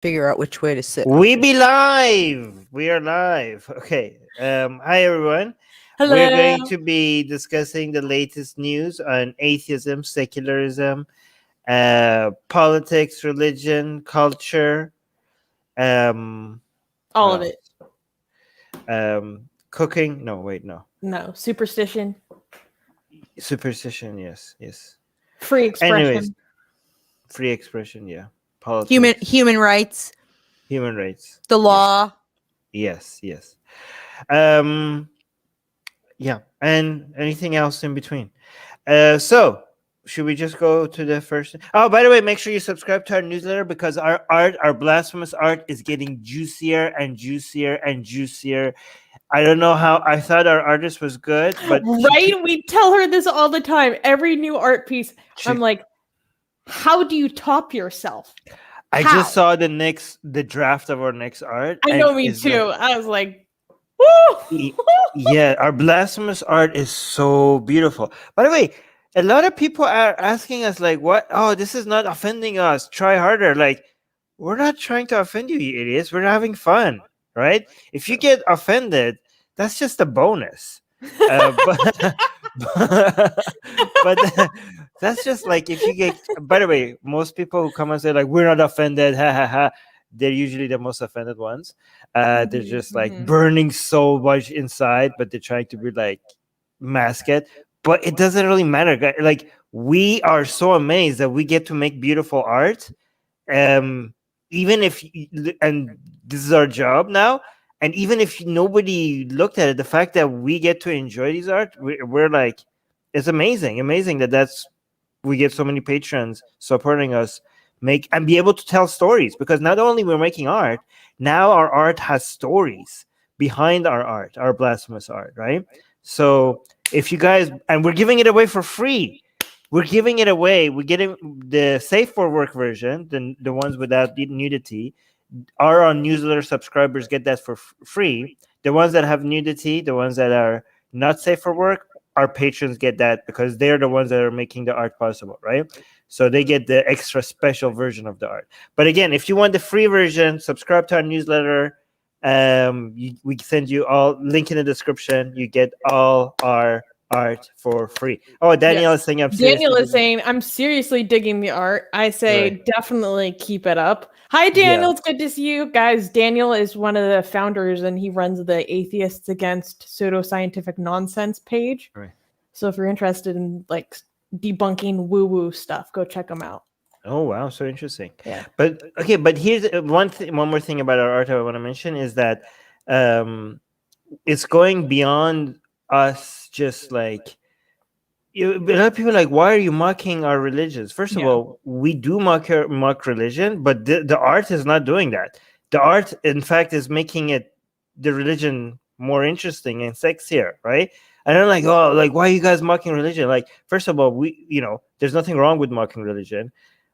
figure out which way to sit. We be live. We are live. Okay. Hi everyone. Hello. We're going to be discussing the latest news on atheism, secularism, politics, religion, culture, All of it. cooking. No, wait, no. No. Superstition. Superstition. Yes. Free expression. Anyways, free expression. Yeah. Politics. Human rights, Human rights. the law. Yes. Yeah, and anything else in between. So should we just go to the first? Oh, by the way, make sure you subscribe to our newsletter because our blasphemous art is getting juicier and juicier and juicier. I don't know how. I thought our artist was good, but right? We tell her this all the time. Every new art piece, I'm like, how do you top yourself? I just saw the draft of our next art. I know, me too. I was like, woo! Yeah, our blasphemous art is so beautiful. By the way, a lot of people are asking us like, what? Oh, this is not offending us. Try harder. Like, we're not trying to offend you, you idiots. We're having fun, right? If you get offended, that's just a bonus. But that's just like if you get. By the way, most people who come and say like we're not offended, ha ha ha, they're usually the most offended ones. They're just like burning so much inside, but they're trying to be like mask it. But it doesn't really matter. Like we are so amazed that we get to make beautiful art, even if and this is our job now. And even if nobody looked at it, the fact that we get to enjoy these art, we're like, it's amazing that we get so many patrons supporting us, make and be able to tell stories. Because not only we're making art, now our art has stories behind our art, our blasphemous art, right? So if you guys, and we're giving it away for free. We're giving it away. We're getting the safe for work version, the ones without nudity. Our newsletter subscribers get that for free. The ones that have nudity, the ones that are not safe for work, our patrons get that because they're the ones that are making the art possible, right? So they get the extra special version of the art. But again, if you want the free version, subscribe to our newsletter. We send you all link in the description. You get all our art for free. Oh, Daniel is saying Daniel is saying I'm seriously digging the art. I say definitely keep it up. Hi Daniel, it's good to see you guys. Daniel is one of the founders and he runs the Atheists Against Pseudoscientific Nonsense page. Right. So if you're interested in like debunking woo-woo stuff, go check him out. Oh wow, so interesting. Yeah. But okay, but here's one more thing about our art I want to mention is that it's going beyond us just like a lot of people are like, why are you mocking our religions? First of all, we do mock religion, but the art is not doing that. The art, in fact, is making the religion more interesting and sexier, right? And I'm like, oh, like why are you guys mocking religion? Like, first of all, there's nothing wrong with mocking religion.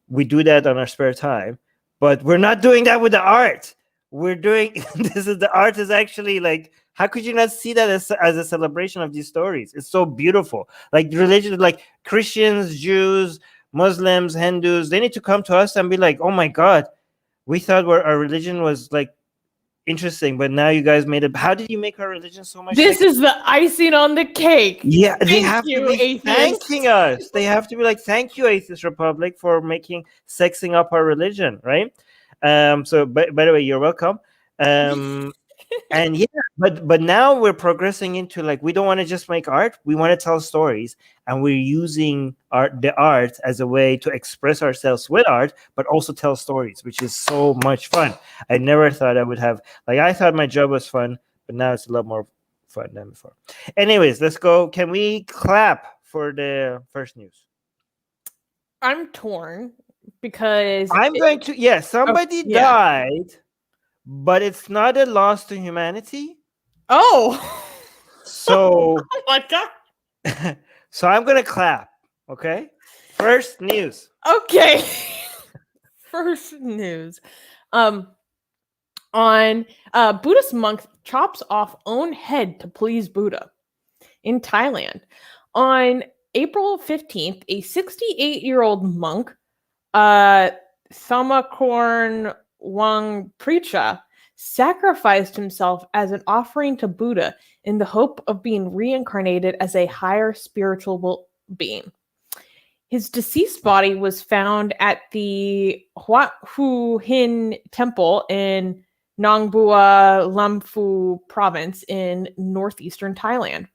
We do that on our spare time, but we're not doing that with the art. We're doing the art is actually like, how could you not see that as a celebration of these stories? It's so beautiful. Like religion, like Christians, Jews, Muslims, Hindus, they need to come to us and be like, oh my God, we thought our religion was like interesting, but now you guys made it. How did you make our religion so much? This is the icing on the cake. Yeah, they have to be atheists. thanking us. They have to be like, thank you, Atheist Republic, for sexing up our religion, right? So by the way, you're welcome. And yeah, but now we're progressing into like we don't want to just make art, we want to tell stories, and we're using the art as a way to express ourselves with art, but also tell stories, which is so much fun. I never thought I would have I thought my job was fun, but now it's a lot more fun than before. Anyways, let's go. Can we clap for the first news? I'm torn because somebody died. But it's not a loss to humanity. Oh. So. Oh my God. So I'm going to clap. Okay. First news. Okay. First news. On Buddhist monk chops off own head to please Buddha in Thailand. On April 15th, a 68-year-old monk, Thamakorn Wang Precha sacrificed himself as an offering to Buddha in the hope of being reincarnated as a higher spiritual being. His deceased body was found at the Wat Hu Hin Temple in Nong Bua, Lamphu province in northeastern Thailand.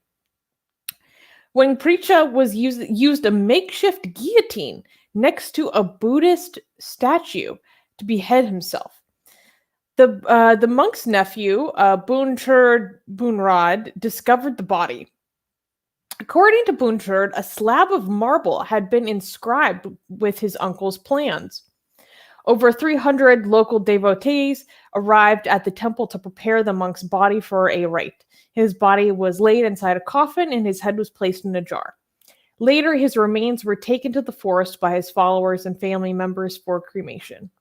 When Precha was used a makeshift guillotine next to a Buddhist statue to behead himself. The monk's nephew, Buncherd Bunrod, discovered the body. According to Buncherd, a slab of marble had been inscribed with his uncle's plans. Over 300 local devotees arrived at the temple to prepare the monk's body for a rite. His body was laid inside a coffin and his head was placed in a jar. Later, his remains were taken to the forest by his followers and family members for cremation.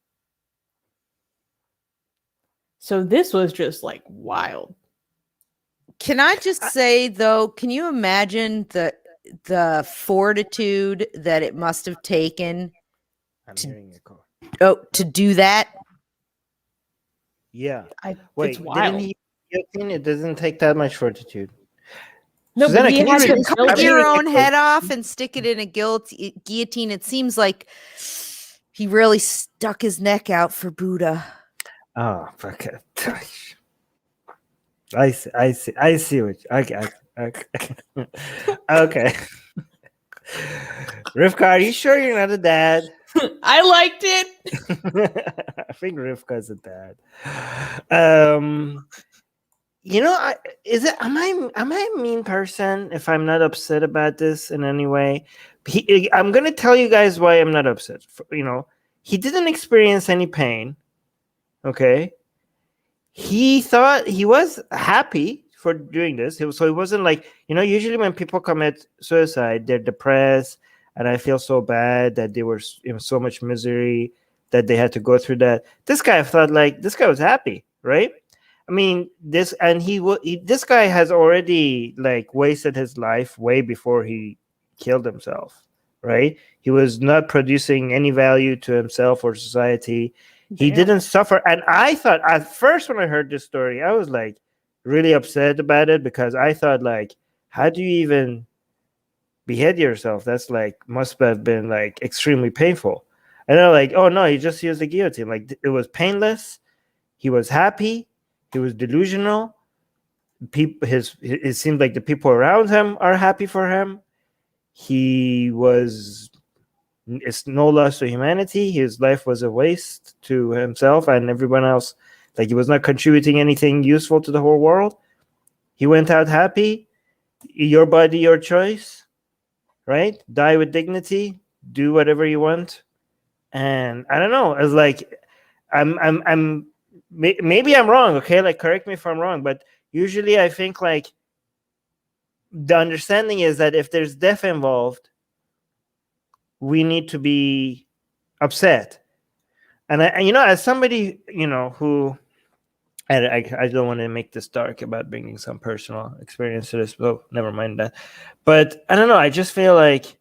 So this was just like wild. Can I just say though, can you imagine the fortitude that it must have taken to do that? Yeah. It's wild. It doesn't take that much fortitude. No, Susanna, but he can has you to Cut your own head off and stick it in a guillotine. It seems like he really stuck his neck out for Buddha. Oh, fuck it. I see what okay. Okay. Rivka, are you sure you're not a dad? I liked it. I think Rivka's a dad. Am I a mean person if I'm not upset about this in any way? I'm gonna tell you guys why I'm not upset. He didn't experience any pain. Okay. He thought he was happy for doing this. So it wasn't like, usually when people commit suicide, they're depressed and I feel so bad that they were in so much misery that they had to go through that. This guy thought like this guy was happy, right? I mean, this guy has already like wasted his life way before he killed himself, right? He was not producing any value to himself or society. He didn't suffer. And I thought at first when I heard this story, I was like really upset about it because I thought like, how do you even behead yourself? That's like, must have been like extremely painful. And they're like, oh no, he just used the guillotine. Like it was painless. He was happy. He was delusional. It seemed like the people around him are happy for him. It's no loss to humanity. His life was a waste to himself and everyone else. Like he was not contributing anything useful to the whole world. He went out happy. Your body, your choice, right? Die with dignity. Do whatever you want. And I don't know. It's like maybe I'm wrong. Okay, like correct me if I'm wrong. But usually I think like the understanding is that if there's death involved, we need to be upset. And as somebody, who, I don't want to make this dark about bringing some personal experience to this, so never mind that. But I don't know. I just feel like,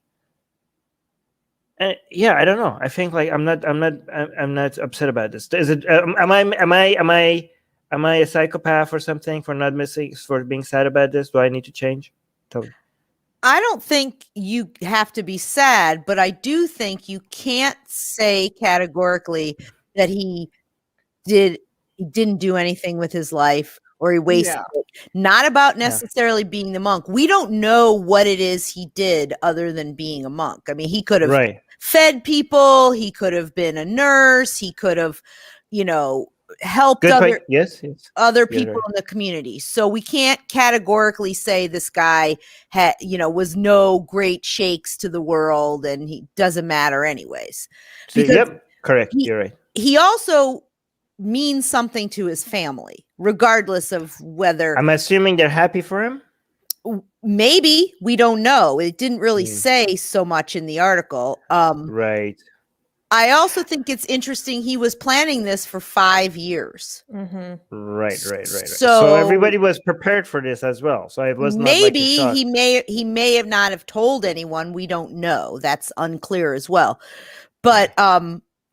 I don't know. I think like I'm not upset about this. Is it? Am I a psychopath or something for being sad about this? Do I need to change? Tell me. I don't think you have to be sad, but I do think you can't say categorically that he didn't do anything with his life or he wasted it. Not about necessarily being the monk. We don't know what it is he did other than being a monk. I mean, he could have fed people. He could have been a nurse. He could have, helped other people in the community. So we can't categorically say this guy was no great shakes to the world and he doesn't matter anyways. Correct. You're right. He also means something to his family, regardless of whether I'm assuming they're happy for him. Maybe, we don't know. It didn't really say so much in the article. Right. I also think it's interesting. He was planning this for 5 years. Mm-hmm. Right. So everybody was prepared for this as well. So it was maybe not like he may have not have told anyone. We don't know. That's unclear as well. But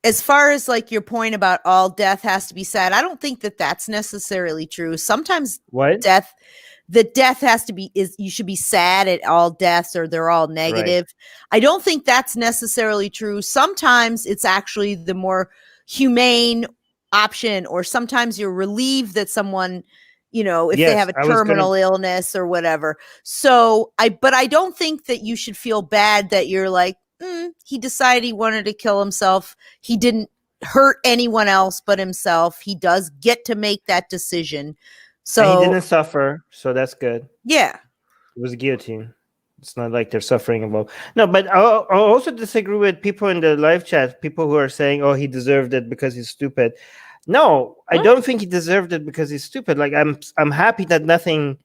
as far as like your point about all death has to be sad, I don't think that that's necessarily true. Sometimes death has to be, you should be sad at all deaths or they're all negative. Right. I don't think that's necessarily true. Sometimes it's actually the more humane option, or sometimes you're relieved that someone, you know, if they have a terminal illness or whatever. So but I don't think that you should feel bad that you're like, he decided he wanted to kill himself. He didn't hurt anyone else but himself. He does get to make that decision. So and he didn't suffer, so that's good. Yeah. It was a guillotine. It's not like they're suffering about. No, but I'll also disagree with people in the live chat, people who are saying, oh, he deserved it because he's stupid. No, I don't think he deserved it because he's stupid. Like, I'm happy that nothing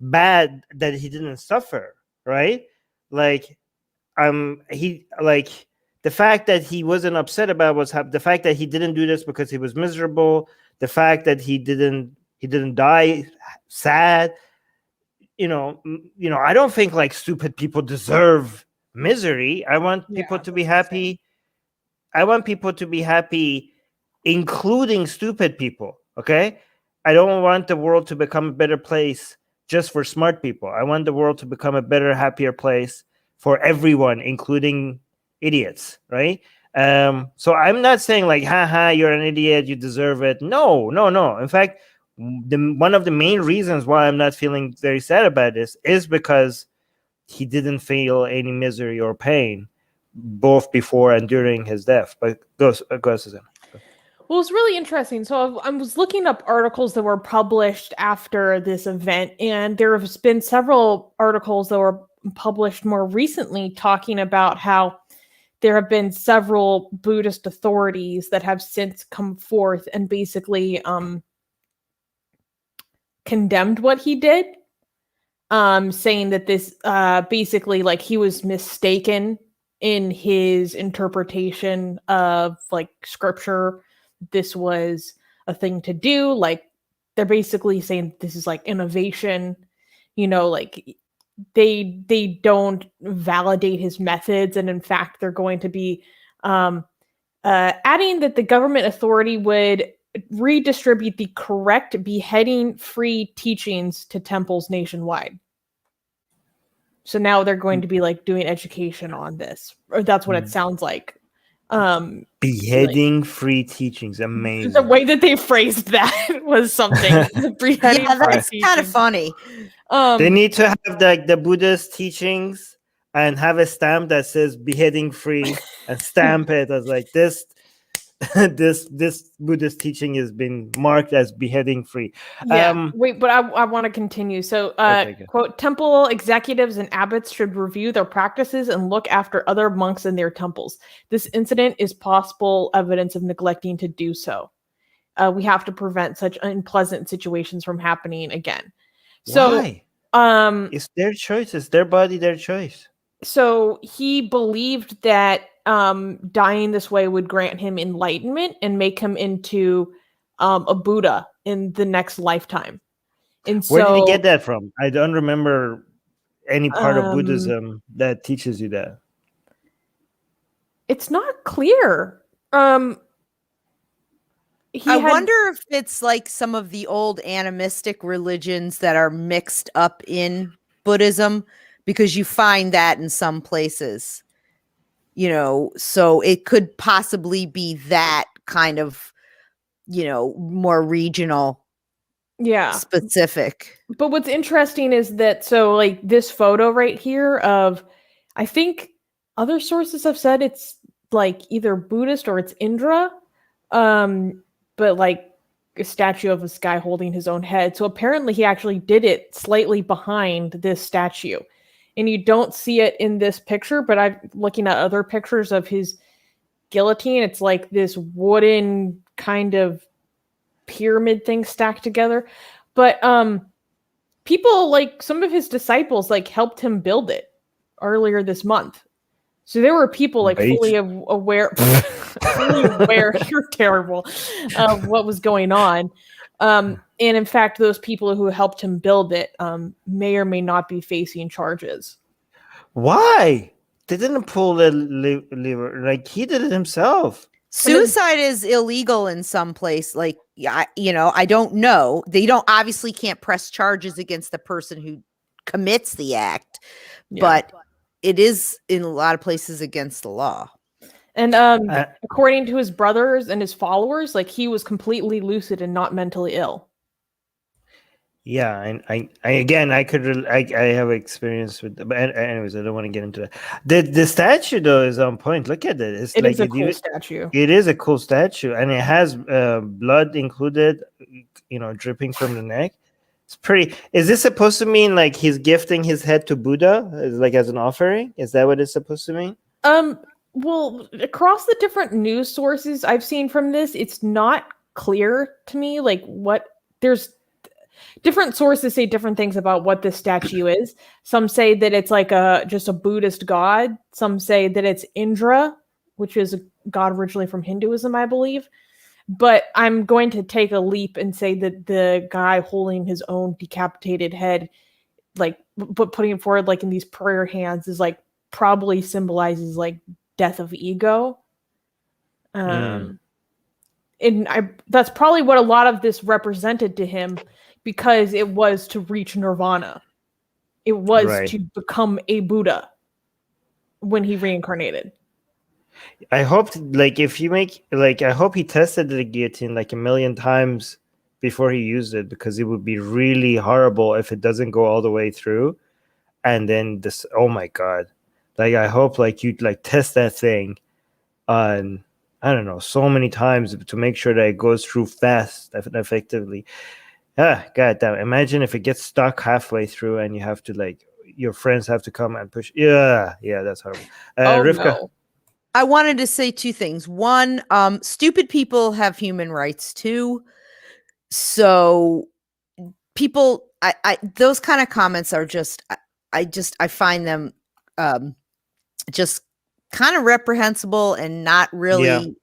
bad that he didn't suffer, right? Like, the fact that he wasn't upset about what's happened, the fact that he didn't do this because he was miserable, the fact that he didn't die sad, you know, I don't think like stupid people deserve misery. I want people to be happy. I want people to be happy, including stupid people. Okay. I don't want the world to become a better place just for smart people. I want the world to become a better, happier place for everyone, including idiots. Right. So I'm not saying like, haha, you're an idiot, you deserve it. No. In fact, one of the main reasons why I'm not feeling very sad about this is because he didn't feel any misery or pain both before and during his death. But go Susanna. Well, it's really interesting. So I was looking up articles that were published after this event, and there have been several articles that were published more recently talking about how there have been several Buddhist authorities that have since come forth and basically condemned what he did, saying that this basically like he was mistaken in his interpretation of like scripture. This was a thing to do. Like they're basically saying this is like innovation, you know, like they don't validate his methods. And in fact, they're going to be adding that the government authority would redistribute the correct beheading-free teachings to temples nationwide. So now they're going to be like doing education on this, or that's what it sounds like. Beheading-free teachings, amazing. The way that they phrased that was something. Yeah, that's kind of funny. They need to have the Buddhist teachings and have a stamp that says beheading-free and stamp it as like this. This Buddhist teaching has been marked as beheading free. Wait, but I want to continue. So, quote, temple executives and abbots should review their practices and look after other monks in their temples. This incident is possible evidence of neglecting to do so. We have to prevent such unpleasant situations from happening again. So, why? It's their choice. It's their body, their choice. So he believed that dying this way would grant him enlightenment and make him into a Buddha in the next lifetime. And where did he get that from? I don't remember any part of Buddhism that teaches you that. It's not clear. I wonder if it's like some of the old animistic religions that are mixed up in Buddhism, because you find that in some places. You know, so it could possibly be that kind of, you know, more regional, specific. But what's interesting is that, so like this photo right here of, I think other sources have said it's like either Buddhist or it's Indra, but like a statue of this guy holding his own head. So apparently he actually did it slightly behind this statue. And you don't see it in this picture, but I'm looking at other pictures of his guillotine. It's like this wooden kind of pyramid thing stacked together. But people, like some of his disciples, like helped him build it earlier this month. So there were people like fully aware, you're terrible, of what was going on. And in fact, those people who helped him build it may or may not be facing charges. Why? They didn't pull the lever. Like, he did it himself. Suicide is illegal in some place. Like, I don't know. They don't obviously can't press charges against the person who commits the act, but it is in a lot of places against the law. And according to his brothers and his followers, like he was completely lucid and not mentally ill. Yeah, and I have experience with, but anyways, I don't want to get into that. The statue though is on point. Look at it. It's it is a cool statue. It is a cool statue, and it has blood included, dripping from the neck. It's pretty. Is this supposed to mean like he's gifting his head to Buddha, like as an offering? Is that what it's supposed to mean? Well, across the different news sources I've seen from this, it's not clear to me like there's different sources say different things about what this statue is. Some say that it's like just a Buddhist god. Some say that it's Indra, which is a god originally from Hinduism, I believe. But I'm going to take a leap and say that the guy holding his own decapitated head, like but putting it forward like in these prayer hands, is like probably symbolizes like death of ego. And that's probably what a lot of this represented to him, because it was to reach nirvana. It was to become a Buddha when he reincarnated. I hope I hope he tested the guillotine like 1,000,000 times before he used it, because it would be really horrible if it doesn't go all the way through. And then this, oh my God. Like, I hope like you'd like test that thing on, I don't know, so many times to make sure that it goes through fast and effectively. God damn. Imagine if it gets stuck halfway through and you have to like, your friends have to come and push. Yeah, that's horrible. Rivka. No. I wanted to say two things. One, stupid people have human rights too. So people, those kind of comments are just, I find them just kind of reprehensible and not really,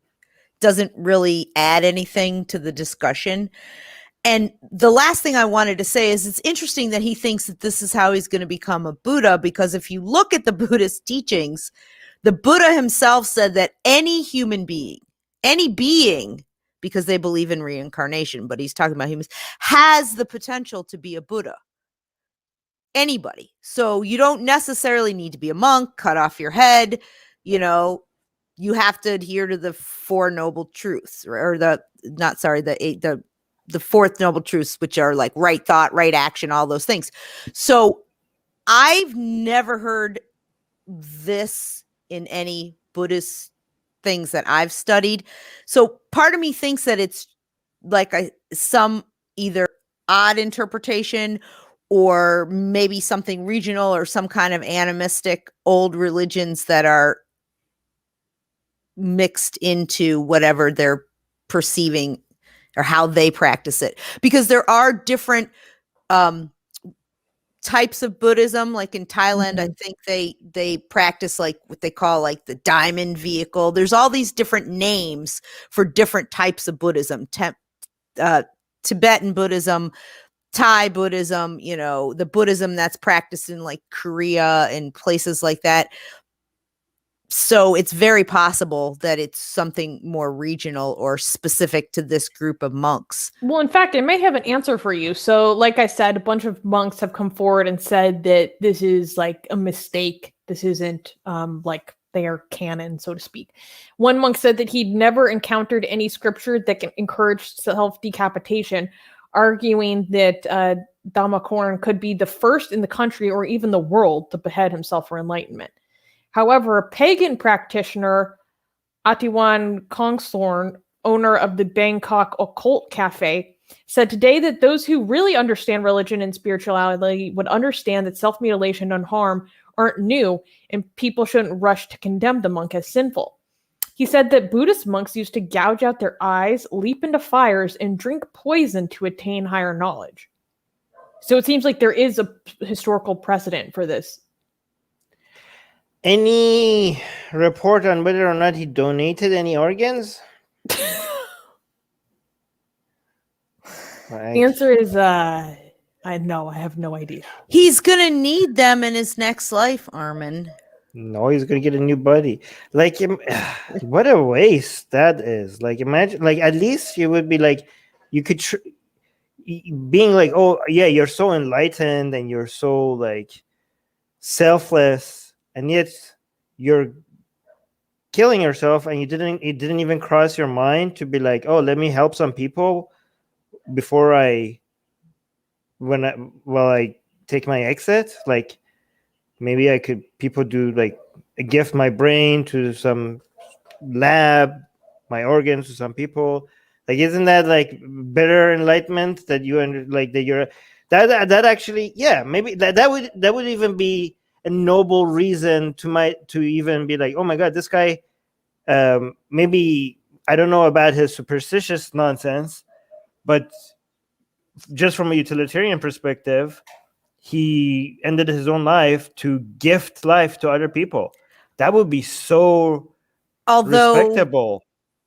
doesn't really add anything to the discussion. And the last thing I wanted to say is it's interesting that he thinks that this is how he's going to become a Buddha, because if you look at the Buddhist teachings, the Buddha himself said that any human being, because they believe in reincarnation, but he's talking about humans, has the potential to be a Buddha. Anybody. So you don't necessarily need to be a monk, cut off your head, you have to adhere to the Four Noble Truths, or the Fourth Noble Truths, which are like right thought, right action, all those things. So I've never heard this in any Buddhist things that I've studied. So part of me thinks that it's like some either odd interpretation or maybe something regional or some kind of animistic old religions that are mixed into whatever they're perceiving or how they practice it. Because there are different types of Buddhism. Like in Thailand, I think they practice like what they call like the diamond vehicle. There's all these different names for different types of Buddhism. Tibetan Buddhism, Thai Buddhism, the Buddhism that's practiced in like Korea and places like that. So it's very possible that it's something more regional or specific to this group of monks. Well, in fact, I may have an answer for you. So like I said, a bunch of monks have come forward and said that this is like a mistake. This isn't like their canon, so to speak. One monk said that he'd never encountered any scripture that can encourage self-decapitation, arguing that Dhammakorn could be the first in the country or even the world to behead himself for enlightenment. However, a pagan practitioner, Atiwan Kongsorn, owner of the Bangkok Occult Cafe, said today that those who really understand religion and spirituality would understand that self-mutilation and harm aren't new, and people shouldn't rush to condemn the monk as sinful. He said that Buddhist monks used to gouge out their eyes, leap into fires, and drink poison to attain higher knowledge. So it seems like there is a historical precedent for this. Any report on whether or not he donated any organs? The answer is I have no idea. He's gonna need them in his next life, Armin. No, he's gonna get a new body. Like, what a waste that is. Like, imagine, like, at least you would be like, you could being like, oh yeah, you're so enlightened and you're so like selfless, and yet you're killing yourself, and it didn't even cross your mind to be like, oh, let me help some people before I take my exit. Like, maybe people do like gift my brain to some lab, my organs to some people. Like, isn't that like better enlightenment that you're that actually, yeah, maybe that would even be a noble reason to even be like, oh my God, this guy, maybe I don't know about his superstitious nonsense, but just from a utilitarian perspective, he ended his own life to gift life to other people. That would be so respectable.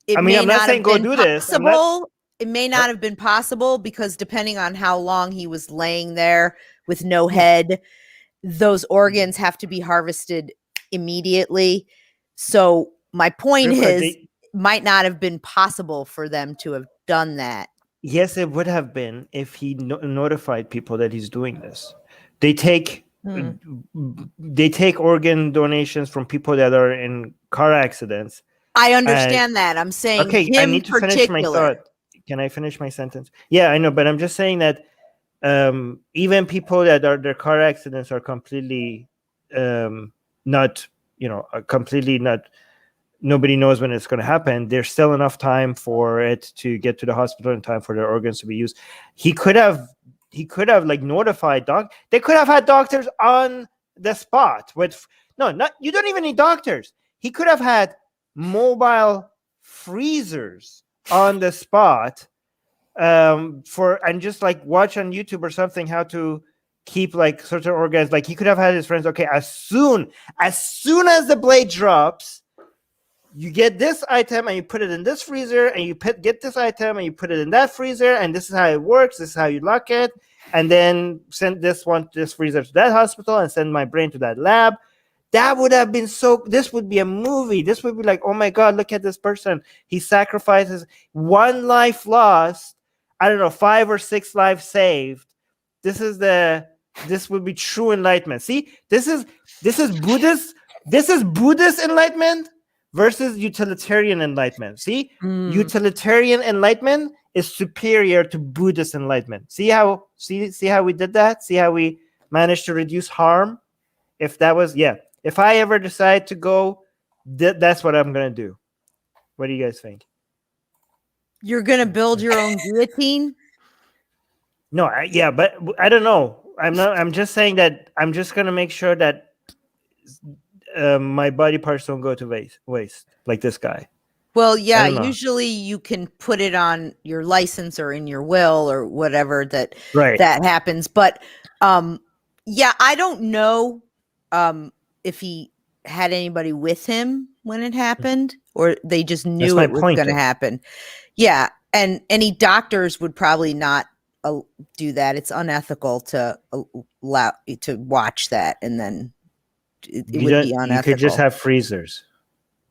It I mean, may I'm not not saying have go been do this. possible. It may not have been possible because depending on how long he was laying there with no head, those organs have to be harvested immediately. So my point is, it might not have been possible for them to have done that. Yes, it would have been if he notified people that he's doing this. They take organ donations from people that are in car accidents. I understand that. I'm saying, okay, I need to finish my thought. Can I finish my sentence? Yeah, I know, but I'm just saying that even people that are their car accidents are completely not, completely not. Nobody knows when it's going to happen. There's still enough time for it to get to the hospital in time for their organs to be used. He could have like notified they could have had doctors on the spot you don't even need doctors. He could have had mobile freezers on the spot and just like watch on YouTube or something how to keep like certain organs. Like, he could have had his friends, okay, as soon as the blade drops, you get this item and you put it in this freezer, and you get this item and you put it in that freezer, and this is how it works. This is how you lock it, and then send this freezer to that hospital and send my brain to that lab. That would have been this would be a movie. This would be like, oh my God, look at this person. He sacrifices one life lost. I don't know, 5 or 6 lives saved. This would be true enlightenment. See, this is Buddhist. This is Buddhist enlightenment versus utilitarian enlightenment. See, utilitarian enlightenment is superior to Buddhist enlightenment. See how we did that? See how we managed to reduce harm? If I ever decide to go, that's what I'm going to do. What do you guys think? You're going to build your own guillotine? No, but I don't know. I'm just saying that I'm just going to make sure that my body parts don't go to waste like this guy. Well, yeah, usually you can put it on your license or in your will or whatever that happens. But yeah, I don't know if he had anybody with him when it happened, or they just knew it was going to happen. Yeah, and any doctors would probably not do that. It's unethical to allow to watch that, and then it would be unethical. You could just have freezers.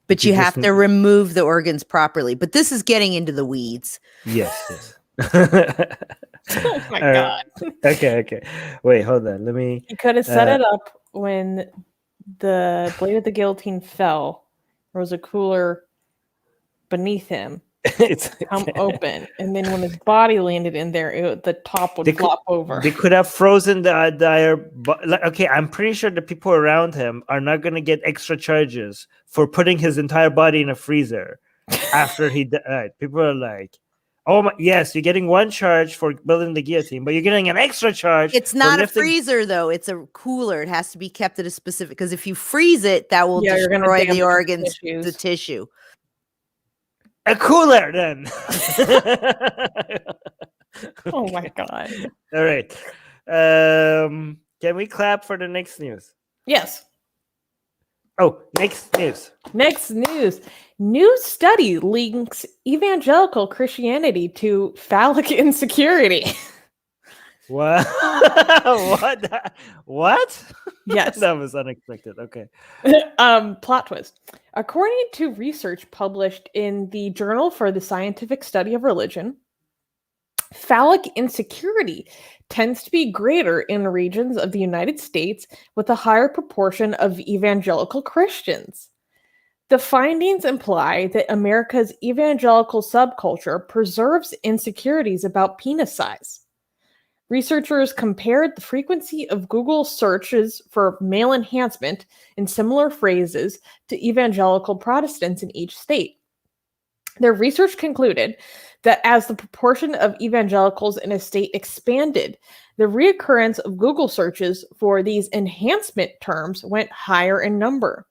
But you have to remove the organs properly. But this is getting into the weeds. Yes. Oh my God. Okay. Wait, hold on. Let me. He could have set it up when the blade of the guillotine fell. There was a cooler beneath him. It's open, and then when his body landed in there, the top would flop over. They could have frozen okay, I'm pretty sure the people around him are not going to get extra charges for putting his entire body in a freezer after he died. People are like, oh my, yes, you're getting one charge for building the guillotine, but you're getting an extra charge. It's not a freezer though; it's a cooler. It has to be kept at a specific, because if you freeze it, that will destroy the organs, the tissue. A cooler, then. Oh my God! All right. Can we clap for the next news? Yes. Oh, next news. Next news. New study links evangelical Christianity to phallic insecurity. What? What? Yes. That was unexpected. Okay. Plot twist. According to research published in the Journal for the Scientific Study of Religion, phallic insecurity tends to be greater in regions of the United States with a higher proportion of evangelical Christians. The findings imply that America's evangelical subculture preserves insecurities about penis size. Researchers compared the frequency of Google searches for male enhancement in similar phrases to evangelical Protestants in each state. Their research concluded that as the proportion of evangelicals in a state expanded, the reoccurrence of Google searches for these enhancement terms went higher in number.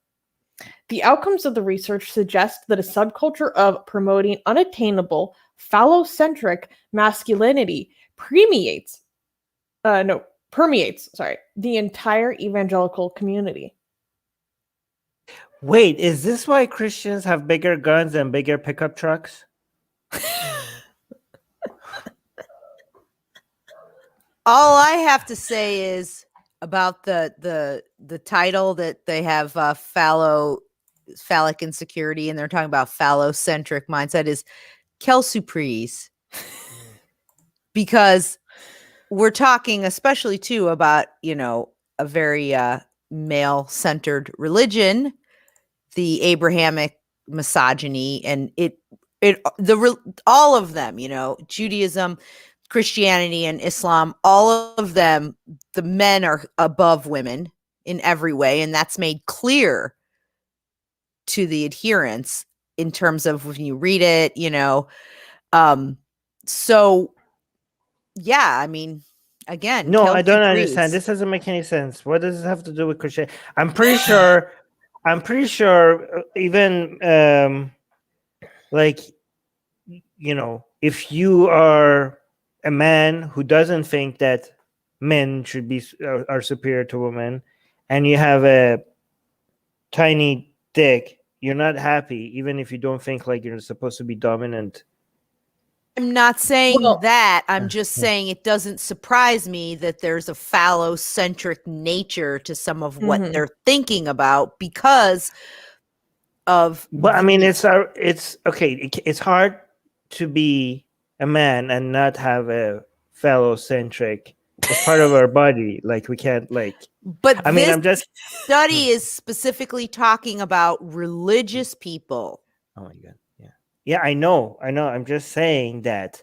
The outcomes of the research suggest that a subculture of promoting unattainable, phallocentric masculinity permeates the entire evangelical community. Wait, is this why Christians have bigger guns and bigger pickup trucks? All I have to say is about the title that they have, phallic insecurity, and they're talking about phallocentric mindset, is quelle surprise. Because we're talking especially too about, a very male-centered religion, the Abrahamic misogyny, and all of them, Judaism, Christianity, and Islam, all of them, the men are above women in every way, and that's made clear to the adherents in terms of when you read it, so yeah, I mean, again, no, I don't understand. This doesn't make any sense. What does this have to do with Christianity? I'm pretty sure even if you are a man who doesn't think that men should be are superior to women, and you have a tiny dick, you're not happy, even if you don't think like you're supposed to be dominant. I'm not saying that. I'm just saying it doesn't surprise me that there's a phallocentric nature to some of what they're thinking about because of. But I mean, it's okay. It's hard to be a man and not have a phallocentric. It's part of our body. Like we can't But I mean, I'm just study is specifically talking about religious people. Oh my God. Yeah, I know. I'm just saying that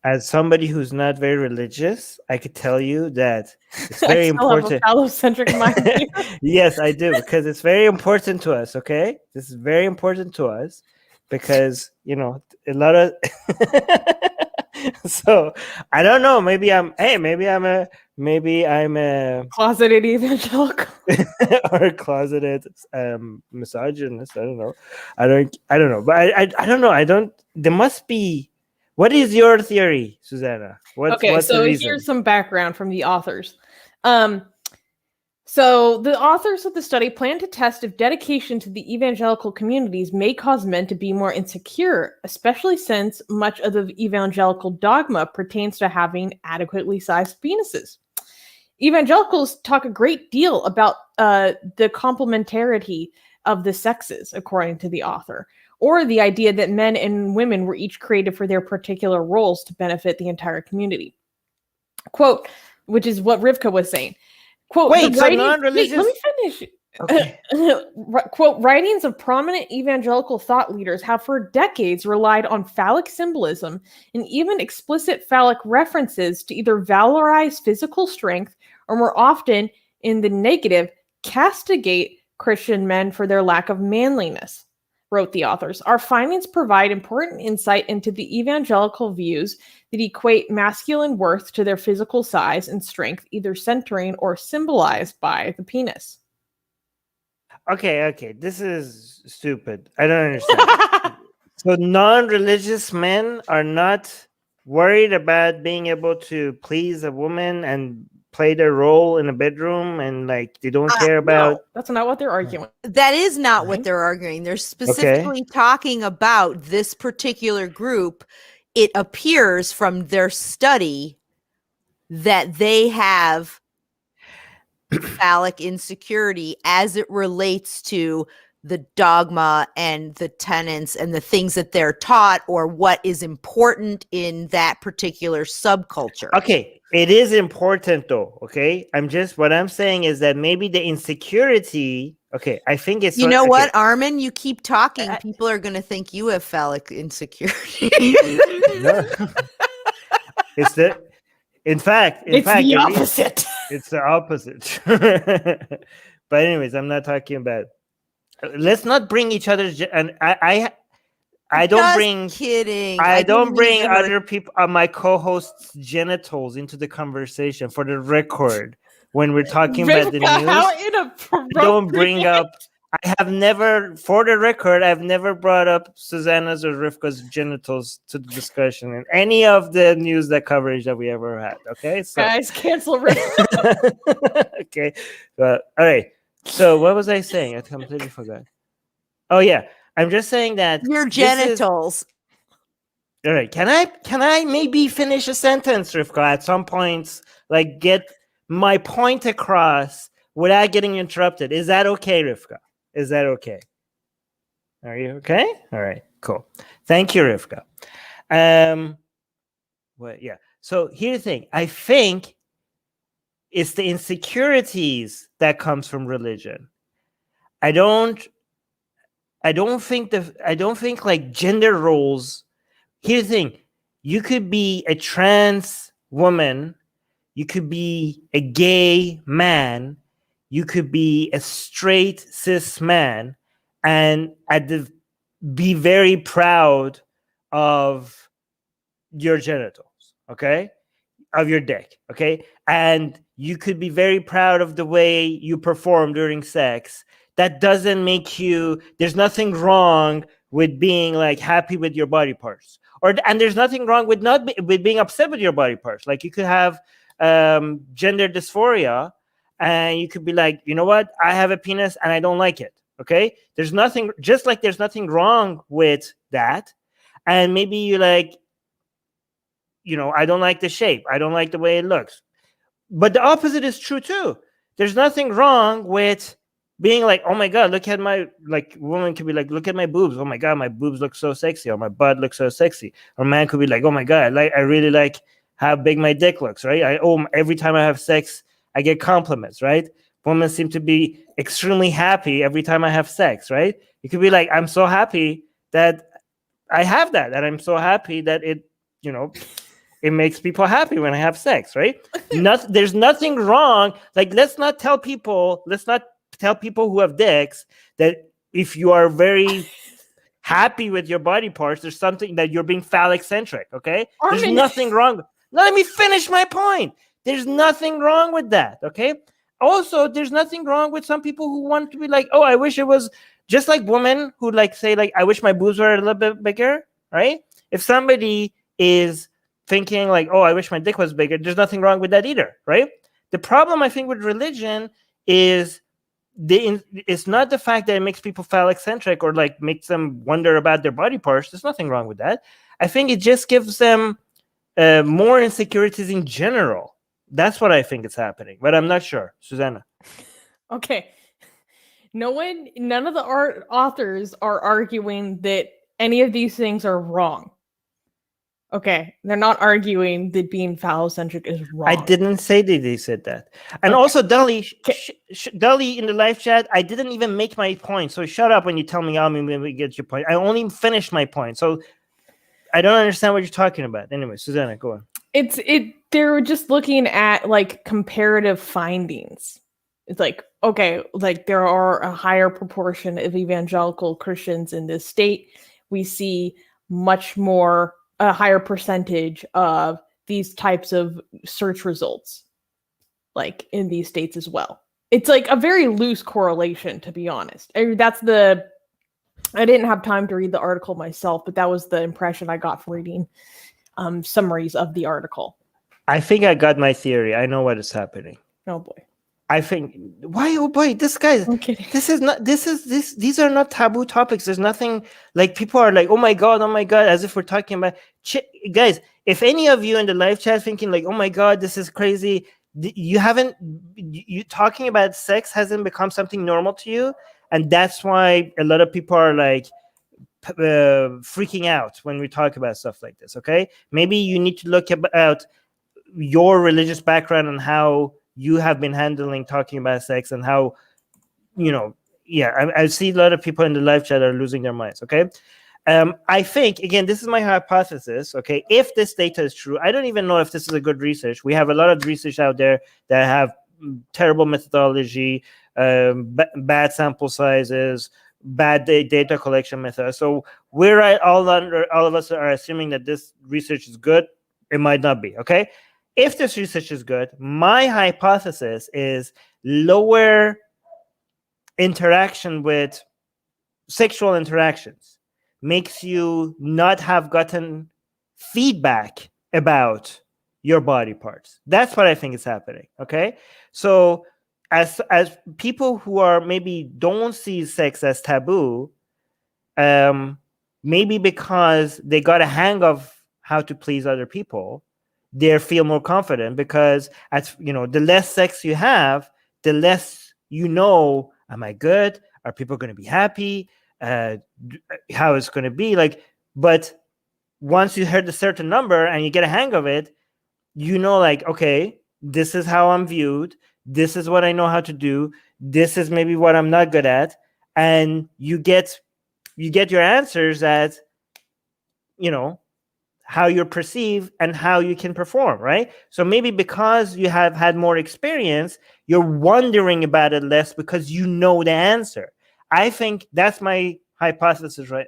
as somebody who's not very religious, I could tell you that it's very important. Have a phallocentric mind. Yes, I do, because it's very important to us, okay? This is very important to us because, a lot of so I don't know, maybe I'm a closeted evangelical or closeted misogynist. I don't know. I don't know. But I don't know. There must be. What is your theory, Susanna? What's the reason? Here's some background from the authors. So the authors of the study plan to test if dedication to the evangelical communities may cause men to be more insecure, especially since much of the evangelical dogma pertains to having adequately sized penises. Evangelicals talk a great deal about the complementarity of the sexes, according to the author, or the idea that men and women were each created for their particular roles to benefit the entire community. Quote, which is what Rivka was saying. Quote, wait, so non-religious... Wait, let me finish. Okay. Quote, writings of prominent evangelical thought leaders have for decades relied on phallic symbolism and even explicit phallic references to either valorize physical strength or, more often in the negative, castigate Christian men for their lack of manliness, wrote the authors. Our findings provide important insight into the evangelical views that equate masculine worth to their physical size and strength, either centering or symbolized by the penis. Okay, this is stupid. I don't understand. So non-religious men are not worried about being able to please a woman and play their role in a bedroom, and they don't care about... No, that's not what they're arguing. That is not what they're arguing. They're specifically talking about this particular group. It appears from their study that they have phallic insecurity as it relates to the dogma and the tenets and the things that they're taught, or what is important in that particular subculture. Okay, it is important though. Okay, what I'm saying is that maybe the insecurity. Okay, I think it's. You know what, Armin? You keep talking, people are going to think you have phallic insecurity. No. It's the. In fact, the opposite. It's the opposite. But anyways, I'm not talking about. Let's not bring each other's. And I don't Just bring. Kidding. I don't bring other people, my co-hosts' genitals into the conversation. For the record, when we're talking about the news, I don't bring up. I have never, for the record, I've never brought up Susanna's or Rivka's genitals to the discussion in any of the news coverage that we ever had. Okay, so guys, cancel Rivka. Okay, all right. So what was I saying? I completely forgot. Oh yeah, I'm just saying that your genitals. All right, can I maybe finish a sentence, Rivka, at some points, like get my point across without getting interrupted? Is that okay, Rivka? Is that okay? Are you okay? All right, cool. Thank you, Rivka. Yeah. So here's the thing. I think it's the insecurities that comes from religion. I don't think like gender roles. Here's the thing. You could be a trans woman. You could be a gay man. You could be a straight cis man, and be very proud of your genitals, okay? Of your dick, okay? And you could be very proud of the way you perform during sex. That doesn't make you, there's nothing wrong with being like happy with your body parts. And there's nothing wrong with with being upset with your body parts. Like you could have gender dysphoria, and you could be like, you know what? I have a penis and I don't like it. Okay. There's nothing wrong with that. And maybe you like, I don't like the shape. I don't like the way it looks. But the opposite is true too. There's nothing wrong with being like, oh my God, look at my, like, woman could be like, look at my boobs. Oh my God, my boobs look so sexy. Or my butt looks so sexy. Or man could be like, oh my God, I really like how big my dick looks, right? Every time I have sex, I get compliments, right? Women seem to be extremely happy every time I have sex, right? You could be like, I'm so happy that I have that. And I'm so happy that it makes people happy when I have sex, right? There's nothing wrong. Like, let's not tell people who have dicks that if you are very happy with your body parts, there's something that you're being phallic centric, okay? There's nothing wrong. Let me finish my point. There's nothing wrong with that, okay? Also, there's nothing wrong with some people who want to be like, oh, I wish it was just like women who like say like, I wish my boobs were a little bit bigger, right? If somebody is thinking like, oh, I wish my dick was bigger, there's nothing wrong with that either, right? The problem I think with religion is it's not the fact that it makes people phallic centric or like makes them wonder about their body parts. There's nothing wrong with that. I think it just gives them more insecurities in general. That's what I think is happening, but I'm not sure. Susanna. Okay. None of the authors are arguing that any of these things are wrong. Okay. They're not arguing that being phallocentric is wrong. I didn't say that they said that. And also, Dolly, Dolly in the live chat, I didn't even make my point. So shut up when you tell me, Armin, when we get your point. I only finished my point. So I don't understand what you're talking about. Anyway, Susanna, go on. They're just looking at like comparative findings. It's like, okay, like there are a higher proportion of evangelical Christians in this state. We see a higher percentage of these types of search results, like in these states as well. It's like a very loose correlation, to be honest. I didn't have time to read the article myself, but that was the impression I got from reading summaries of the article. I think I got my theory. I know what is happening. Oh boy. I think why, oh boy, this guy, these are not taboo topics. There's nothing like people are like, oh my god, as if we're talking about guys. If any of you in the live chat thinking like, oh my god, this is crazy, you talking about sex hasn't become something normal to you, and that's why a lot of people are like freaking out when we talk about stuff like this. Okay, maybe you need to look about your religious background and how you have been handling talking about sex, and how, I see a lot of people in the live chat are losing their minds. Okay. I think, again, this is my hypothesis. Okay. If this data is true, I don't even know if this is a good research. We have a lot of research out there that have terrible methodology, bad sample sizes, bad data collection methods. So all of us are assuming that this research is good. It might not be. Okay. If this research is good, my hypothesis is lower interaction with sexual interactions makes you not have gotten feedback about your body parts. That's what I think is happening. Okay. So as people who are maybe don't see sex as taboo, maybe because they got a hang of how to please other people, they feel more confident, because the less sex you have, the less am I good? Are people going to be happy? How it's going to be like? But once you heard a certain number and you get a hang of it, like, okay, this is how I'm viewed. This is what I know how to do. This is maybe what I'm not good at. And you get your answers at, how you're perceived and how you can perform, right? So maybe because you have had more experience, you're wondering about it less because you know the answer. I think that's my hypothesis right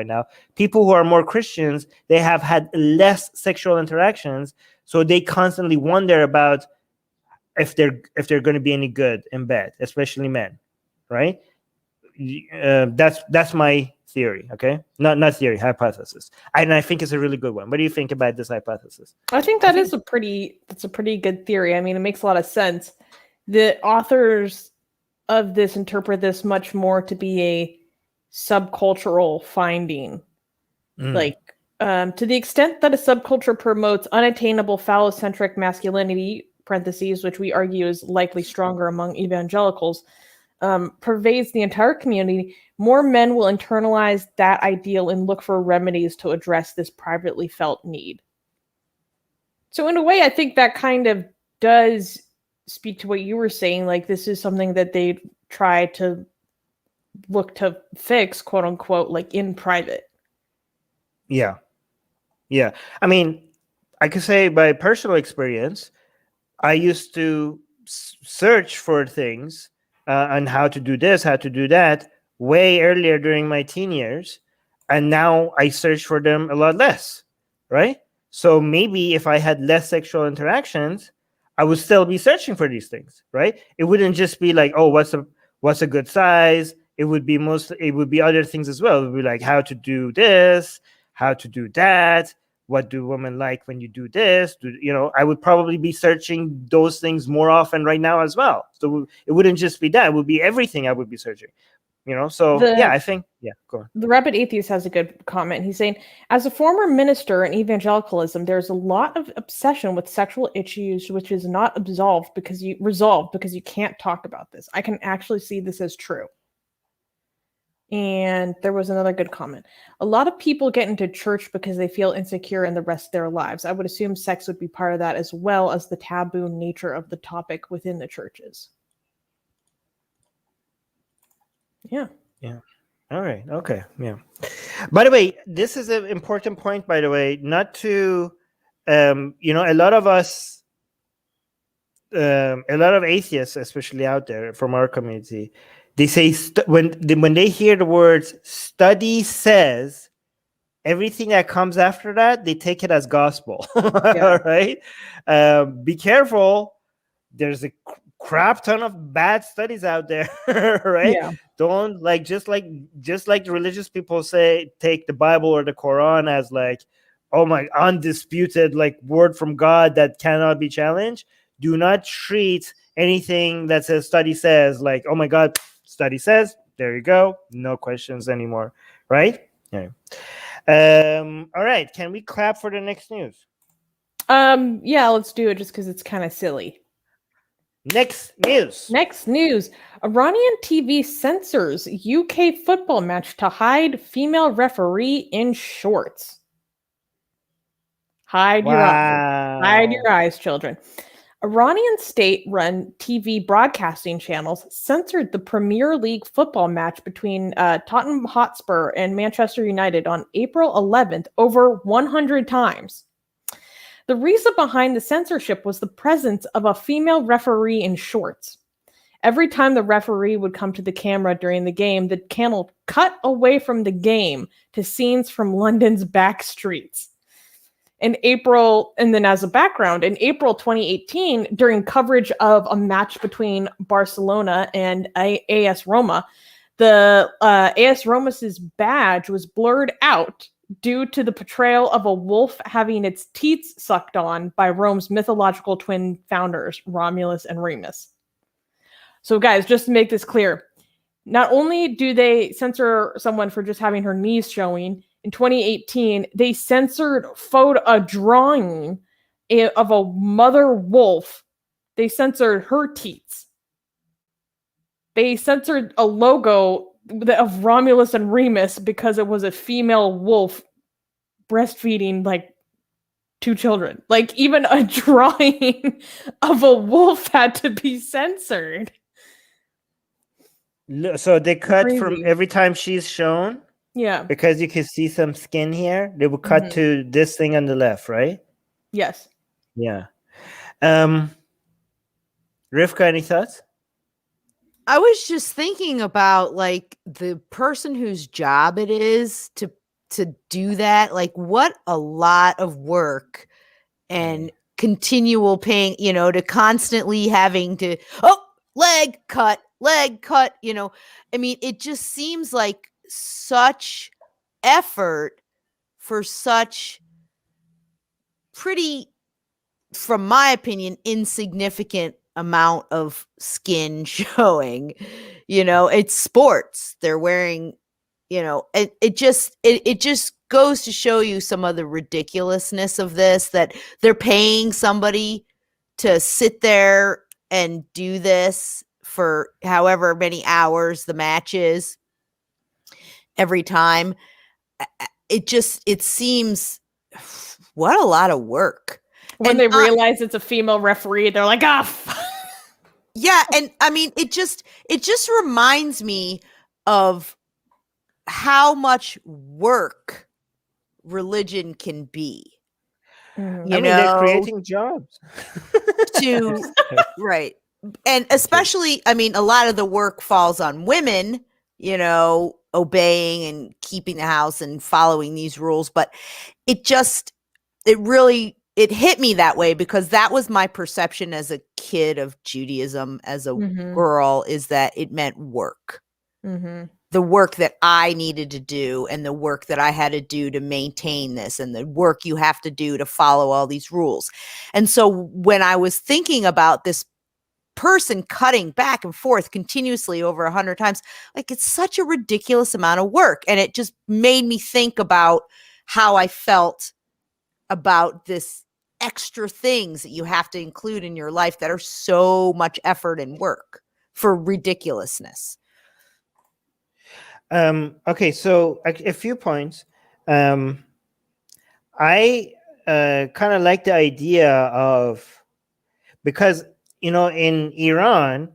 now. People who are more Christians, they have had less sexual interactions, so they constantly wonder about if they're going to be any good in bed, especially men, right? That's my theory. Okay, not theory, hypothesis, and I think it's a really good one. What do you think about this hypothesis? I think that's a pretty good theory. I mean, it makes a lot of sense. The authors of this interpret this much more to be a subcultural finding, like to the extent that a subculture promotes unattainable phallocentric masculinity (parentheses, which we argue is likely stronger among evangelicals), pervades the entire community, more men will internalize that ideal and look for remedies to address this privately felt need. So in a way, I think that kind of does speak to what you were saying. Like, this is something that they try to look to fix, quote unquote, like in private. Yeah. I mean, I could say by personal experience, I used to search for things on how to do this, how to do that, way earlier during my teen years, and now I search for them a lot less, right? So maybe if I had less sexual interactions, I would still be searching for these things, right? It wouldn't just be like, oh, what's a good size? It would be other things as well. It would be like how to do this, how to do that. What do women like when you do this? I would probably be searching those things more often right now as well. So it wouldn't just be that; it would be everything I would be searching. So I think, go on. The Rapid Atheist has a good comment. He's saying, as a former minister in evangelicalism, there's a lot of obsession with sexual issues, which is not resolved because you can't talk about this. I can actually see this as true. And there was another good comment. A lot of people get into church because they feel insecure in the rest of their lives. I would assume sex would be part of that, as well as the taboo nature of the topic within the churches. Yeah. All right. Okay. Yeah. By the way, this is an important point, by the way, not to, a lot of us, a lot of atheists, especially out there from our community, they say when they hear the words "study says," everything that comes after that, they take it as gospel. All right. Be careful. There's a crap ton of bad studies out there, right? Yeah. Don't just like the religious people say, take the Bible or the Quran as like, oh my, undisputed like word from God that cannot be challenged. Do not treat anything that says study says, like, oh my God, study says, there you go. No questions anymore. Right? Yeah. All right. Can we clap for the next news? Yeah, let's do it just because it's kind of silly. Next news. Next news. Iranian TV censors UK football match to hide female referee in shorts. Hide your eyes. Hide your eyes, children. Iranian state-run TV broadcasting channels censored the Premier League football match between Tottenham Hotspur and Manchester United on April 11th over 100 times. The reason behind the censorship was the presence of a female referee in shorts. Every time the referee would come to the camera during the game, the channel cut away from the game to scenes from London's back streets. In April, and then as a background, in April 2018, during coverage of a match between Barcelona and AS Roma, the AS Roma's badge was blurred out due to the portrayal of a wolf having its teeth sucked on by Rome's mythological twin founders, Romulus and Remus. So guys, just to make this clear, not only do they censor someone for just having her knees showing, in 2018, they censored a drawing of a mother wolf. They censored her teats. They censored a logo of Romulus and Remus because it was a female wolf breastfeeding like 2 children. Like even a drawing of a wolf had to be censored. So they cut Crazy. from every time she's shown? Yeah. Because you can see some skin here. They will cut to this thing on the left, right? Yes. Yeah. Rivka, any thoughts? I was just thinking about like the person whose job it is to do that. Like what a lot of work and continual pain, to constantly having to, leg cut, I mean, it just seems like such effort for such pretty, from my opinion, insignificant amount of skin showing. It's sports. They're wearing, it just goes to show you some of the ridiculousness of this, that they're paying somebody to sit there and do this for however many hours the match is every time. It seems, what a lot of work. When they realize it's a female referee, they're like, yeah. And I mean, it just reminds me of how much work religion can be. They're creating jobs. Right. And especially, I mean, a lot of the work falls on women, obeying and keeping the house and following these rules. But it hit me that way because that was my perception as a kid of Judaism, as a girl, is that it meant work. The work that I needed to do and the work that I had to do to maintain this and the work you have to do to follow all these rules. And so when I was thinking about this person cutting back and forth continuously over 100 times, like it's such a ridiculous amount of work. And it just made me think about how I felt about this extra things that you have to include in your life that are so much effort and work for ridiculousness. Okay, so a few points. I kind of like the idea of, because in Iran,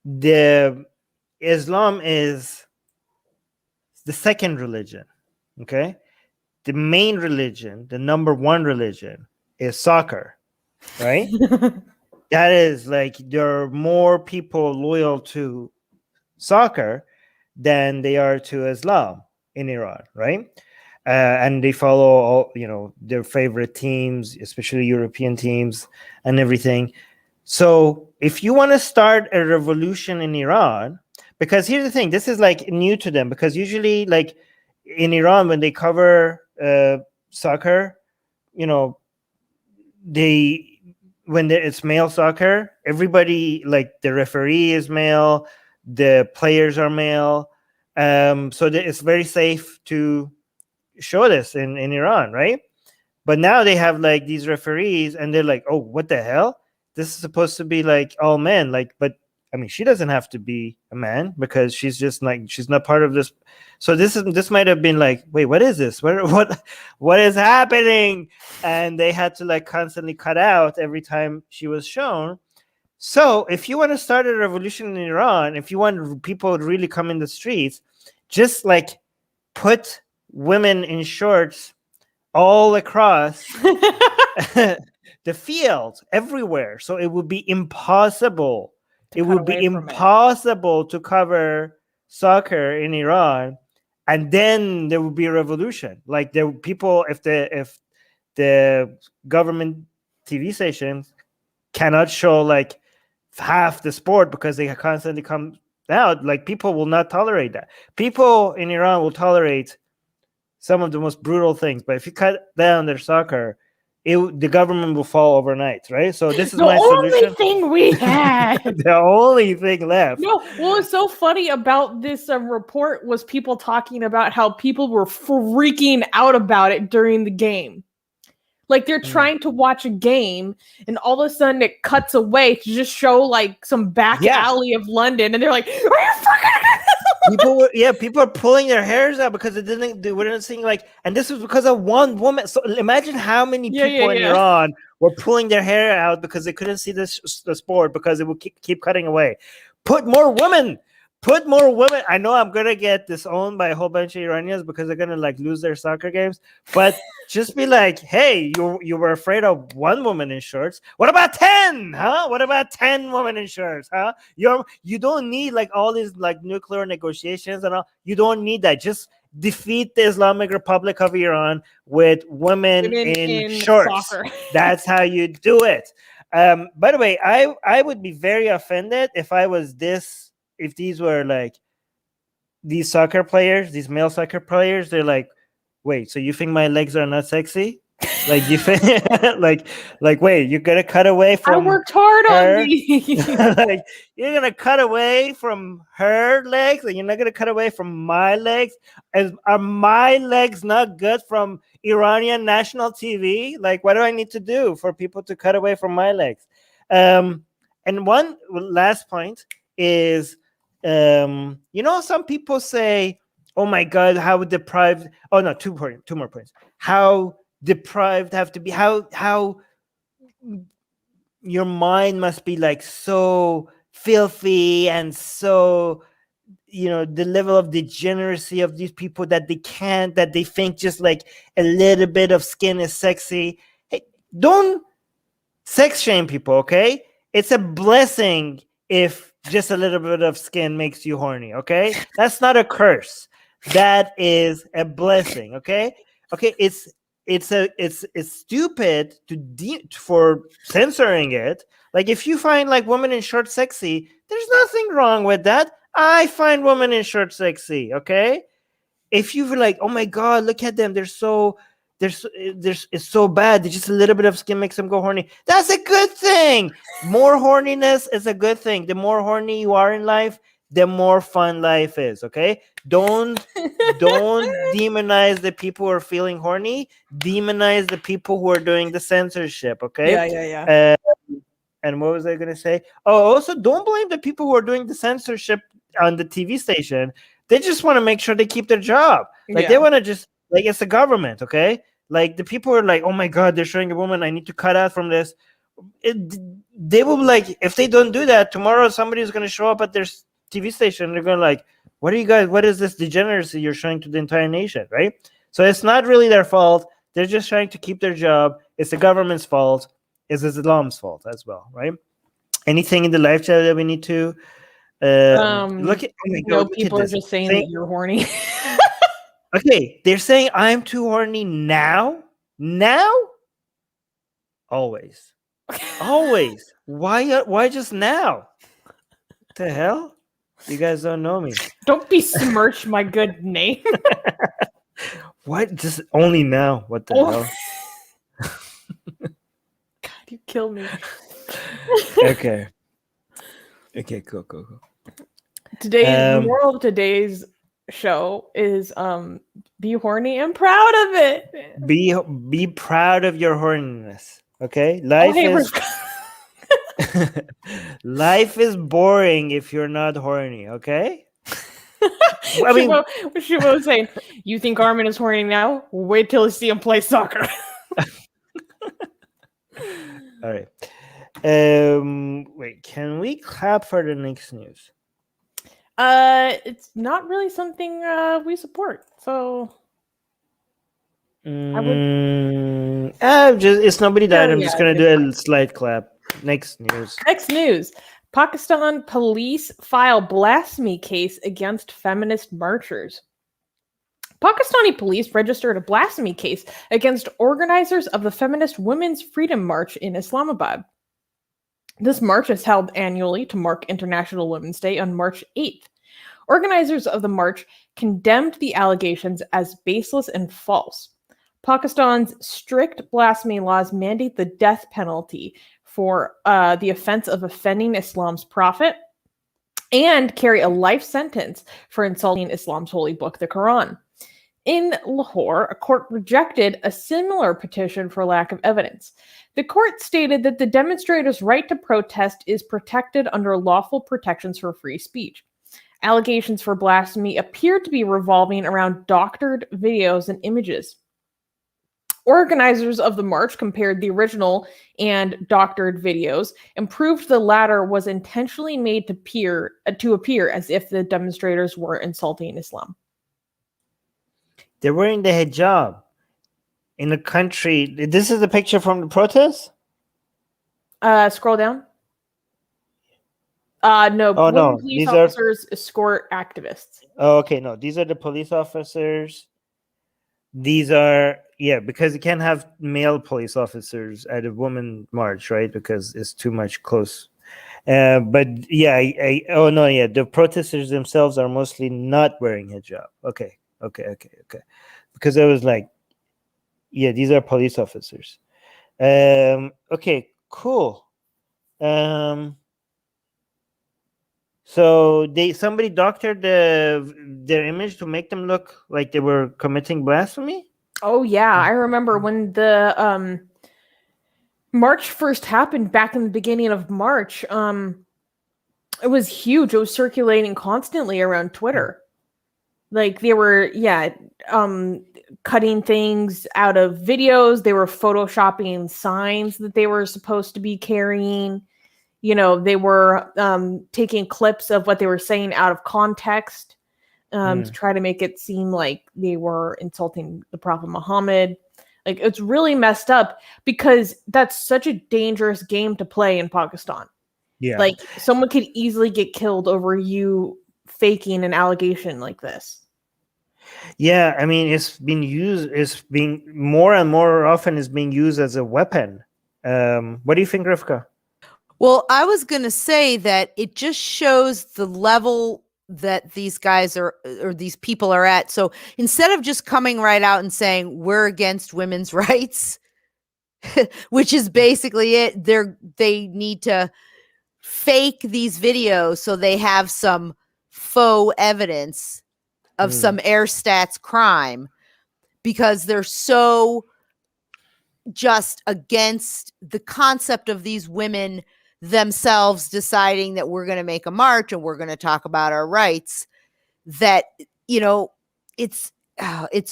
the Islam is the second religion. Okay, the main religion, the number one religion, is soccer, right? That is like there are more people loyal to soccer than they are to Islam in Iran, right? And they follow all, their favorite teams, especially European teams and everything. So if you want to start a revolution in Iran, because here's the thing, this is like new to them, because usually like in Iran, when they cover soccer, they when it's male soccer, everybody, like the referee is male, the players are male, so it's very safe to show this in Iran, right? But now they have like these referees, and they're like, oh, what the hell? This is supposed to be like all men, like, but I mean, she doesn't have to be a man because she's just like, she's not part of this. So this might have been like, wait, what is this? What is happening? And they had to like constantly cut out every time she was shown. So if you want to start a revolution in Iran, if you want people to really come in the streets, just like put women in shorts all across the field everywhere. So it would be impossible. It would be impossible to cover soccer in Iran, and then there would be a revolution. Like there people, if the government TV stations cannot show like half the sport because they constantly come out, like people will not tolerate that. People in Iran will tolerate some of the most brutal things, but if you cut down their soccer, the government will fall overnight, right? So this is my solution. The only thing we had. The only thing left. No, what was so funny about this report was people talking about how people were freaking out about it during the game. Like they're trying to watch a game, and all of a sudden it cuts away to just show like some back alley of London, and they're like, "Are you fucking?" People are pulling their hairs out because they weren't seeing like, and this was because of one woman. So imagine how many people in Iran were pulling their hair out because they couldn't see the sport because it would keep cutting away. Put more women. I know I'm gonna get disowned by a whole bunch of Iranians because they're gonna like lose their soccer games, but just be like, hey, you were afraid of one woman in shorts. What about 10? Huh? What about 10 women in shorts? Huh? You don't need like all these like nuclear negotiations and all. You don't need that. Just defeat the Islamic Republic of Iran with women in shorts. Soccer. That's how you do it. By the way, I would be very offended if these were like these soccer players, these male soccer players. They're like, wait, so you think my legs are not sexy? Like you think like wait, you're gonna cut away from I worked hard her? on these. Like you're gonna cut away from her legs and you're not gonna cut away from my legs? Are my legs not good from Iranian national TV? Like what do I need to do for people to cut away from my legs? And one last point is some people say, oh my God, how deprived. Oh no, two more points. How deprived have to be, how your mind must be like so filthy and so, the level of degeneracy of these people that they think just like a little bit of skin is sexy. Hey, don't sex shame people, okay? It's a blessing if just a little bit of skin makes you horny, okay? That's not a curse. That is a blessing, okay? Okay, it's stupid for censoring it. Like if you find like women in shorts sexy, there's nothing wrong with that. I find women in shorts sexy, okay? If you feel like, oh my God, look at them, it's so bad. Just a little bit of skin makes them go horny. That's a good thing. More horniness is a good thing. The more horny you are in life, the more fun life is. Okay, don't demonize the people who are feeling horny. Demonize the people who are doing the censorship. Okay. Yeah. And what was I gonna say? Oh, also don't blame the people who are doing the censorship on the TV station. They just want to make sure they keep their job. Like they want to just. Like it's the government, okay? Like the people are like, oh my God, they're showing a woman. I need to cut out from this. They will like, if they don't do that, tomorrow somebody's going to show up at their TV station. They're going to like, what is this degeneracy you're showing to the entire nation, right? So it's not really their fault. They're just trying to keep their job. It's the government's fault. It's Islam's fault as well, right? Anything in the live chat that we need to look at? Oh my God, people are just saying that you're horny. Okay, they're saying I'm too horny now. Always. Why just now? What the hell? You guys don't know me. Don't besmirch my good name. What? Just only now? What the hell? God, you kill me. Okay, cool. The moral of today's show is be horny and proud of it. Be proud of your horniness. Okay, life is boring if you're not horny. Okay. I mean, Shiva was saying, you think Armin is horny now? Wait till you see him play soccer. All right. Wait, can we clap for the next news? It's not really something we support. So it's nobody died. I'm just gonna do a slight clap. Next news. Pakistan police file blasphemy case against feminist marchers. Pakistani police registered a blasphemy case against organizers of the Feminist Women's Freedom March in Islamabad. This march is held annually to mark International Women's Day on March 8th. Organizers of the march condemned the allegations as baseless and false. Pakistan's strict blasphemy laws mandate the death penalty for the offense of offending Islam's prophet and carry a life sentence for insulting Islam's holy book, the Quran. In Lahore, a court rejected a similar petition for lack of evidence. The court stated that the demonstrators' right to protest is protected under lawful protections for free speech. Allegations for blasphemy appeared to be revolving around doctored videos and images. Organizers of the march compared the original and doctored videos and proved the latter was intentionally made to appear as if the demonstrators were insulting Islam. They're wearing the hijab in a country. This is the picture from the protest? Scroll down. No. Police officers escort activists. Oh, okay. No, these are the police officers. These are, because you can't have male police officers at a woman march, right? Because it's too much close. The protesters themselves are mostly not wearing hijab. Okay. Because I was like, these are police officers. Okay, cool. So somebody doctored their image to make them look like they were committing blasphemy? Oh yeah, I remember when the march first happened back in the beginning of March. It was huge. It was circulating constantly around Twitter. Like they were cutting things out of videos. They were photoshopping signs that they were supposed to be carrying. They were taking clips of what they were saying out of context to try to make it seem like they were insulting the Prophet Muhammad. Like, it's really messed up because that's such a dangerous game to play in Pakistan. Yeah. Like, someone could easily get killed over you faking an allegation like this. Yeah, I mean, it's being more and more often is being used as a weapon. What do you think, Rivka? Well, I was going to say that it just shows the level that these guys or these people are at. So instead of just coming right out and saying we're against women's rights, which is basically it, they need to fake these videos so they have some faux evidence of some air stats crime, because they're so just against the concept of these women themselves deciding that we're going to make a march and we're going to talk about our rights, that, it's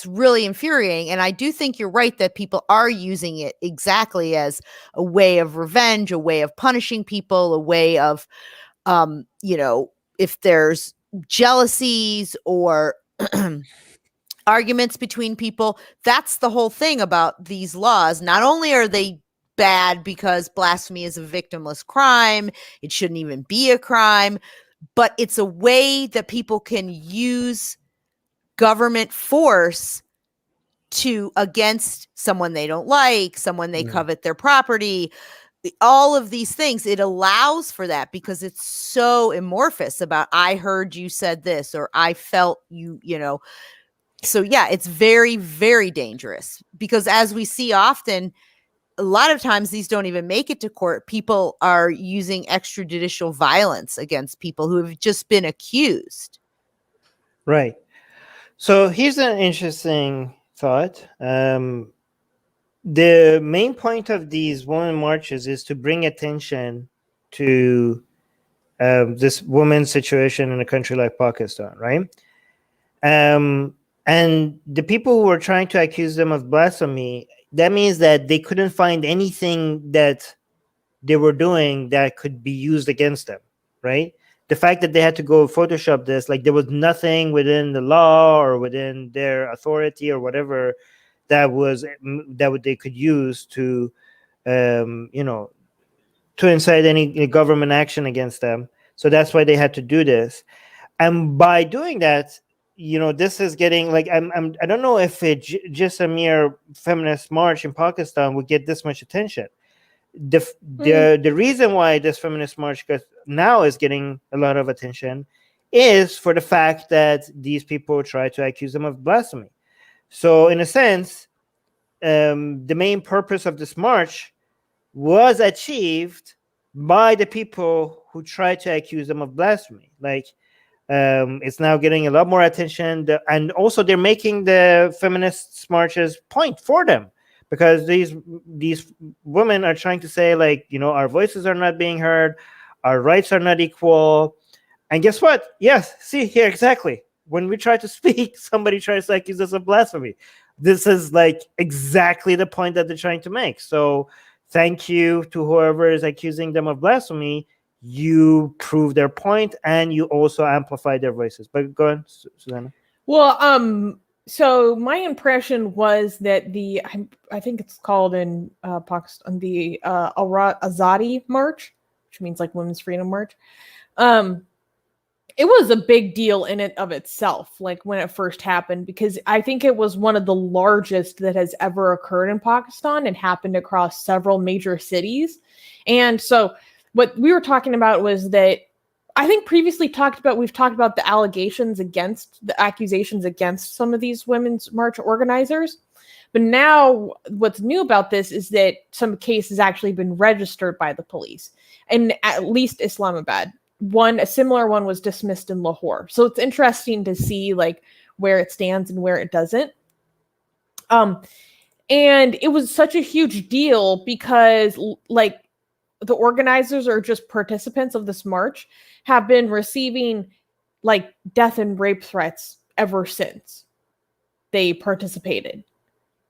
really infuriating. And I do think you're right that people are using it exactly as a way of revenge, a way of punishing people, a way of, if there's jealousies or arguments between people, that's the whole thing about these laws. Not only are they bad because blasphemy is a victimless crime, it shouldn't even be a crime, but it's a way that people can use government force against someone they don't like, someone they covet their property, all of these things. It allows for that because it's so amorphous about, I heard you said this, or I felt you. So yeah, it's very, very dangerous because, as we see often, a lot of times these don't even make it to court. People are using extrajudicial violence against people who have just been accused. Right. So here's an interesting thought. The main point of these women marches is to bring attention to this woman's situation in a country like Pakistan, right? And the people who were trying to accuse them of blasphemy, that means that they couldn't find anything that they were doing that could be used against them, right? The fact that they had to go Photoshop this, like there was nothing within the law or within their authority or whatever that they could use to, to incite any government action against them. So that's why they had to do this. And by doing that, this is getting like I don't know if just a mere feminist march in Pakistan would get this much attention. The reason why this feminist march now is getting a lot of attention is for the fact that these people try to accuse them of blasphemy. So in a sense, the main purpose of this march was achieved by the people who tried to accuse them of blasphemy. Like, it's now getting a lot more attention, and also they're making the feminist marches point for them, because these women are trying to say, like, our voices are not being heard, our rights are not equal. And guess what? Yes, see here, exactly. When we try to speak, somebody tries to accuse us of blasphemy. This is like exactly the point that they're trying to make. So thank you to whoever is accusing them of blasphemy. You prove their point, and you also amplify their voices. But go on, Susanna. Well, so my impression was that I think it's called in Pakistan the Azadi March, which means like Women's Freedom March. It was a big deal in it of itself, like when it first happened, because I think it was one of the largest that has ever occurred in Pakistan and happened across several major cities. And so what we were talking about was that I think previously we've talked about the accusations against some of these women's march organizers. But now what's new about this is that some case has actually been registered by the police, and at least Islamabad. A similar one was dismissed in Lahore. So it's interesting to see like where it stands and where it doesn't. And it was such a huge deal because like the organizers or just participants of this march have been receiving like death and rape threats ever since they participated,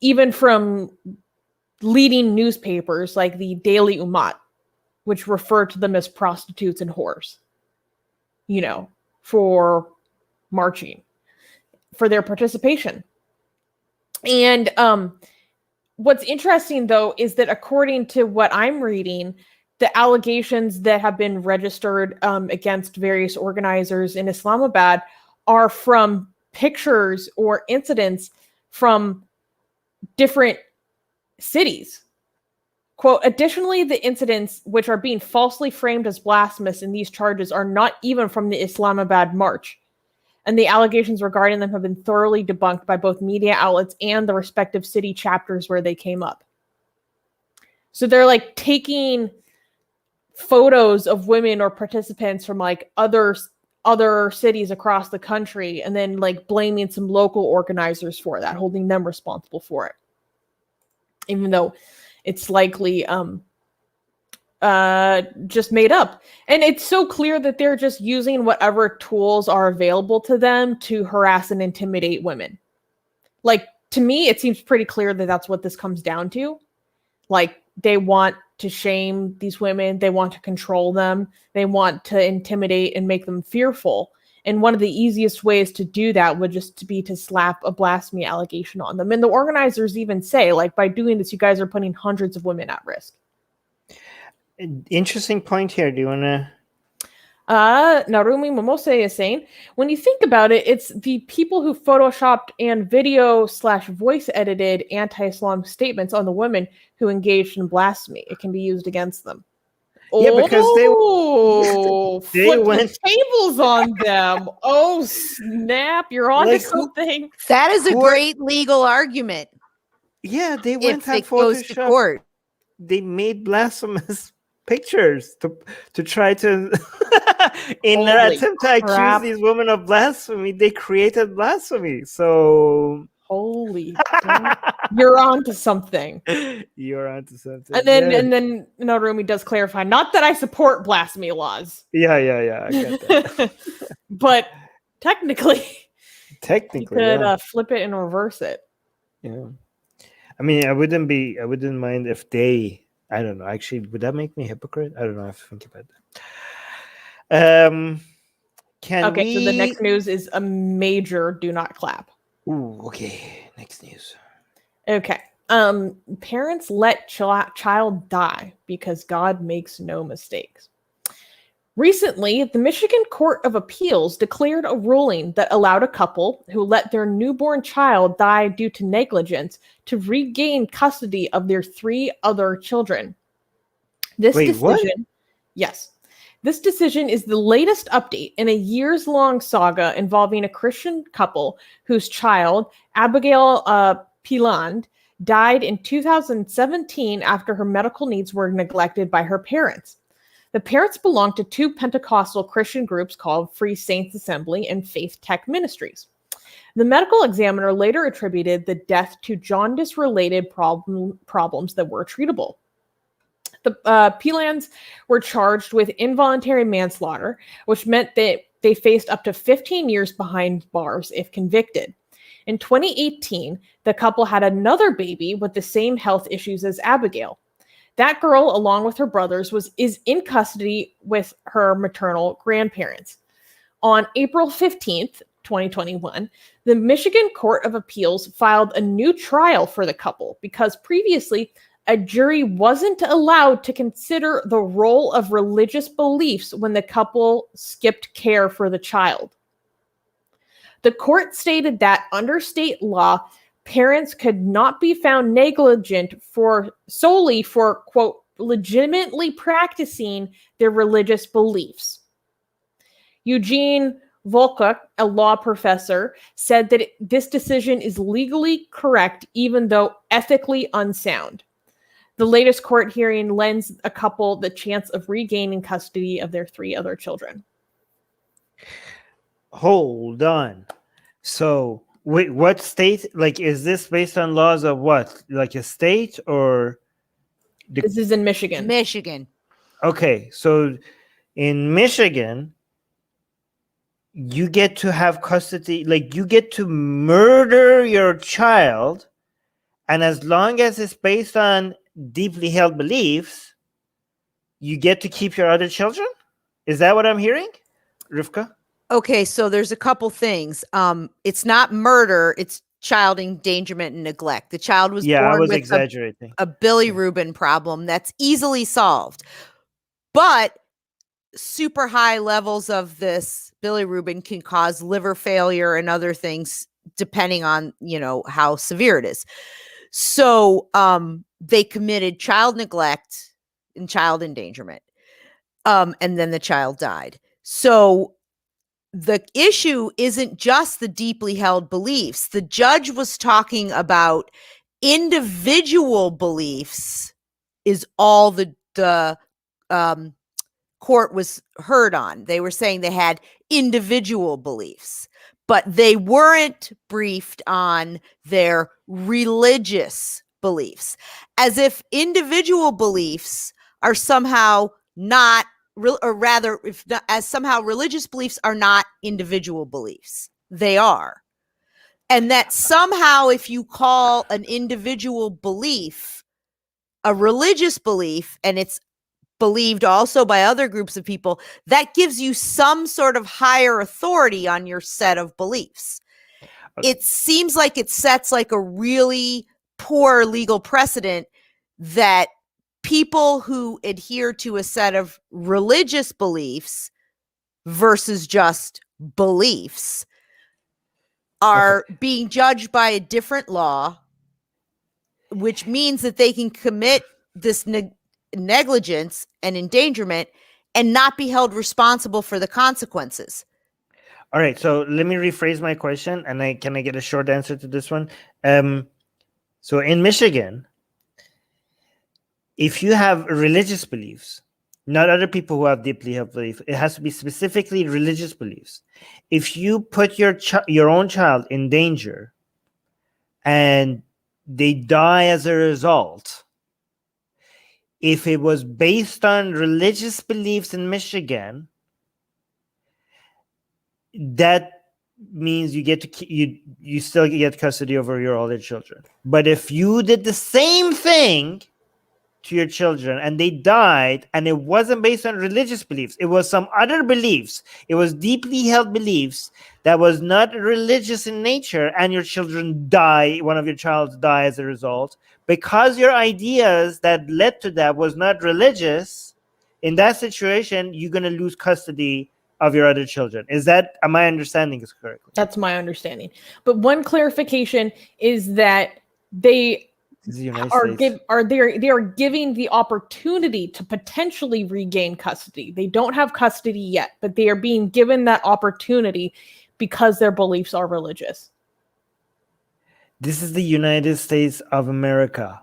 even from leading newspapers like the Daily Ummat, which refer to them as prostitutes and whores, for marching, for their participation. And what's interesting, though, is that according to what I'm reading, the allegations that have been registered against various organizers in Islamabad are from pictures or incidents from different cities. Quote, additionally, the incidents which are being falsely framed as blasphemous in these charges are not even from the Islamabad march, and the allegations regarding them have been thoroughly debunked by both media outlets and the respective city chapters where they came up. So they're like taking photos of women or participants from like other cities across the country and then like blaming some local organizers for that, holding them responsible for it, even though it's likely just made up. And it's so clear that they're just using whatever tools are available to them to harass and intimidate women. Like, to me, it seems pretty clear that that's what this comes down to. Like, they want to shame these women. They want to control them. They want to intimidate and make them fearful. And one of the easiest ways to do that would just be to slap a blasphemy allegation on them. And the organizers even say, like, by doing this, you guys are putting hundreds of women at risk. Interesting point here. Do you want to? Narumi Momose is saying, when you think about it, it's the people who photoshopped and video/voice edited anti-Islam statements on the women who engaged in blasphemy. It can be used against them. Yeah, because they went tables on them. Oh, snap. You're on to something. That is a great legal argument. Yeah, they went if it goes to court. they made blasphemous pictures to try to in their Holy attempt to crap. accuse these women of blasphemy. They created blasphemy. So Holy damn. You're on to something. you're onto something. And then Narumi does clarify, not that I support blasphemy laws. Yeah, I get that. But technically you could flip it and reverse it. Yeah. I mean, I wouldn't mind if they, I don't know, actually, would that make me a hypocrite? I don't know. I have to think about that. So the next news is a major do not clap. Ooh, okay. Next news. Okay. Parents let child die because God makes no mistakes. Recently, the Michigan Court of Appeals declared a ruling that allowed a couple who let their newborn child die due to negligence to regain custody of their 3 other children. This decision is the latest update in a years-long saga involving a Christian couple whose child, Abigail Peland, died in 2017 after her medical needs were neglected by her parents. The parents belonged to 2 Pentecostal Christian groups called Free Saints Assembly and Faith Tech Ministries. The medical examiner later attributed the death to jaundice-related problems that were treatable. The Pelans were charged with involuntary manslaughter, which meant that they faced up to 15 years behind bars if convicted. In 2018, the couple had another baby with the same health issues as Abigail. That girl, along with her brothers, is in custody with her maternal grandparents. On April 15th, 2021, the Michigan Court of Appeals filed a new trial for the couple because previously a jury wasn't allowed to consider the role of religious beliefs when the couple skipped care for the child. The court stated that under state law, parents could not be found negligent solely for, quote, legitimately practicing their religious beliefs. Eugene Volkuk, a law professor, said that this decision is legally correct, even though ethically unsound. The latest court hearing lends a couple the chance of regaining custody of their 3 other children. Hold on. So, wait, what state? Like, is this based on laws of what? Like a state or? This is in Michigan. Michigan. Okay, so in Michigan, you get to have custody, like you get to murder your child, and as long as it's based on deeply held beliefs, you get to keep your other children? Is that what I'm hearing, Rivka? Okay, so there's a couple things. It's not murder, it's child endangerment and neglect. The child was born with exaggerating. a bilirubin problem that's easily solved. But super high levels of this bilirubin can cause liver failure and other things depending on, how severe it is. So they committed child neglect and child endangerment. And then the child died. So the issue isn't just the deeply held beliefs. The judge was talking about individual beliefs is all the court was heard on. They were saying they had individual beliefs, but they weren't briefed on their religious beliefs, as if individual beliefs are somehow not or rather, if not, as somehow religious beliefs are not individual beliefs. They are. And that somehow if you call an individual belief a religious belief, and it's believed also by other groups of people, that gives you some sort of higher authority on your set of beliefs. Okay. It seems like it sets like a really poor legal precedent that people who adhere to a set of religious beliefs versus just beliefs are being judged by a different law, which means that they can commit this negligence and endangerment and not be held responsible for the consequences. All right, so let me rephrase my question, and can I get a short answer to this one? So in Michigan, if you have religious beliefs, not other people who have deeply held beliefs, it has to be specifically religious beliefs. If you put your own child in danger and they die as a result, if it was based on religious beliefs in Michigan, that means you still get custody over your older children. But if you did the same thing to your children and they died, and it wasn't based on religious beliefs, it was some other beliefs, it was deeply held beliefs that was not religious in nature, and your children die, one of your children die as a result, because your ideas that led to that was not religious, in that situation you're going to lose custody of your other children. Am I understanding this correctly? That's my understanding. But one clarification is that they are giving the opportunity to potentially regain custody. They don't have custody yet, but they are being given that opportunity because their beliefs are religious. This is the United States of America,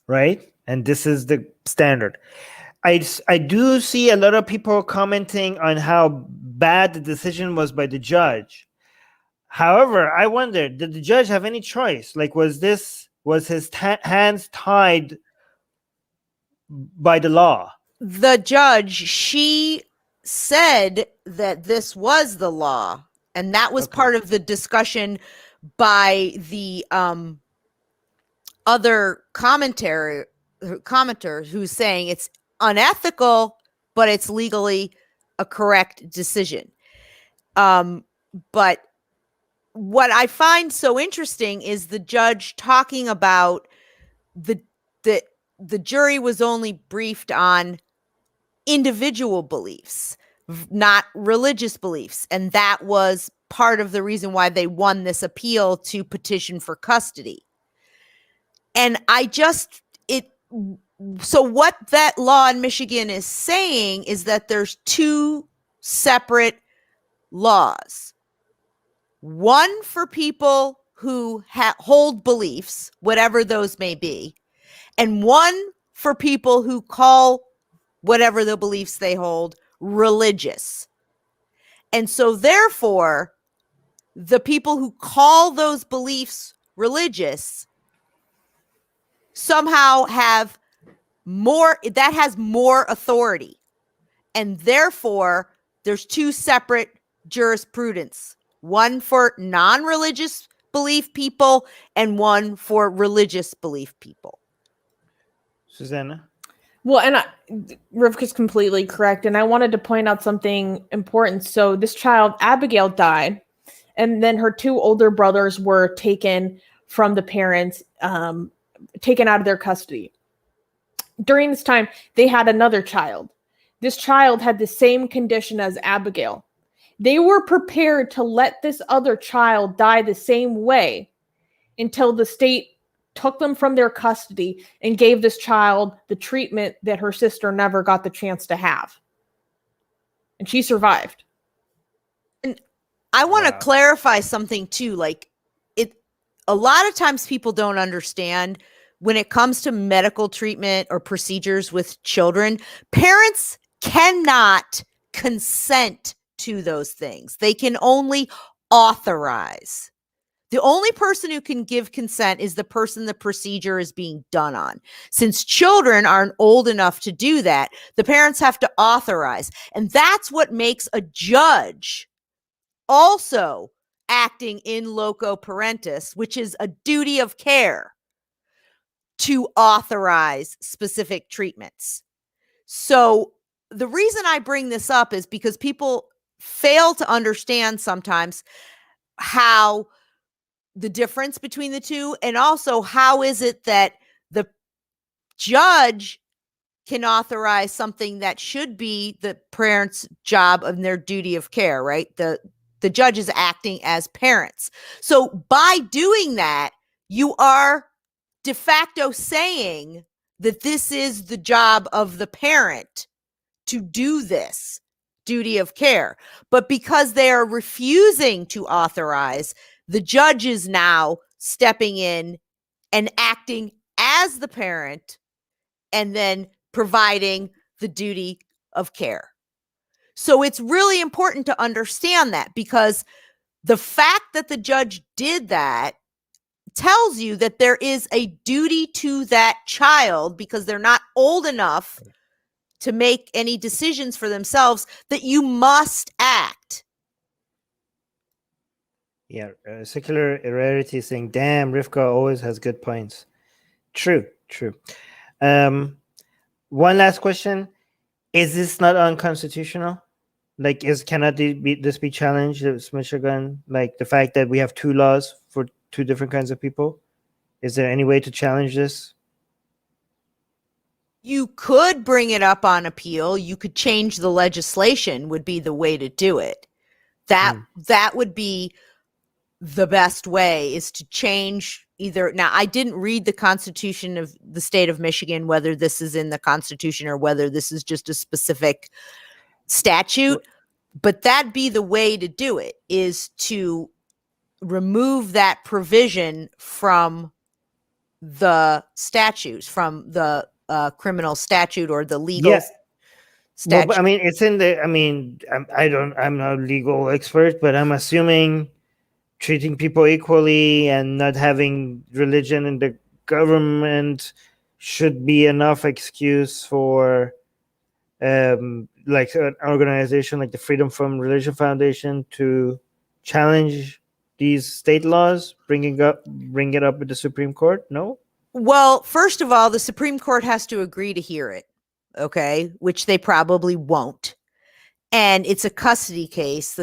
right? And this is the standard. I do see a lot of people commenting on how bad the decision was by the judge. However, I wonder, did the judge have any choice? Like, was his hands tied by the law? The judge, she said that this was the law, and that was part of the discussion by the other commenter who's saying it's unethical, but it's legally a correct decision. But what I find so interesting is the judge talking about the jury was only briefed on individual beliefs, not religious beliefs. And that was part of the reason why they won this appeal to petition for custody. And so what that law in Michigan is saying is that there's two separate laws. One for people who hold beliefs, whatever those may be, and one for people who call whatever the beliefs they hold religious. And so therefore, the people who call those beliefs religious somehow has more authority. And therefore, there's two separate jurisprudence, one for non-religious belief people and one for religious belief people. Susanna? Well, and Rivka's completely correct. And I wanted to point out something important. So this child, Abigail, died, and then her two older brothers were taken from the parents, taken out of their custody. During this time, they had another child. This child had the same condition as Abigail. They were prepared to let this other child die the same way until the state took them from their custody and gave this child the treatment that her sister never got the chance to have. And she survived. And I want to clarify something too. Like, a lot of times people don't understand when it comes to medical treatment or procedures with children, parents cannot consent to those things. They can only authorize. The only person who can give consent is the person the procedure is being done on. Since children aren't old enough to do that, the parents have to authorize. And that's what makes a judge also acting in loco parentis, which is a duty of care to authorize specific treatments. So the reason I bring this up is because people fail to understand sometimes how the difference between the two, and also how is it that the judge can authorize something that should be the parents' job and their duty of care, right? The judge is acting as parents. So by doing that, you are de facto saying that this is the job of the parent to do this duty of care. But because they are refusing to authorize, the judge is now stepping in and acting as the parent and then providing the duty of care. So it's really important to understand that, because the fact that the judge did that tells you that there is a duty to that child, because they're not old enough to make any decisions for themselves, that you must act. Yeah, secular rarity saying, damn, Rivka always has good points. True. One last question. Is this not unconstitutional? Like, cannot this be challenged, this Michigan? Like, the fact that we have two laws for two different kinds of people? Is there any way to challenge this? You could bring it up on appeal. You could change the legislation, would be the way to do it. That would be the best way, is to change either. Now, I didn't read the Constitution of the state of Michigan, whether this is in the Constitution or whether this is just a specific statute, but that'd be the way to do it, is to remove that provision from the statutes, from the criminal statute or the legal statute. Well, I mean, it's in the, I'm not a legal expert, but I'm assuming treating people equally and not having religion in the government should be enough excuse for like an organization like the Freedom from Religion Foundation to challenge these state laws, bring it up with the Supreme Court. No? Well, first of all, the Supreme Court has to agree to hear it, okay, which they probably won't. And it's a custody case,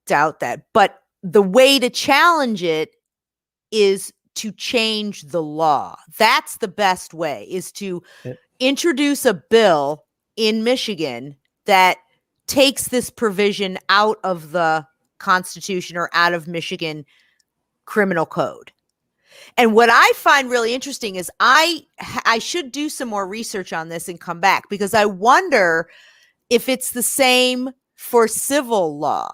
doubt that. But the way to challenge it is to change the law. That's the best way, is to introduce a bill in Michigan that takes this provision out of the Constitution or out of Michigan criminal code. And what I find really interesting is I should do some more research on this and come back, because I wonder if it's the same for civil law,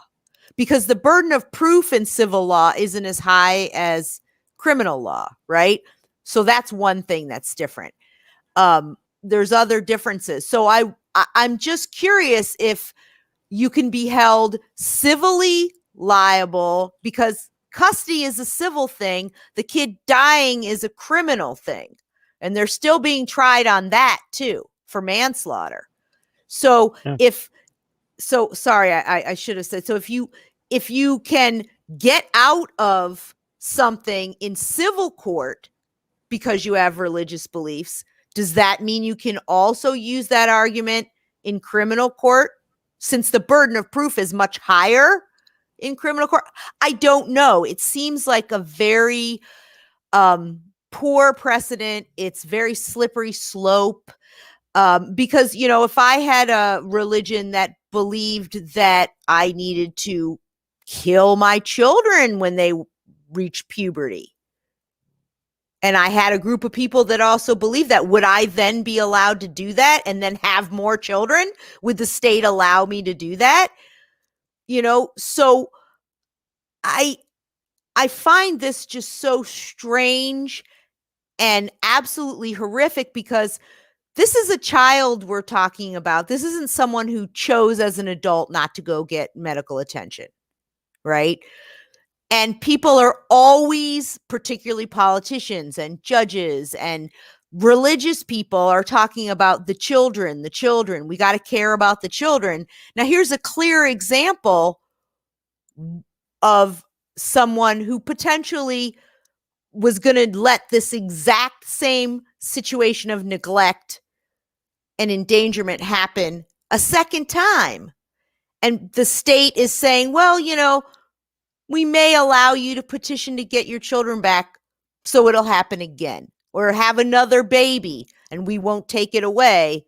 because the burden of proof in civil law isn't as high as criminal law, right? So that's one thing that's different. There's other differences. So I'm just curious if you can be held civilly liable, because custody is a civil thing. The kid dying is a criminal thing. And they're still being tried on that too, for manslaughter. So sorry, I should have said, so if you can get out of something in civil court because you have religious beliefs, does that mean you can also use that argument in criminal court, since the burden of proof is much higher in criminal court? I don't know. It seems like a very poor precedent. It's very slippery slope. Because, if I had a religion that believed that I needed to kill my children when they reach puberty, and I had a group of people that also believe that, would I then be allowed to do that and then have more children? Would the state allow me to do that? So I find this just so strange and absolutely horrific, because this is a child we're talking about. This isn't someone who chose as an adult not to go get medical attention, right? And people are always, particularly politicians and judges and religious people, are talking about the children. We got to care about the children. Now, here's a clear example of someone who potentially was going to let this exact same situation of neglect and endangerment happen a second time. And the state is saying, well, we may allow you to petition to get your children back so it'll happen again, or have another baby and we won't take it away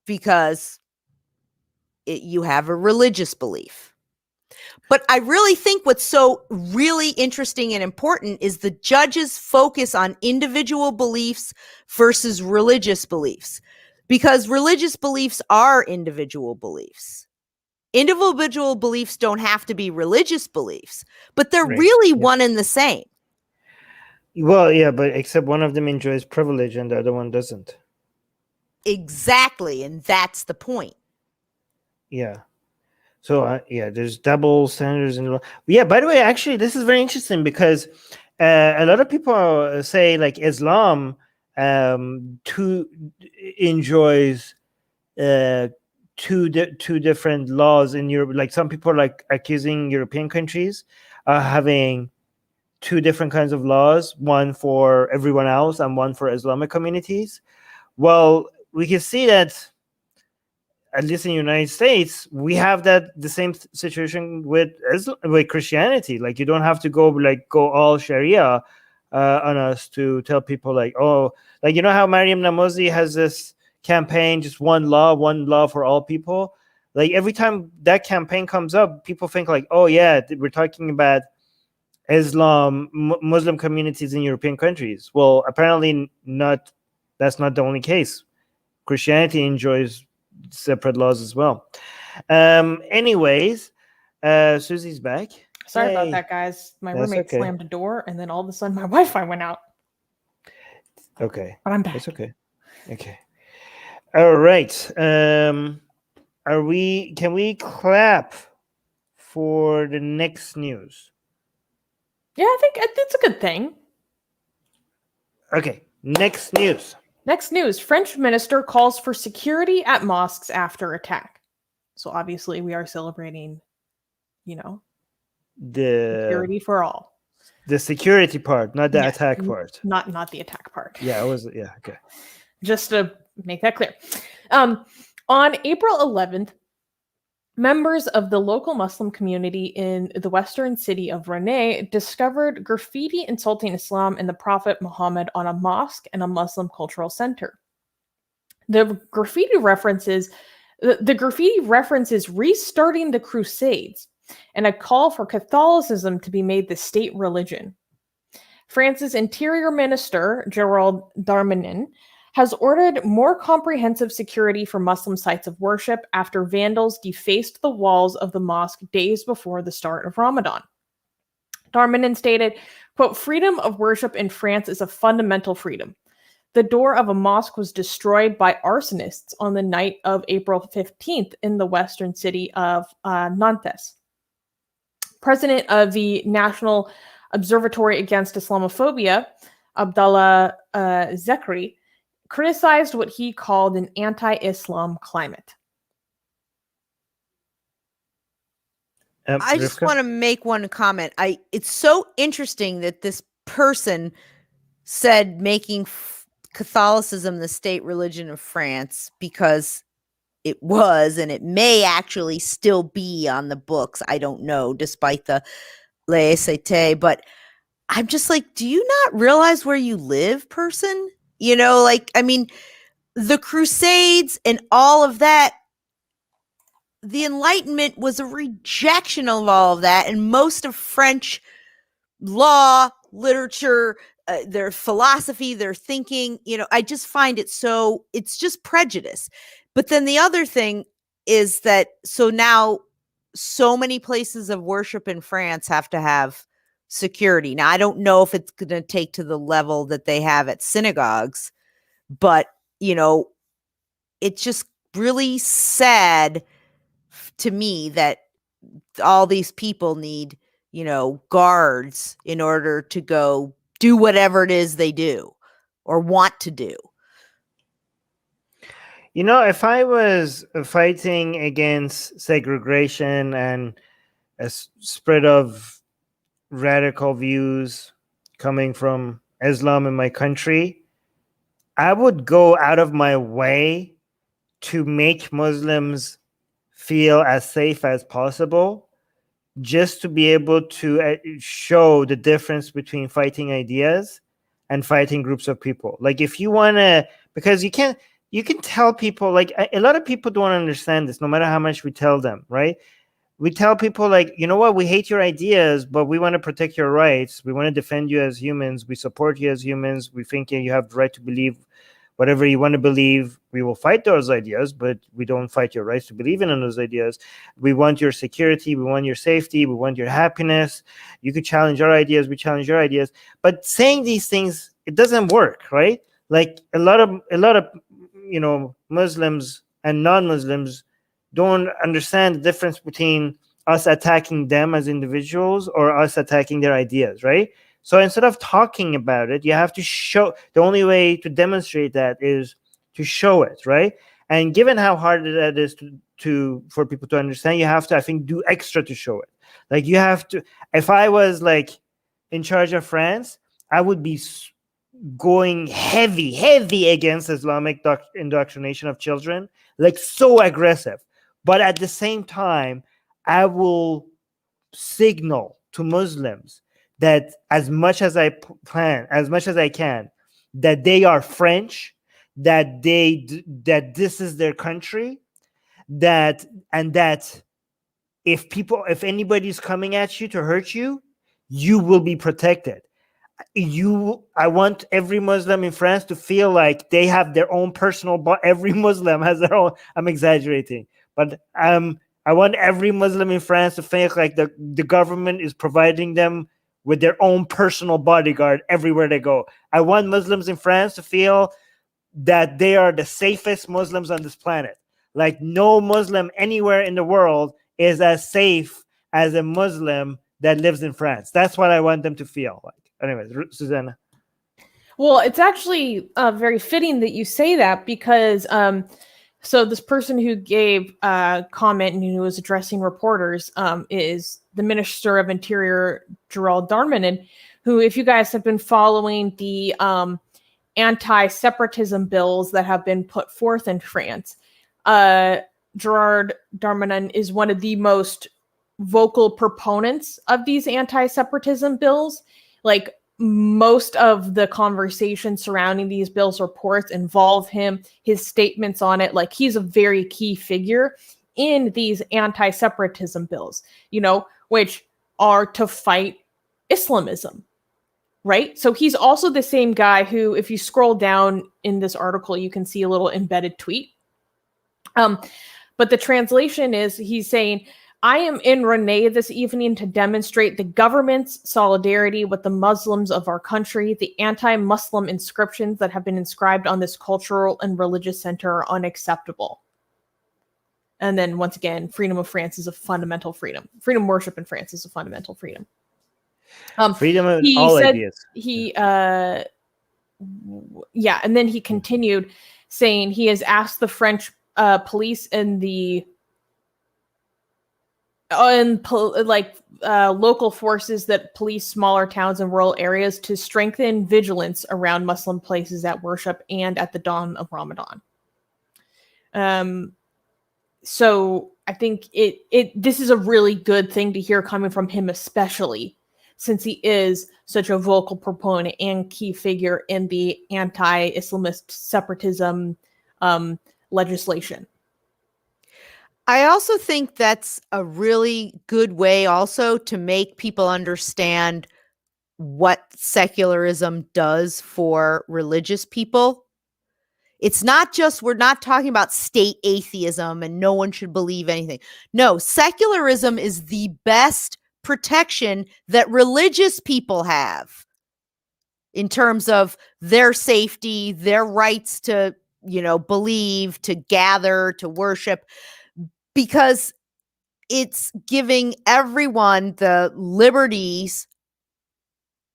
because you have a religious belief. But I really think what's so really interesting and important is the judge's focus on individual beliefs versus religious beliefs, because religious beliefs are individual beliefs. Individual beliefs don't have to be religious beliefs, but they're really one and the same. Well, yeah, but except one of them enjoys privilege and the other one doesn't. Exactly, and that's the point. Yeah. So there's double standards in law. Yeah. By the way, actually, this is very interesting because a lot of people say like Islam enjoys two different laws in Europe. Like some people are like accusing European countries of having two different kinds of laws, one for everyone else and one for Islamic communities. Well, we can see that at least in the United States, we have the same situation with Christianity. Like you don't have to go all Sharia on us to tell people like, oh, like, you know how Mariam Namozi has this campaign, just one law for all people. Like every time that campaign comes up, people think like, oh yeah, we're talking about Islam, Muslim communities in European countries. Well, apparently not. That's not the only case. Christianity enjoys separate laws as well. Anyways, Susie's back. Sorry Yay. about that, guys. My roommate okay. slammed a door, and then all of a sudden my Wi-Fi went out. Okay. But I'm back. That's okay. Okay. All right. Can we clap for the next news? Yeah, I think it's a good thing. Okay. Next news. Next news. French minister calls for security at mosques after attack. So obviously we are celebrating, the security for all. The security part, not the attack part. Not the attack part. Yeah, okay. Just to make that clear. On April 11th, members of the local Muslim community in the western city of Rennes discovered graffiti insulting Islam and the Prophet Muhammad on a mosque and a Muslim cultural center. The graffiti references restarting the Crusades and a call for Catholicism to be made the state religion. France's Interior Minister, Gerald Darmanin, has ordered more comprehensive security for Muslim sites of worship after vandals defaced the walls of the mosque days before the start of Ramadan. Darmanin stated, quote, "Freedom of worship in France is a fundamental freedom. The door of a mosque was destroyed by arsonists on the night of April 15th in the western city of Nantes." President of the National Observatory Against Islamophobia, Abdallah Zekri, criticized what he called an anti-Islam climate. I just want to make one comment. It's so interesting that this person said making Catholicism the state religion of France, because it was, and it may actually still be on the books. I don't know, despite the laïcité. But I'm just like, do you not realize where you live, person? You know, like, I mean, the Crusades and all of that, the Enlightenment was a rejection of all of that. And most of French law, literature, their philosophy, their thinking, I just find it it's just prejudice. But then the other thing is that, so now so many places of worship in France have to have security. Now, I don't know if it's going to take to the level that they have at synagogues, but, it's just really sad to me that all these people need, guards in order to go do whatever it is they do or want to do. If I was fighting against segregation and a spread of radical views coming from Islam in my country, I would go out of my way to make Muslims feel as safe as possible, just to be able to show the difference between fighting ideas and fighting groups of people. Like, if you want to, because you can tell people, like, a lot of people don't understand this, no matter how much we tell them, right? We tell people, like, you know what, we hate your ideas, but we want to protect your rights. We want to defend you as humans. We support you as humans. We think you have the right to believe whatever you want to believe. We will fight those ideas, but we don't fight your rights to believe in those ideas. We want your security. We want your safety. We want your happiness. You could challenge our ideas. We challenge your ideas. But saying these things, it doesn't work, right? Like a lot of Muslims and non-Muslims don't understand the difference between us attacking them as individuals or us attacking their ideas, right? So instead of talking about it, you have to show. The only way to demonstrate that is to show it, right? And given how hard that is for people to understand, you have to, I think, do extra to show it. Like you have to. If I was like in charge of France, I would be going heavy against Islamic indoctrination of children, like so aggressive. But at the same time, I will signal to Muslims that as much as I can, that they are French, that this is their country, that if anybody's coming at you to hurt you, you will be protected. I want every Muslim in France to feel like they have their own personal, every Muslim has their own, I'm exaggerating, but I want every Muslim in France to think like the government is providing them with their own personal bodyguard everywhere they go. I want Muslims in France to feel that they are the safest Muslims on this planet. Like no Muslim anywhere in the world is as safe as a Muslim that lives in France. That's what I want them to feel like. Anyways, Susanna. Well, it's actually very fitting that you say that because so this person who gave a comment and who was addressing reporters is the Minister of Interior, Gerald Darmanin, who, if you guys have been following the anti-separatism bills that have been put forth in France, Gerard Darmanin is one of the most vocal proponents of these anti-separatism bills. Like most of the conversation surrounding these bills reports involve him, his statements on it. Like he's a very key figure in these anti-separatism bills, you know, which are to fight Islamism, right? So he's also the same guy who, if you scroll down in this article, you can see a little embedded tweet. But the translation is, he's saying, I am in Rennes this evening to demonstrate the government's solidarity with the Muslims of our country. The anti-Muslim inscriptions that have been inscribed on this cultural and religious center are unacceptable. And then once again, freedom of France is a fundamental freedom. Freedom of worship in France is a fundamental freedom. Freedom of all ideas. And then he continued saying he has asked the French police and the local forces that police smaller towns and rural areas to strengthen vigilance around Muslim places at worship and at the dawn of Ramadan. So I think this is a really good thing to hear coming from him, especially since he is such a vocal proponent and key figure in the anti-Islamist separatism legislation. I also think that's a really good way also to make people understand what secularism does for religious people. It's not just, we're not talking about state atheism and no one should believe anything. No, secularism is the best protection that religious people have in terms of their safety, their rights to, believe, to gather, to worship, because it's giving everyone the liberties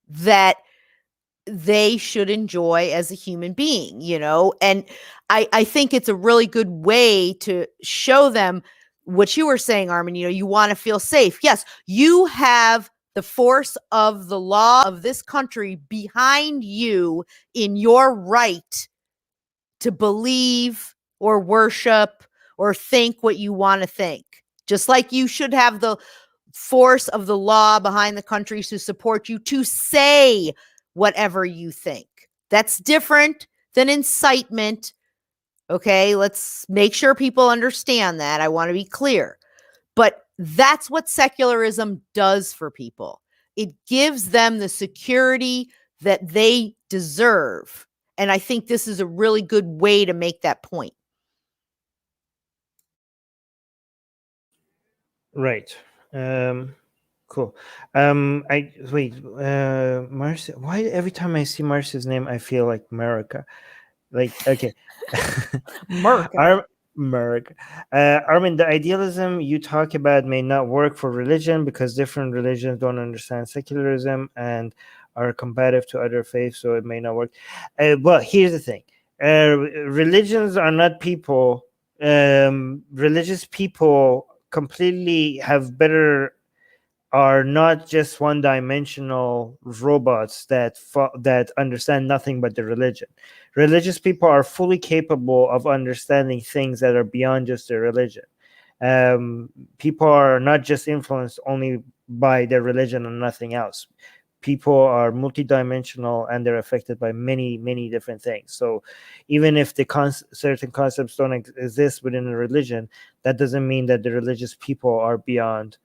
that they should enjoy as a human being, and I think it's a really good way to show them what you were saying, Armin. You want to feel safe. Yes, you have the force of the law of this country behind you in your right to believe or worship or think what you want to think. Just like you should have the force of the law behind the countries who support you to say whatever you think. That's different than incitement. Okay, let's make sure people understand that. I want to be clear. But that's what secularism does for people. It gives them the security that they deserve. And I think this is a really good way to make that point. Right. Cool. Marcia, why every time I see Marcia's name, I feel like America? Like, okay. Merc. Merc. Armin, the idealism you talk about may not work for religion because different religions don't understand secularism and are combative to other faiths, so it may not work. But here's the thing. Religions are not people. Religious people completely have better, are not just one-dimensional robots that understand nothing but the religion. Religious people are fully capable of understanding things that are beyond just their religion. People are not just influenced only by their religion and nothing else. People are multidimensional and they're affected by many, many different things. So even if certain concepts don't exist within a religion, that doesn't mean that the religious people are beyond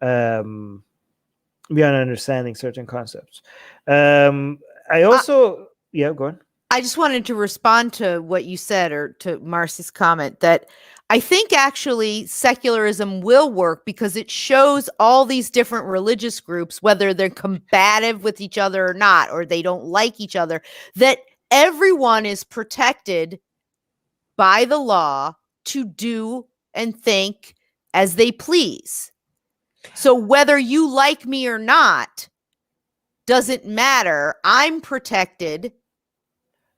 understanding certain concepts. I also, yeah, go on. I just wanted to respond to what you said, or to Marcy's comment, that I think actually secularism will work because it shows all these different religious groups, whether they're combative with each other or not, or they don't like each other, that everyone is protected by the law to do and think as they please. So whether you like me or not doesn't matter. I'm protected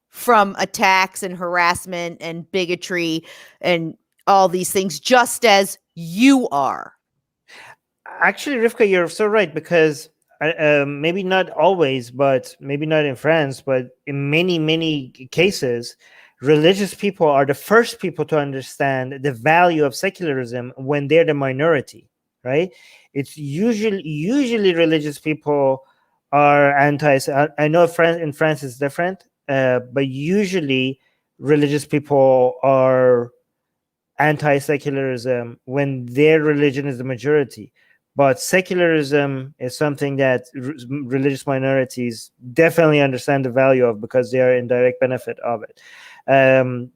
from attacks and harassment and bigotry and all these things, just as you are. Actually, Rivka, you're so right, because maybe not always, but maybe not in France, but in many, many cases, religious people are the first people to understand the value of secularism when they're the minority, right? It's usually religious people are anti. I know in France it's different, but usually religious people are anti-secularism when their religion is the majority. But secularism is something that religious minorities definitely understand the value of because they are in direct benefit of it.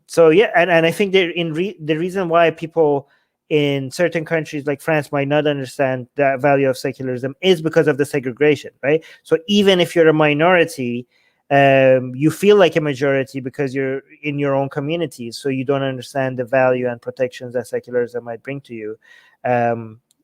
So yeah, and I think the reason why people in certain countries like France might not understand the value of secularism is because of the segregation, right? So even if you're a minority, you feel like a majority because you're in your own community, so you don't understand the value and protections that secularism might bring to you.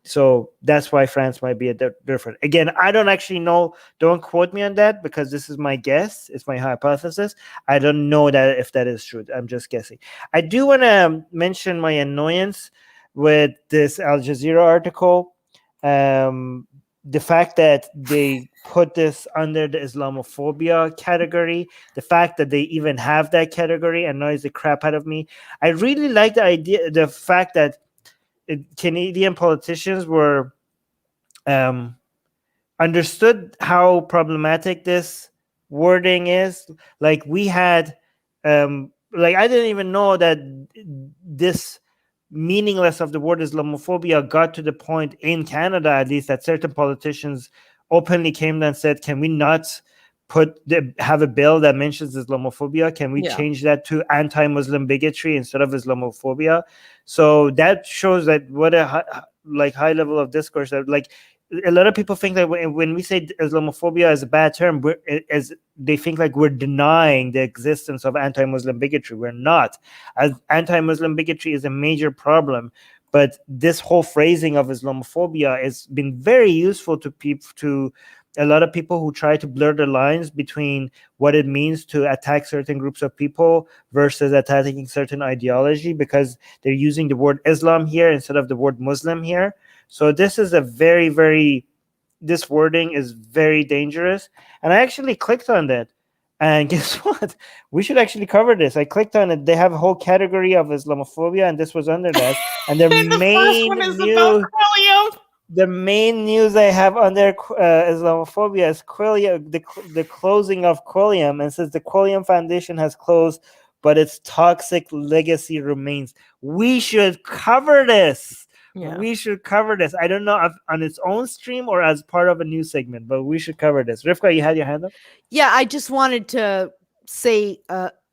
So that's why France might be different. Again, I don't actually know. Don't quote me on that because this is my guess. It's my hypothesis. I don't know that if that is true. I'm just guessing. I do want to mention my annoyance with this Al Jazeera article. The fact that they put this under the Islamophobia category, the fact that they even have that category annoys the crap out of me. I really like the fact that Canadian politicians were understood how problematic this wording is. Like we had, like I didn't even know that this meaningless of the word Islamophobia got to the point in Canada, at least, that certain politicians openly came and said, "Can we not have a bill that mentions Islamophobia? Can we change that to anti-Muslim bigotry instead of Islamophobia?" So that shows that what a high level of discourse. Like a lot of people think that when we say Islamophobia is a bad term, they think like we're denying the existence of anti-Muslim bigotry. We're not. As anti-Muslim bigotry is a major problem, but this whole phrasing of Islamophobia has been very useful to a lot of people who try to blur the lines between what it means to attack certain groups of people versus attacking certain ideology, because they're using the word Islam here instead of the word Muslim here. So this is this wording is very dangerous. And I actually clicked on that. And guess what? We should actually cover this. I clicked on it. They have a whole category of Islamophobia, and this was under that. And the main news I have under Islamophobia is Quilliam, the closing of Quilliam, and says the Quilliam Foundation has closed, but its toxic legacy remains. We should cover this. Yeah. We should cover this. I don't know if on its own stream or as part of a new segment, but we should cover this. Rivka, you had your hand up? Yeah, I just wanted to say,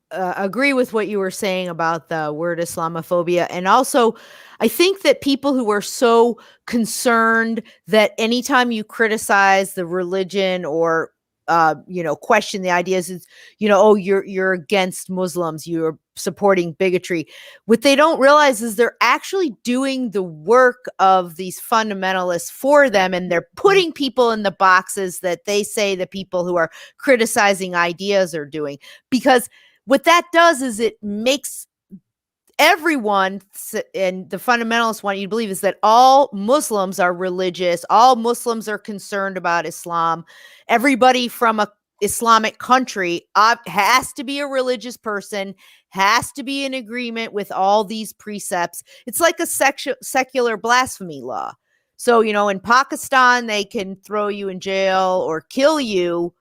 agree with what you were saying about the word Islamophobia. And also, I think that people who are so concerned that anytime you criticize the religion or question the ideas is, oh, you're against Muslims, you're supporting bigotry. What they don't realize is they're actually doing the work of these fundamentalists for them, and they're putting people in the boxes that they say the people who are criticizing ideas are doing. Because what that does is it makes everyone, and the fundamentalists want you to believe, is that all Muslims are religious, all Muslims are concerned about Islam. Everybody from a Islamic country has to be a religious person, has to be in agreement with all these precepts. It's like a secular blasphemy law. So, in Pakistan, they can throw you in jail or kill you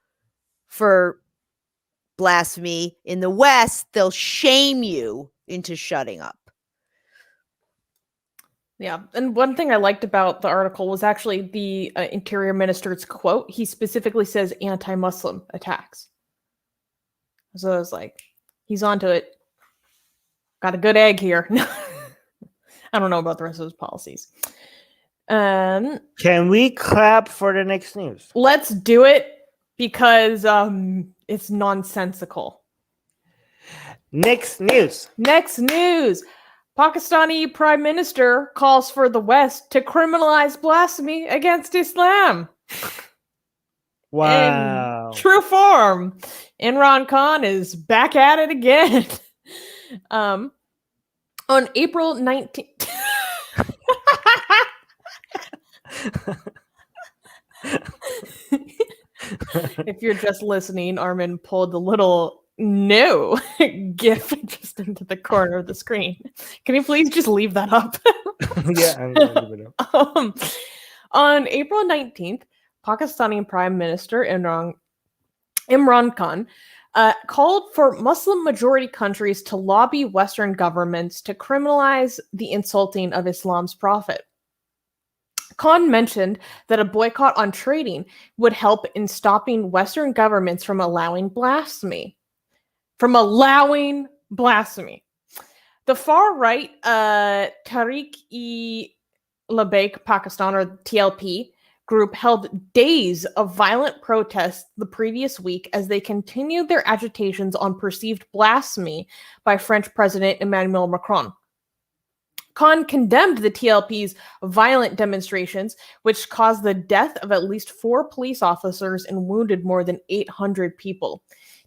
for blasphemy. In the West, they'll shame you into shutting up. Yeah. And one thing I liked about the article was actually the interior minister's quote. He specifically says anti-Muslim attacks. So I was like, he's onto it. Got a good egg here. I don't know about the rest of his policies. Can we clap for the next news? Let's do it because it's nonsensical. Next news. Pakistani Prime Minister calls for the West to criminalize blasphemy against Islam. Wow. In true form. Imran Khan is back at it again. On April 19th. If you're just listening, Armin pulled the little no gif just into the corner of the screen. Can you please just leave that up? Yeah, I'm gonna leave it up. On April 19th, Pakistani Prime Minister Imran Khan called for Muslim-majority countries to lobby Western governments to criminalize the insulting of Islam's prophet. Khan mentioned that a boycott on trading would help in stopping Western governments from allowing blasphemy. The far-right Tehreek-e-Labbaik Pakistan, or TLP, group held days of violent protests the previous week as they continued their agitations on perceived blasphemy by French President Emmanuel Macron. Khan condemned the TLP's violent demonstrations, which caused the death of at least 4 police officers and wounded more than 800 people.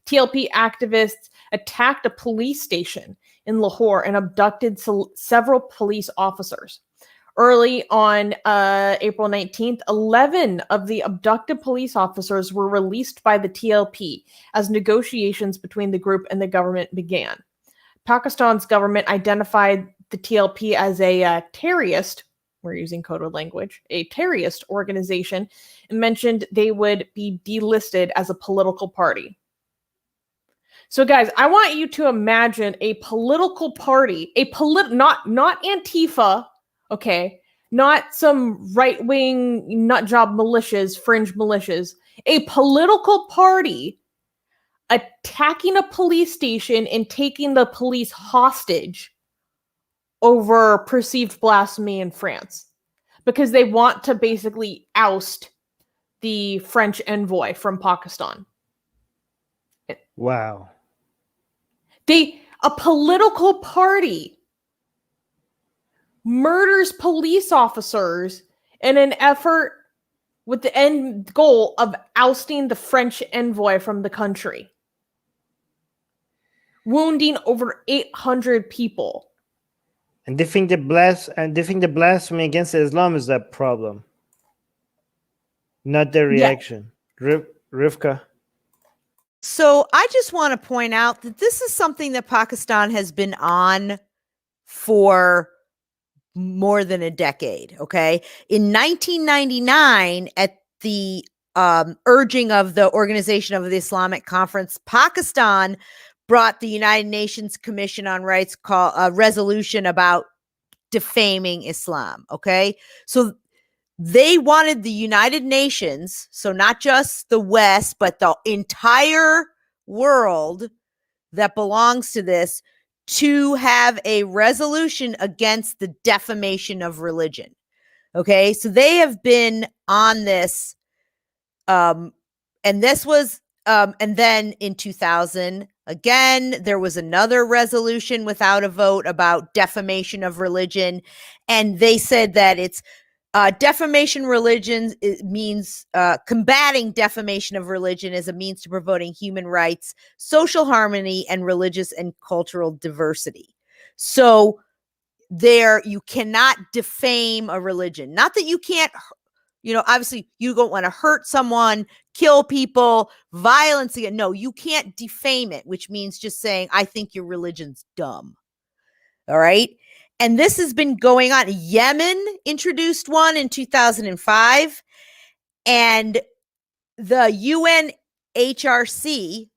TLP activists attacked a police station in Lahore and abducted several police officers. Early on April 19th, 11 of the abducted police officers were released by the TLP as negotiations between the group and the government began. Pakistan's government identified the TLP as a terrorist, we're using coded language, a terrorist organization, and mentioned they would be delisted as a political party. So guys, I want you to imagine a political party, not Antifa, okay, not some right-wing nutjob militias, fringe militias, a political party attacking a police station and taking the police hostage over perceived blasphemy in France, because they want to basically oust the French envoy from Pakistan. Wow. A political party murders police officers in an effort with the end goal of ousting the French envoy from the country, wounding over 800 people. And they think the blasphemy against Islam is that problem, not their reaction. Yeah. Rivka. So I just want to point out that this is something that Pakistan has been on for more than a decade, okay? In 1999, at the urging of the Organization of the Islamic Conference, Pakistan brought the United Nations Commission on Rights a resolution about defaming Islam, okay? So they wanted the United Nations, so not just the West, but the entire world that belongs to this, to have a resolution against the defamation of religion. Okay, so they have been on this, and and this was, and then in 2000, again, there was another resolution without a vote about defamation of religion. And they said that it's defamation religion means combating defamation of religion as a means to promoting human rights, social harmony, and religious and cultural diversity. So there, you cannot defame a religion. Not that you can't, obviously you don't want to hurt someone, kill people, violence again. No, you can't defame it, which means just saying, I think your religion's dumb. All right. And this has been going on. Yemen introduced one in 2005, and the UNHRC,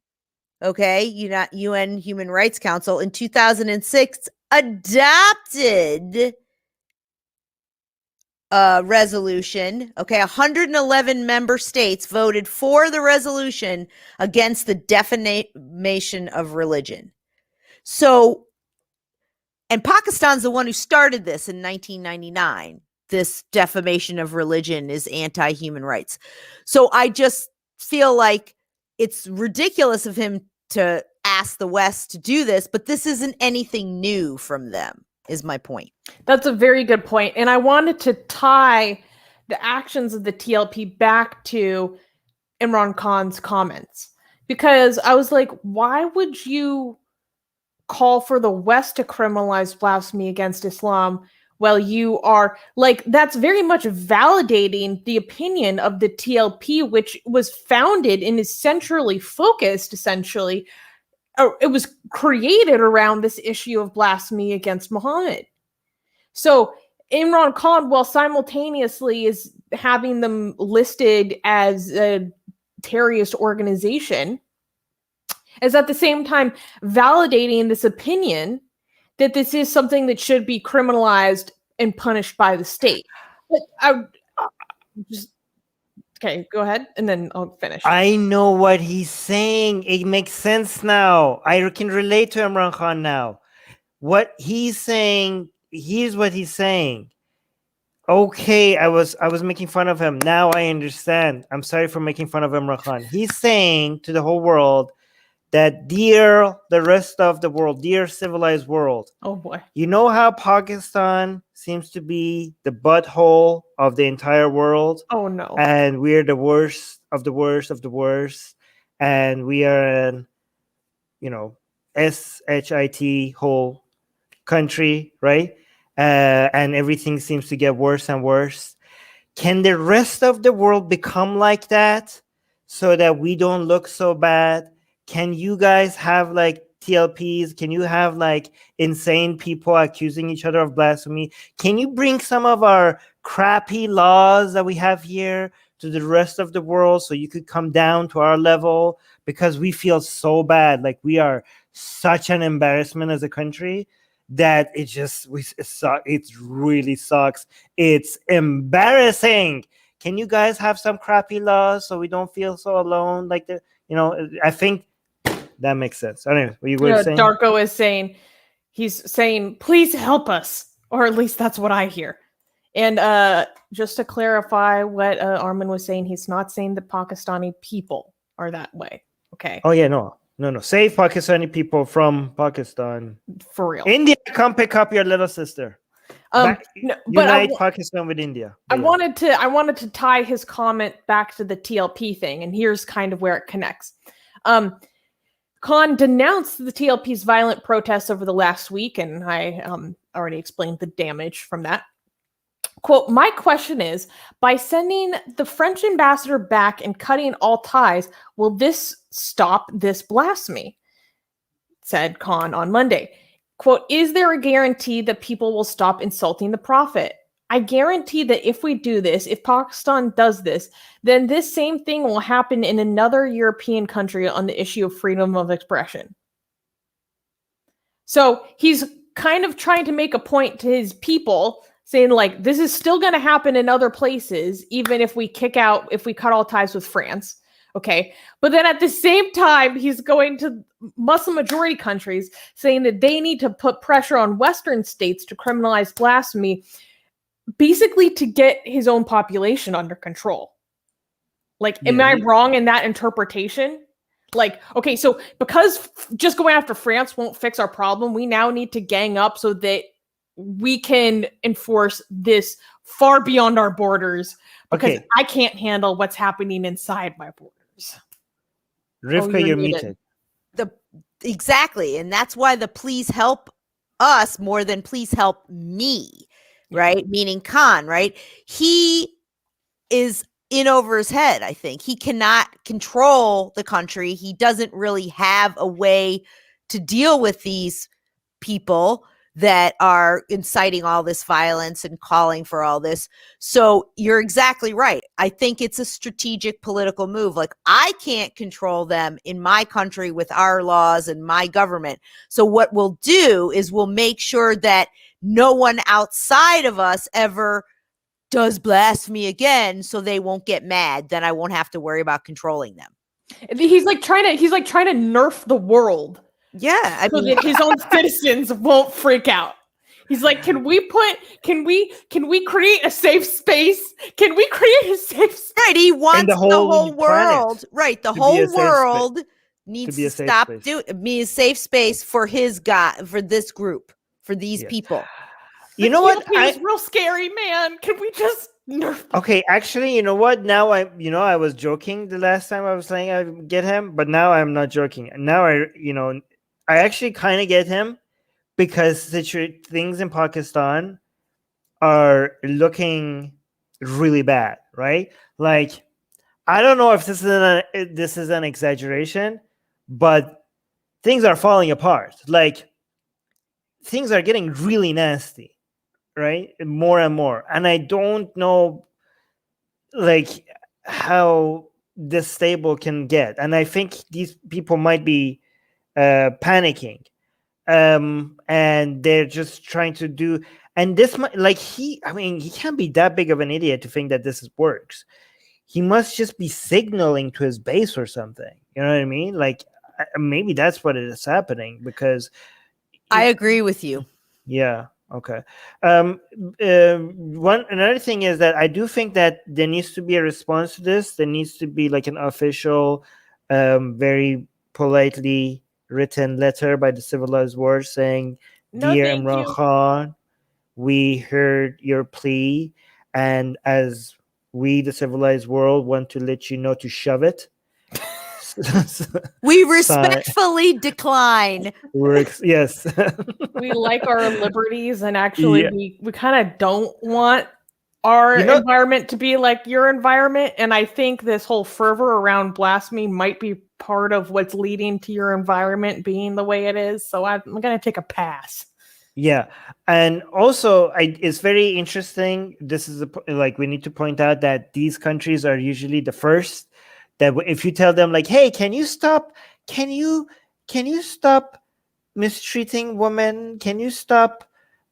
UN Human Rights Council, in 2006 adopted a resolution. 111 member states voted for the resolution against the defamation of religion. So, and Pakistan's the one who started this in 1999. This defamation of religion is anti-human rights. So I just feel like it's ridiculous of him to ask the West to do this, but this isn't anything new from them, is my point. That's a very good point. And I wanted to tie the actions of the TLP back to Imran Khan's comments, because I was like, why would you call for the West to criminalize blasphemy against Islam? Well, you are like, that's very much validating the opinion of the TLP, which was founded and is centrally focused, essentially, or it was created around this issue of blasphemy against Muhammad. So Imran Khan, while simultaneously is having them listed as a terrorist organization, is at the same time validating this opinion that this is something that should be criminalized and punished by the state. But okay, go ahead, and then I'll finish. I know what he's saying. It makes sense now. I can relate to Imran Khan now. What he's saying, here's what he's saying. Okay, I was making fun of him. Now I understand. I'm sorry for making fun of Imran Khan. He's saying to the whole world that, dear the rest of the world, dear civilized world. Oh boy. You know how Pakistan seems to be the butthole of the entire world? Oh no. And we're the worst of the worst of the worst. And we are an, SHIT whole country, right? And everything seems to get worse and worse. Can the rest of the world become like that so that we don't look so bad? Can you guys have like TLPs? Can you have like insane people accusing each other of blasphemy? Can you bring some of our crappy laws that we have here to the rest of the world so you could come down to our level? Because we feel so bad. Like we are such an embarrassment as a country that it really sucks. It's embarrassing. Can you guys have some crappy laws so we don't feel so alone? Like I think that makes sense. Anyway, what you were saying? Darko is saying, he's saying, please help us, or at least that's what I hear. And just to clarify what Armin was saying, he's not saying that Pakistani people are that way. Okay. Oh yeah, no. Save Pakistani people from Pakistan. For real. India, come pick up your little sister. Unite Pakistan with India. I wanted to tie his comment back to the TLP thing, and here's kind of where it connects. Khan denounced the TLP's violent protests over the last week, and I already explained the damage from that. Quote, my question is, by sending the French ambassador back and cutting all ties, will this stop this blasphemy? Said Khan on Monday. Quote, is there a guarantee that people will stop insulting the prophet? I guarantee that if we do this, if Pakistan does this, then this same thing will happen in another European country on the issue of freedom of expression. So he's kind of trying to make a point to his people, saying like, this is still going to happen in other places, even if we cut all ties with France. Okay. But then at the same time, he's going to Muslim majority countries saying that they need to put pressure on Western states to criminalize blasphemy, basically to get his own population under control. Like, am I wrong in that interpretation? Like, okay, so because just going after France won't fix our problem, we now need to gang up so that we can enforce this far beyond our borders, because I can't handle what's happening inside my borders. Rivka, you're muted. Exactly. And that's why the please help us more than please help me, right? Meaning Khan, right? He is in over his head, I think. He cannot control the country. He doesn't really have a way to deal with these people that are inciting all this violence and calling for all this. So you're exactly right. I think it's a strategic political move. Like, I can't control them in my country with our laws and my government. So what we'll do is we'll make sure that no one outside of us ever does blasphemy again, so they won't get mad. Then I won't have to worry about controlling them. He's like trying to nerf the world. Yeah, so that his own citizens won't freak out. He's like, can we create a safe space? Can we create a safe space? Right, he wants the whole world. Right, the whole world needs to stop be a safe space for his God, for this group, for these people. You know what? It's real scary, man. Can we just nerf? Okay, actually, you know what? Now I was joking the last time I was saying I get him, but now I'm not joking. Now I actually kind of get him, because things in Pakistan are looking really bad, right? Like, I don't know if this is an exaggeration, but things are falling apart. Like, things are getting really nasty, right? More and more. And I don't know, like, how this stable can get. And I think these people might be panicking. And they're just trying to do, and this might, like, he can't be that big of an idiot to think that this works. He must just be signaling to his base or something. You know what I mean? Like, maybe that's what is happening, because I agree with you. Yeah. Okay. Another thing is that I do think that there needs to be a response to this. There needs to be like an official, very politely written letter by the civilized world saying, "Dear Imran Khan, we heard your plea, and as we, the civilized world, want to let you know to shove it." We respectfully decline. Yes. We like our liberties, and actually we kind of don't want our environment to be like your environment. And I think this whole fervor around blasphemy might be part of what's leading to your environment being the way it is. So I'm going to take a pass. Yeah. And also, it's very interesting. This is we need to point out that these countries are usually the first that if you tell them, like, hey, can you stop mistreating women? Can you stop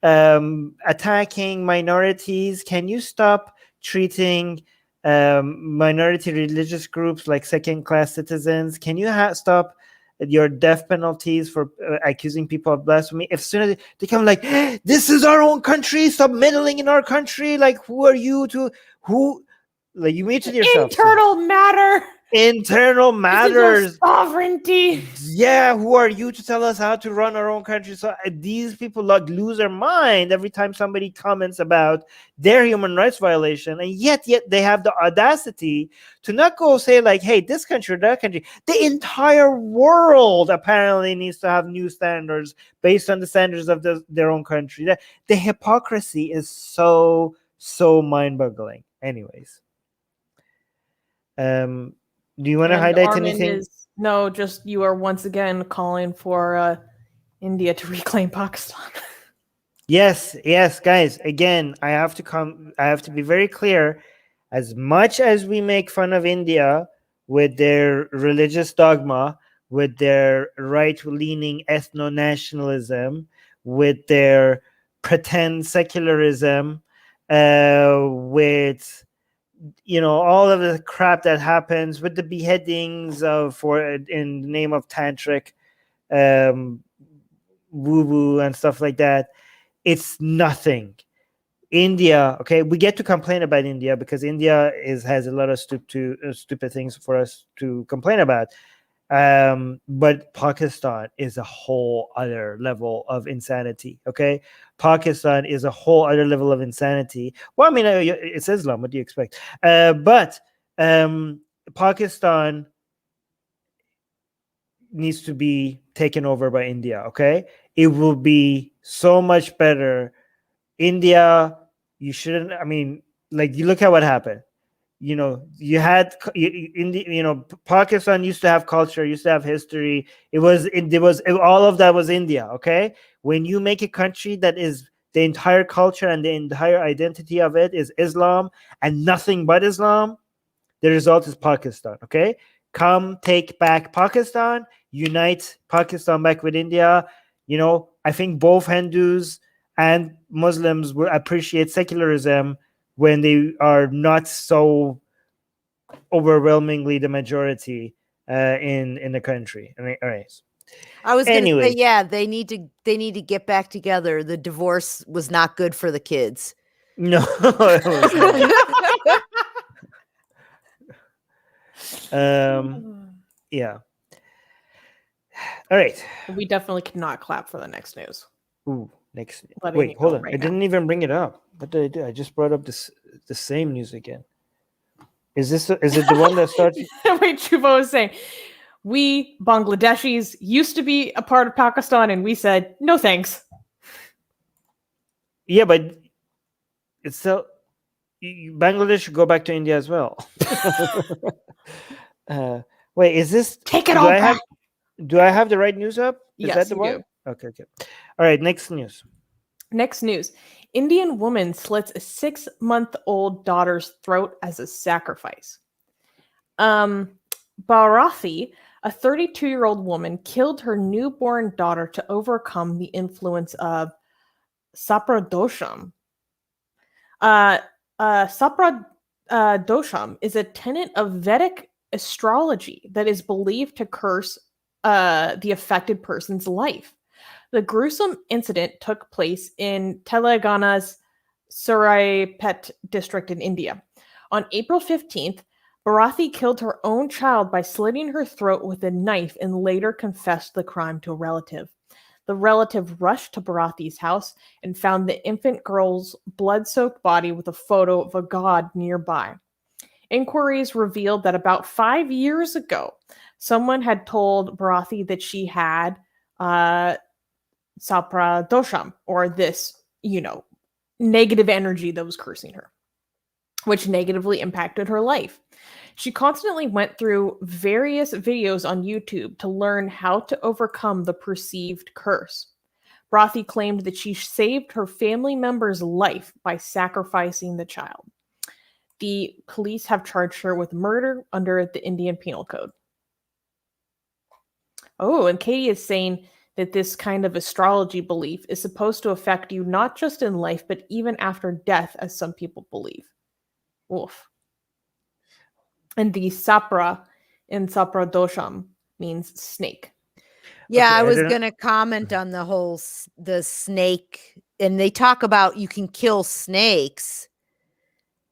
attacking minorities? Can you stop treating minority religious groups like second-class citizens? Can you stop your death penalties for accusing people of blasphemy? As soon as they come, like, this is our own country, stop meddling in our country. Like, who are you to like, you mentioned yourself. Internal matters. Sovereignty. Yeah, who are you to tell us how to run our own country? So these people lose their mind every time somebody comments about their human rights violation, and yet they have the audacity to not go say, like, hey, this country or that country. The entire world apparently needs to have new standards based on the standards of their own country. The hypocrisy is so mind-boggling. Anyways. Do you want to highlight Armin anything? No, just you are once again calling for India to reclaim Pakistan. Yes, guys. Again, I have to be very clear. As much as we make fun of India with their religious dogma, with their right-leaning ethno-nationalism, with their pretend secularism, with all of the crap that happens with the beheadings in the name of tantric woo-woo and stuff like that, it's nothing India, okay, we get to complain about India because India has a lot of stupid things for us to complain about. But Pakistan is a whole other level of insanity. Okay, Pakistan is a whole other level of insanity. Well, I mean, it's Islam. What do you expect? But Pakistan needs to be taken over by India. Okay, it will be so much better. India, you shouldn't. I mean, like, you look at what happened. You had Pakistan used to have culture, used to have history. All of that was India. Okay, when you make a country that is the entire culture and the entire identity of it is Islam and nothing but Islam, the result is Pakistan. Okay, come take back Pakistan, unite Pakistan back with India. I think both Hindus and Muslims will appreciate secularism when they are not so overwhelmingly the majority in the country. All right. I was going to say, yeah, they need to get back together. The divorce was not good for the kids. No, it was not. Yeah. All right. We definitely cannot clap for the next news. Ooh, next. Wait, hold on. I didn't even bring it up. What did I do? I just brought up the same news again. Is it the one that starts? Wait, Chuba was saying, we Bangladeshis used to be a part of Pakistan, and we said no thanks. Yeah, but it's still Bangladesh should go back to India as well. Wait, is this? Take it all back. Do I have the right news up? Is yes, that the one? Do. Okay. All right, next news. Next news. Indian woman slits a 6-month-old daughter's throat as a sacrifice. Bharathi, a 32-year-old woman, killed her newborn daughter to overcome the influence of sapradosham. Sapradosham is a tenet of Vedic astrology that is believed to curse the affected person's life. The gruesome incident took place in Telangana's Suraipet district in India. On April 15th, Bharathi killed her own child by slitting her throat with a knife and later confessed the crime to a relative. The relative rushed to Bharathi's house and found the infant girl's blood-soaked body with a photo of a god nearby. Inquiries revealed that about 5 years ago, someone had told Bharathi that she had sapradosham, or this, negative energy that was cursing her, which negatively impacted her life. She constantly went through various videos on YouTube to learn how to overcome the perceived curse. Bharathi claimed that she saved her family member's life by sacrificing the child. The police have charged her with murder under the Indian Penal Code. Oh, and Katie is saying that this kind of astrology belief is supposed to affect you not just in life, but even after death, as some people believe. Oof. And the sapra in sapradosham means snake. Yeah, okay, I was going to comment on the snake. And they talk about you can kill snakes.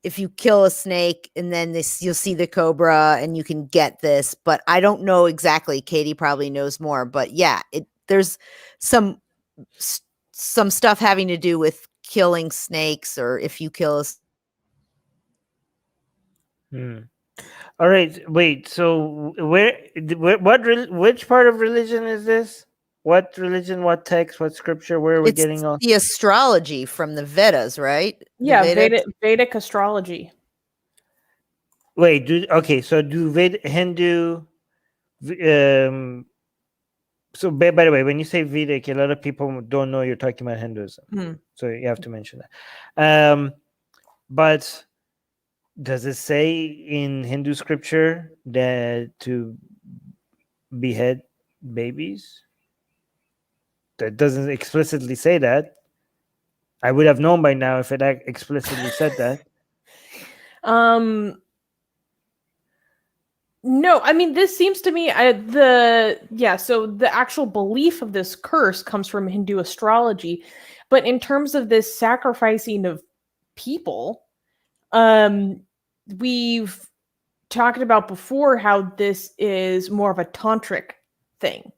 If you kill a snake and then you'll see the cobra and you can get this. But I don't know exactly. Katie probably knows more. But yeah, there's some stuff having to do with killing snakes, or if you kill a All right, wait. So which part of religion is this? What religion? What text? What scripture? Where are we getting on? The astrology from the Vedas, right? Yeah, Vedic astrology. Wait. So do Hindu? So by the way, when you say Vedic, a lot of people don't know you're talking about Hinduism. So you have to mention that. But does it say in Hindu scripture that to behead babies? That doesn't explicitly say that. I would have known by now if it explicitly said that. No, I mean, this seems to me so the actual belief of this curse comes from Hindu astrology, but in terms of this sacrificing of people. We've talked about before how this is more of a tantric thing.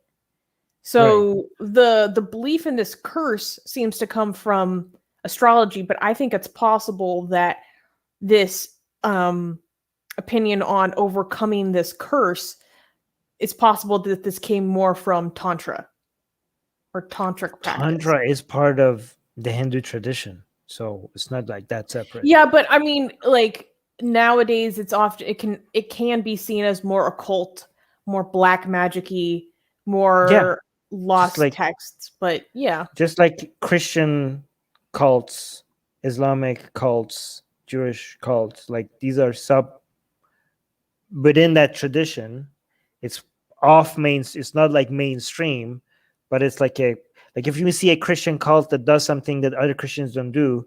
So the belief in this curse seems to come from astrology, but I think it's possible that this opinion on overcoming this curse, it's possible that this came more from Tantra or tantric practice. Tantra is part of the Hindu tradition, so it's not like that separate. Yeah, but I mean, like nowadays, it's often it can be seen as more occult, more black magic-y, more lost texts. But yeah, just like Christian cults, Islamic cults, Jewish cults, like these are within that tradition. It's it's not like mainstream, but it's like if you see a Christian cult that does something that other Christians don't do,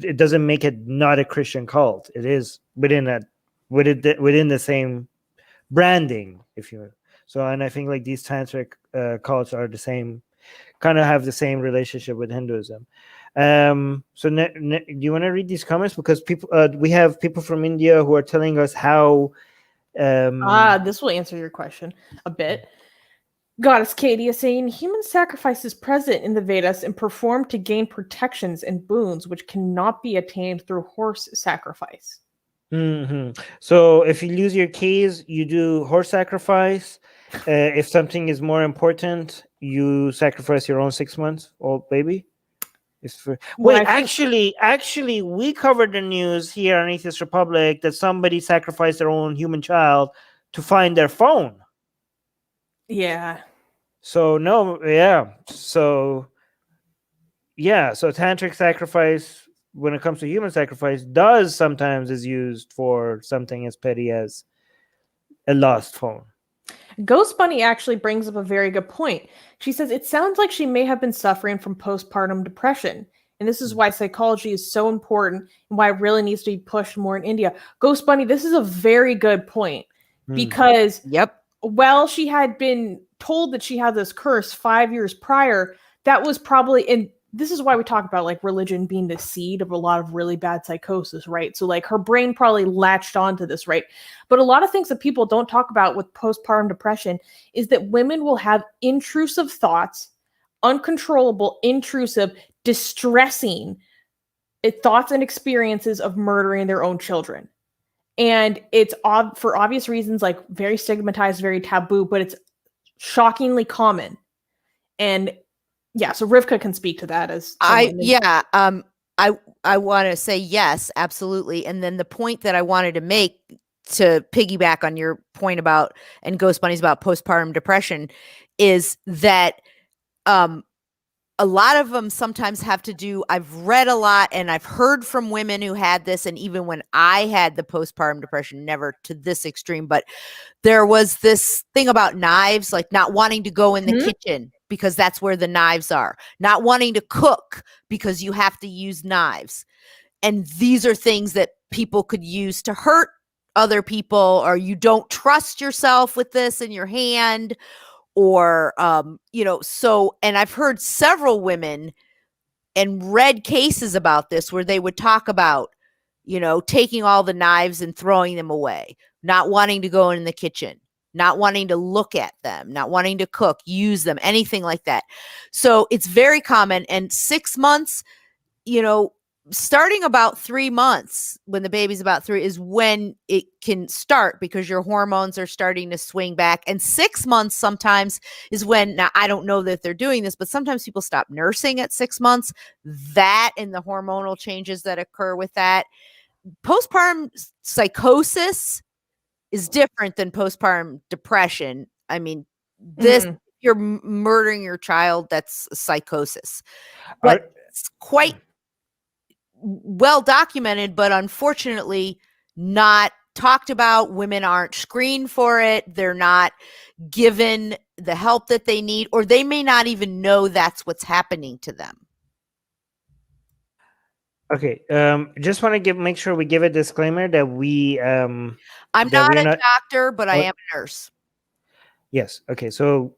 it doesn't make it not a Christian cult. It is within the same branding, if you will. So, and I think like these tantric cults are the same, kind of have the same relationship with Hinduism. So do you want to read these comments? Because we have people from India who are telling us how this will answer your question a bit. Goddess Katie is saying human sacrifice is present in the Vedas and performed to gain protections and boons which cannot be attained through horse sacrifice. Mm-hmm. So if you lose your keys, you do horse sacrifice. If something is more important, you sacrifice your own 6 months old baby. Actually, we covered the news here on Atheist Republic that somebody sacrificed their own human child to find their phone. Yeah. So tantric sacrifice, when it comes to human sacrifice, sometimes is used for something as petty as a lost phone. Ghost Bunny actually brings up a very good point. She says it sounds like she may have been suffering from postpartum depression. And this is why psychology is so important and why it really needs to be pushed more in India. Ghost Bunny, this is a very good point. Because while she had been told that she had this curse 5 years prior, that was probably, and this is why we talk about like religion being the seed of a lot of really bad psychosis, right? So like her brain probably latched onto this, right? But a lot of things that people don't talk about with postpartum depression is that women will have intrusive thoughts, uncontrollable, intrusive, distressing thoughts and experiences of murdering their own children. And it's for obvious reasons, like very stigmatized, very taboo, but it's shockingly common. And yeah, so Rivka can speak to that as I want to say yes, absolutely. And then the point that I wanted to make to piggyback on your point about, and Ghost Bunnies about postpartum depression, is that a lot of them sometimes have to do, I've read a lot and I've heard from women who had this, and even when I had the postpartum depression, never to this extreme, but there was this thing about knives, like not wanting to go in the kitchen because that's where the knives are, not wanting to cook because you have to use knives. And these are things that people could use to hurt other people, or you don't trust yourself with this in your hand, or, so, and I've heard several women and read cases about this where they would talk about, taking all the knives and throwing them away, not wanting to go in the kitchen, not wanting to look at them, not wanting to cook, use them, anything like that. So it's very common. And 6 months, starting about 3 months, when the baby's about 3, is when it can start, because your hormones are starting to swing back. And 6 months sometimes is when, now I don't know that they're doing this, but sometimes people stop nursing at 6 months. That and the hormonal changes that occur with that. Postpartum psychosis is different than postpartum depression. I mean, you're murdering your child, that's psychosis. But it's quite well documented, but unfortunately not talked about. Women aren't screened for it. They're not given the help that they need, or they may not even know that's what's happening to them. Okay. Just want to make sure we give a disclaimer that I'm not a doctor, but I am a nurse. Yes. Okay. So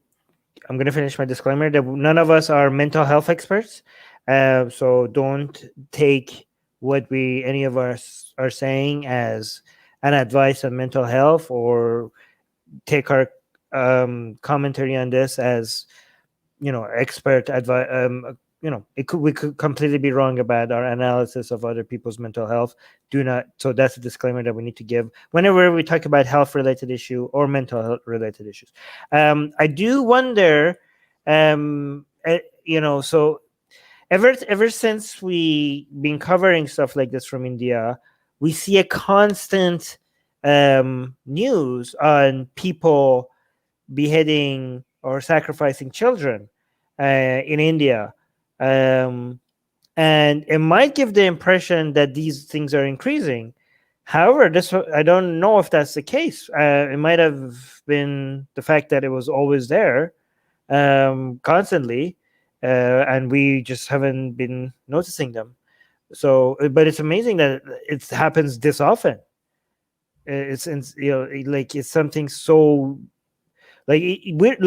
I'm going to finish my disclaimer that none of us are mental health experts. So don't take what any of us are saying as an advice on mental health, or take our commentary on this as, expert advice. We could completely be wrong about our analysis of other people's mental health. So that's a disclaimer that we need to give whenever we talk about health related issue or mental health related issues. I do wonder, so ever since we been covering stuff like this from India, we see a constant news on people beheading or sacrificing children in India. And it might give the impression that these things are increasing. However, I don't know if that's the case. It might have been the fact that it was always there, constantly, and we just haven't been noticing them. So, but it's amazing that it happens this often. It's it's something so weird.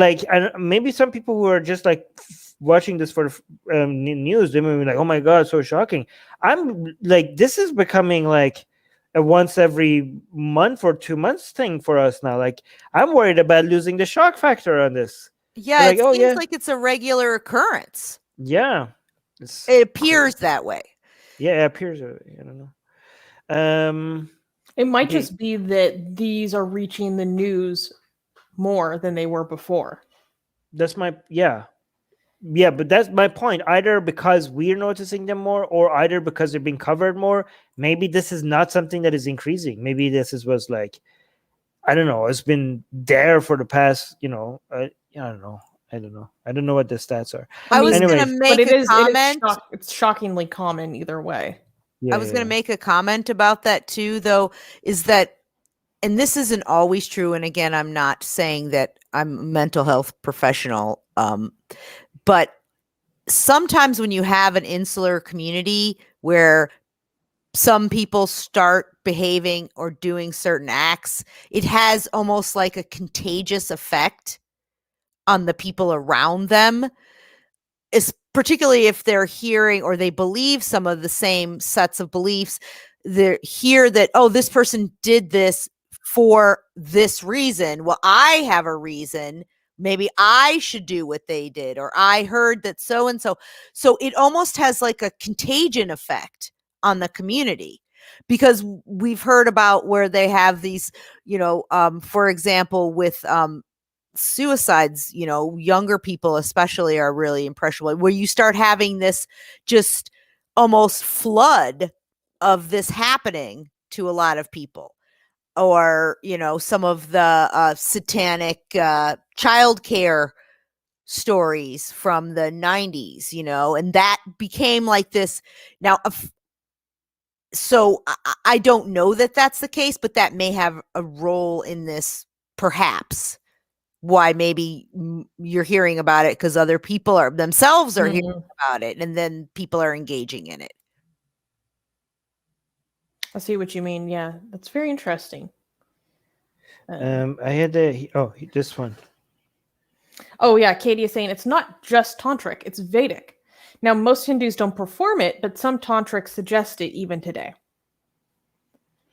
Maybe some people who are just watching this for news, they may be like, "Oh my god, so shocking." I'm like, this is becoming like a once every month or 2 months thing for us now. Like, I'm worried about losing the shock factor on this. Yeah, it seems like it's a regular occurrence. Yeah, it appears that way. Yeah, it appears. I don't know. It might just be that these are reaching the news more than they were before. That's my but that's my point. Either because we're noticing them more, or either because they're being covered more. Maybe this is not something that is increasing. Maybe this was I don't know. It's been there for the past, I don't know. I don't know what the stats are. I was going to make a comment. It's shockingly common either way. I was going to make a comment about that too, though, is that, and this isn't always true. And again, I'm not saying that I'm a mental health professional, but sometimes when you have an insular community where some people start behaving or doing certain acts, it has almost like a contagious effect on the people around them, particularly if they're hearing or they believe some of the same sets of beliefs. They hear that, oh, this person did this for this reason. Well, I have a reason. Maybe I should do what they did, or I heard that so-and-so. So it almost has like a contagion effect on the community, because we've heard about where they have these, for example, with suicides, younger people especially are really impressionable, where you start having this just almost flood of this happening to a lot of people. Or, some of the satanic childcare stories from the 90s, and that became like this. Now, so I don't know that that's the case, but that may have a role in this, perhaps. Why maybe you're hearing about it because other people themselves are hearing about it, and then people are engaging in it. I see what you mean. Yeah, that's very interesting. I had this one. Oh yeah, Katie is saying it's not just tantric, it's Vedic. Now, most Hindus don't perform it, but some tantrics suggest it even today.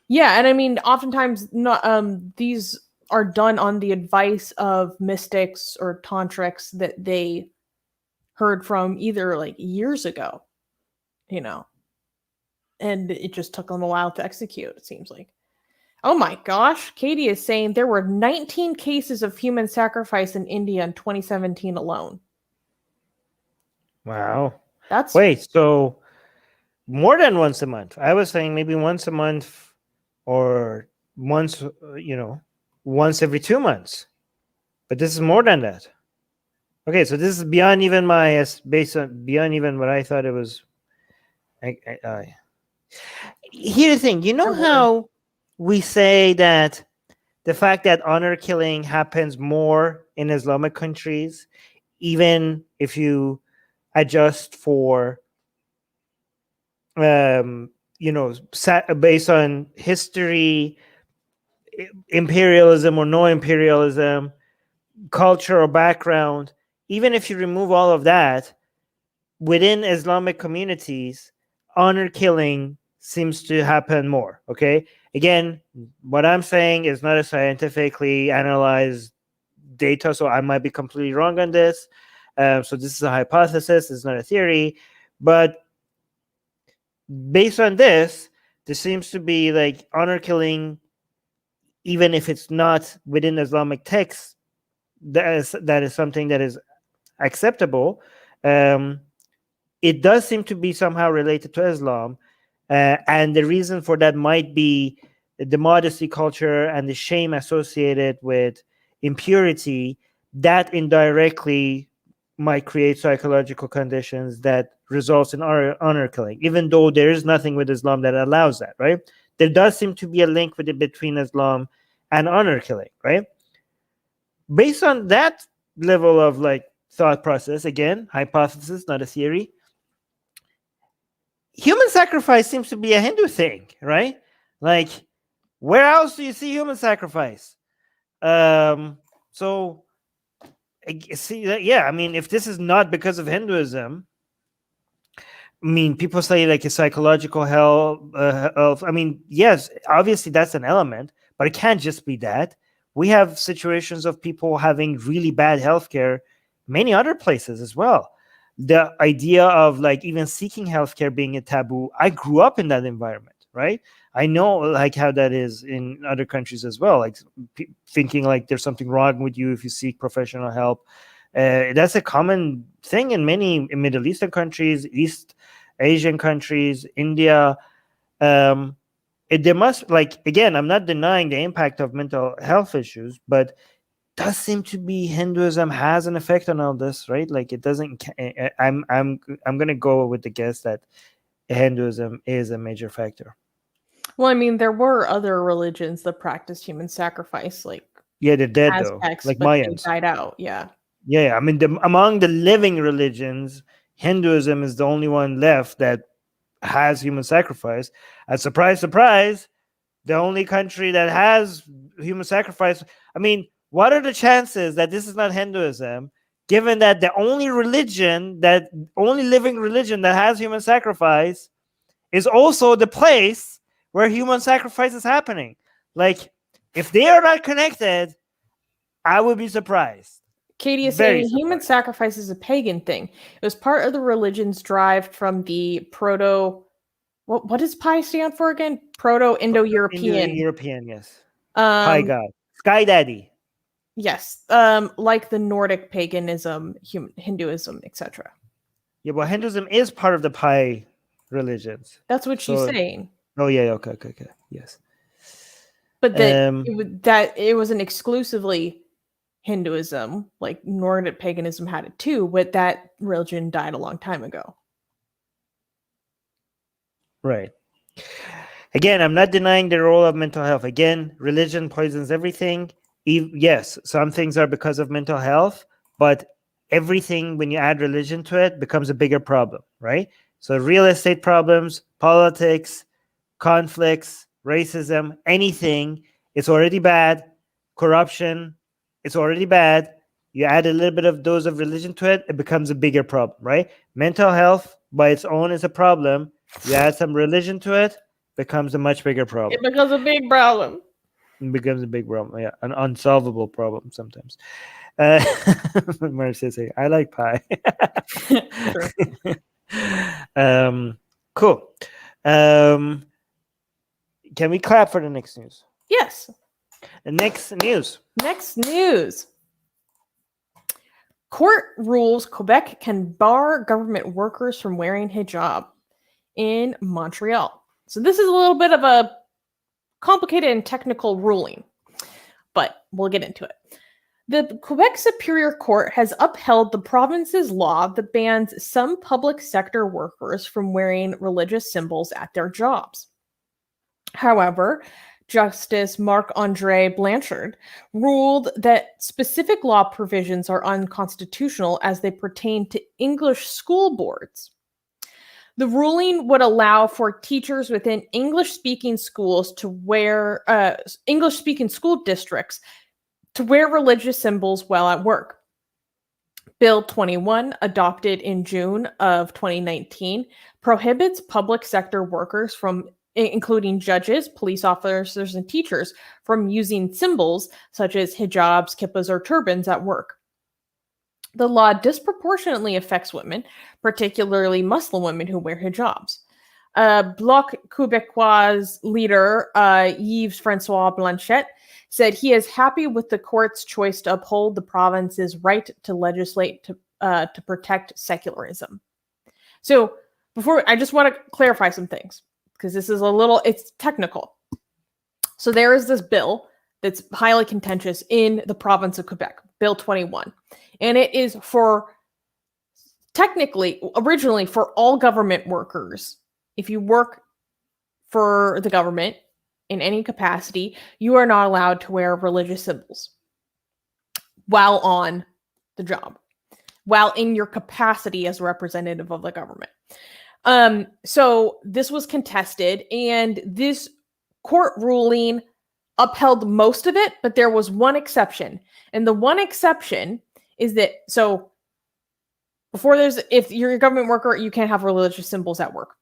Yeah, and I mean, oftentimes these are done on the advice of mystics or tantrics that they heard from either years ago, and it just took them a while to execute, it seems like. Oh my gosh, Katie is saying there were 19 cases of human sacrifice in India in 2017 alone. Wow. Wait, so more than once a month. I was saying maybe once a month, or once, once every 2 months. But this is more than that. Okay, so this is beyond even beyond even what I thought it was. Here's the thing, how we say that the fact that honor killing happens more in Islamic countries, even if you adjust for, based on history, imperialism or no imperialism, cultural background, even if you remove all of that, within Islamic communities, honor killing seems to happen more. Okay, again, what I'm saying is not a scientifically analyzed data, so I might be completely wrong on this. So this is a hypothesis, it's not a theory, but based on this, there seems to be like honor killing, even if it's not within Islamic texts, that is something that is acceptable. It does seem to be somehow related to Islam, and the reason for that might be the modesty culture and the shame associated with impurity that indirectly might create psychological conditions that results in honor killing, even though there is nothing with Islam that allows that, right? There does seem to be a link between Islam and honor killing, right? Based on that level of like thought process, again, hypothesis, not a theory, human sacrifice seems to be a Hindu thing, right? Like, where else do you see human sacrifice? So, see, yeah, I mean, if this is not because of Hinduism, I mean, people say like a psychological health. I mean, yes, obviously that's an element, but it can't just be that. We have situations of people having really bad healthcare, many other places as well. The idea of like even seeking healthcare being a taboo. I grew up in that environment, right? I know like how that is in other countries as well. Like thinking like there's something wrong with you if you seek professional help. That's a common thing in many Middle Eastern countries, East Asian countries, India. There must, like, again, I'm not denying the impact of mental health issues, but does seem to be Hinduism has an effect on all this, right? Like it doesn't. I'm gonna go with the guess that Hinduism is a major factor. Well, I mean, there were other religions that practiced human sacrifice, like yeah, they're dead Aztecs, though, like but Mayans. they died out. Yeah. Yeah, I mean, among the living religions, Hinduism is the only one left that has human sacrifice. And surprise, surprise, the only country that has human sacrifice. I mean, what are the chances that this is not Hinduism, given that the only living religion that has human sacrifice is also the place where human sacrifice is happening? Like, if they are not connected, I would be surprised. Katie is saying human sacrifice is a pagan thing. It was part of the religions derived from the proto. What does Pi stand for again? Proto-Indo-European. Indo-European, yes. Pi God, Sky Daddy. Yes, like the Nordic paganism, Hinduism, etc. Yeah, well, Hinduism is part of the Pi religions. That's what she's saying. Oh yeah, okay, yes. But that it wasn't exclusively Hinduism, like Nordic paganism had it too, but that religion died a long time ago. Right. Again, I'm not denying the role of mental health. Again, religion poisons everything. Yes, some things are because of mental health, but everything, when you add religion to it, becomes a bigger problem, right? So real estate problems, politics, conflicts, racism, anything, it's already bad. Corruption, it's already bad. You add a little bit of dose of religion to it, it becomes a bigger problem, right? Mental health by its own is a problem. You add some religion to it, becomes a much bigger problem. It becomes a big problem. It becomes a big problem, yeah, an unsolvable problem sometimes. Marcia saying, "I like pie." Cool. Can we clap for the next news? Yes. The next news. Next news. Court rules Quebec can bar government workers from wearing hijab in Montreal. So this is a little bit of a complicated and technical ruling, but we'll get into it. The Quebec Superior Court has upheld the province's law that bans some public sector workers from wearing religious symbols at their jobs. However, Justice Marc-André Blanchard ruled that specific law provisions are unconstitutional as they pertain to English school boards. The ruling would allow for teachers within English-speaking schools to wear English-speaking school districts to wear religious symbols while at work. Bill 21, adopted in June of 2019, prohibits public sector workers from, including judges, police officers, and teachers, from using symbols such as hijabs, kippas, or turbans at work. The law disproportionately affects women, particularly Muslim women who wear hijabs. Bloc Québécois leader Yves Francois Blanchet said he is happy with the court's choice to uphold the province's right to legislate to protect secularism. So before, I just want to clarify some things, because this is it's technical. So there is this bill that's highly contentious in the province of Quebec, Bill 21. And it is originally for all government workers. If you work for the government in any capacity, you are not allowed to wear religious symbols while on the job, while in your capacity as a representative of the government. So this was contested, and this court ruling upheld most of it, but there was one exception. And the one exception is that, so if you're a government worker, you can't have religious symbols at work.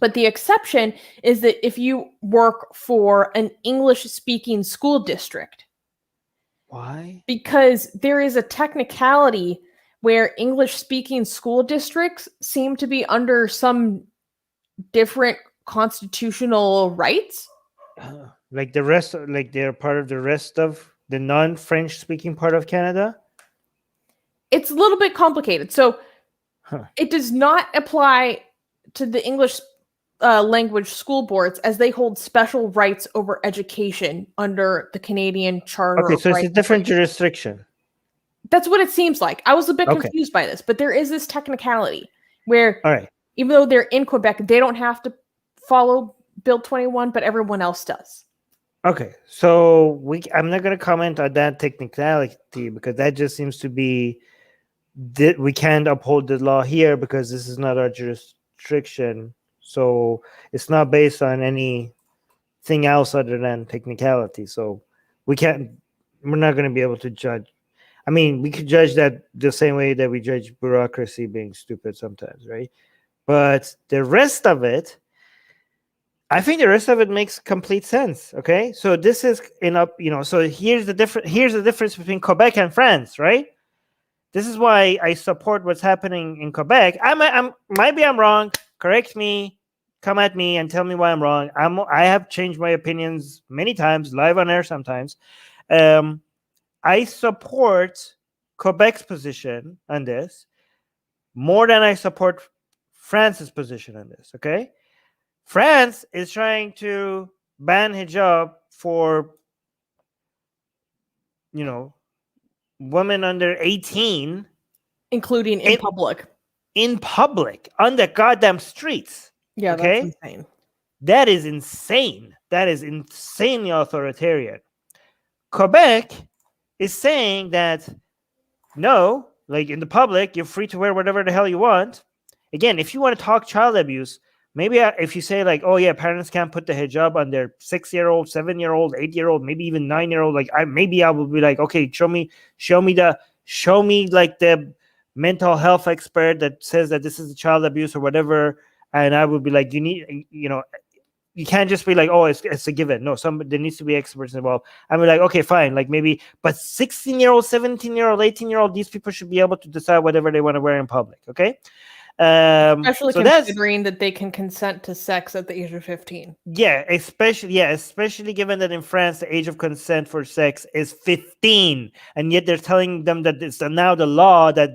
But the exception is that if you work for an English-speaking school district. Why? Because there is a technicality where English-speaking school districts seem to be under some different constitutional rights. Like the rest, like they're part of the rest of the non-French-speaking part of Canada? It's a little bit complicated. So it does not apply to the English language school boards, as they hold special rights over education under the Canadian Charter. Okay, so it's a different jurisdiction. That's what it seems like. I was a bit confused by this, but there is this technicality where, all right, even though they're in Quebec, they don't have to follow Bill 21, but everyone else does. Okay, so I'm not going to comment on that technicality, because that just seems to be that we can't uphold the law here because this is not our jurisdiction. So it's not based on anything else other than technicality. So we're not going to be able to judge. I mean, we could judge that the same way that we judge bureaucracy being stupid sometimes, right? But the rest of it, I think the rest of it makes complete sense. Okay, so this is so here's the difference between Quebec and France, right? This is why I support what's happening in Quebec. Maybe I'm wrong. Correct me, come at me, and tell me why I'm wrong. I have changed my opinions many times, live on air sometimes. I support Quebec's position on this more than I support France's position on this. Okay, France is trying to ban hijab for women under 18, including in public. In public, on the goddamn streets. Yeah, okay? That's insane. That is insane. That is insanely authoritarian. Quebec is saying that, no, like in the public, you're free to wear whatever the hell you want. Again, if you want to talk child abuse, maybe if you say like, oh yeah, parents can't put the hijab on their 6-year-old, 7-year-old, 8-year-old, maybe even 9-year-old, like I will be like, okay, show me like the mental health expert that says that this is a child abuse or whatever, and I would be like, you can't just be like, oh, it's a given. No, there needs to be experts involved. I'm like, okay, fine, like maybe, but 16-year-old, 17-year-old, 18-year-old, these people should be able to decide whatever they want to wear in public. Okay. Especially considering that they can consent to sex at the age of 15. Especially given that in France the age of consent for sex is 15, and yet they're telling them that it's now the law that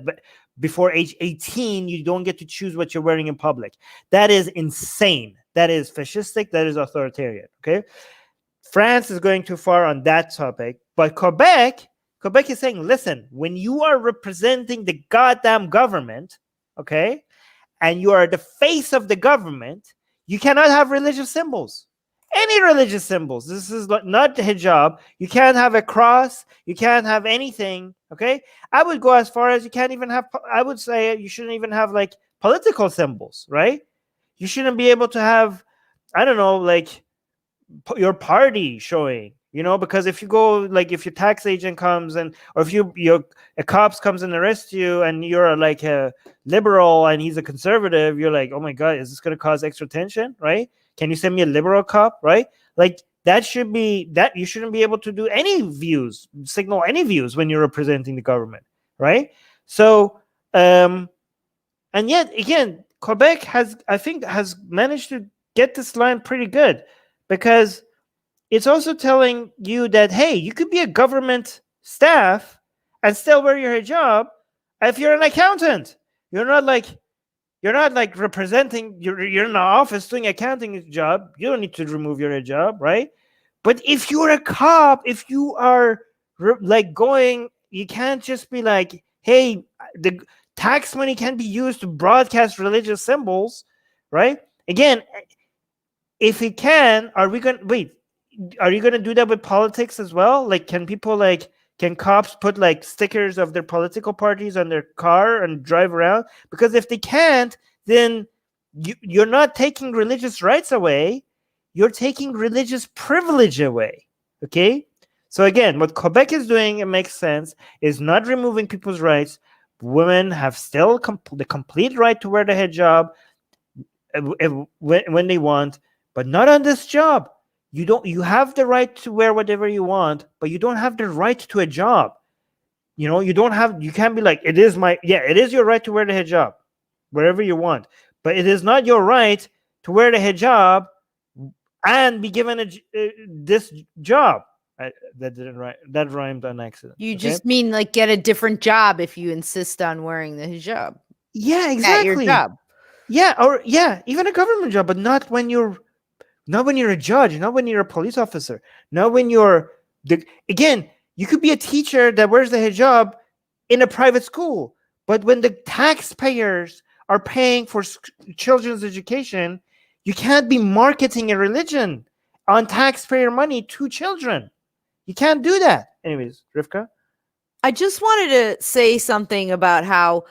before age 18 you don't get to choose what you're wearing in public. That is insane. That is fascistic. That is authoritarian. Okay, France is going too far on that topic, but Quebec is saying, listen, when you are representing the goddamn government, okay, and you are the face of the government, you cannot have religious symbols. Any religious symbols. This is not hijab. You can't have a cross. You can't have anything. Okay? I would go as far as you can't even have, I would say you shouldn't even have like political symbols, right? You shouldn't be able to have, I don't know, like your party showing. because if you go, like, if your tax agent comes or if a cops comes and arrests you and you're like a liberal and he's a conservative, you're like, oh my God, is this going to cause extra tension, right? Can you send me a liberal cop, right? Like, that should be that you shouldn't be able to do signal any views when you're representing the government, right? So, and yet again, Quebec has managed to get this line pretty good, because it's also telling you that, hey, you could be a government staff and still wear your hijab if you're an accountant. You're not like representing, you're in the office doing accounting job. You don't need to remove your hijab, right? But if you're a cop, if you are you can't just be like, hey, the tax money can be used to broadcast religious symbols, right? Again, if it can, are you going to do that with politics as well? Like, can cops put like stickers of their political parties on their car and drive around? Because if they can't, then you're not taking religious rights away. You're taking religious privilege away. Okay? So again, what Quebec is doing, it makes sense, is not removing people's rights. Women have still the complete right to wear the hijab when they want, but not on this job. You have the right to wear whatever you want, but you don't have the right to a job. You can't be like, it is your right to wear the hijab wherever you want, but it is not your right to wear the hijab and be given this job. That didn't rhyme. That rhymed on accident. You just mean like get a different job if you insist on wearing the hijab. Yeah, exactly. At your job. Yeah, even a government job, but not when you're a judge, not when you're a police officer, not when you're again, you could be a teacher that wears the hijab in a private school, but when the taxpayers are paying for children's education, you can't be marketing a religion on taxpayer money to children. You can't do that. Anyways, Rivka? I just wanted to say something about how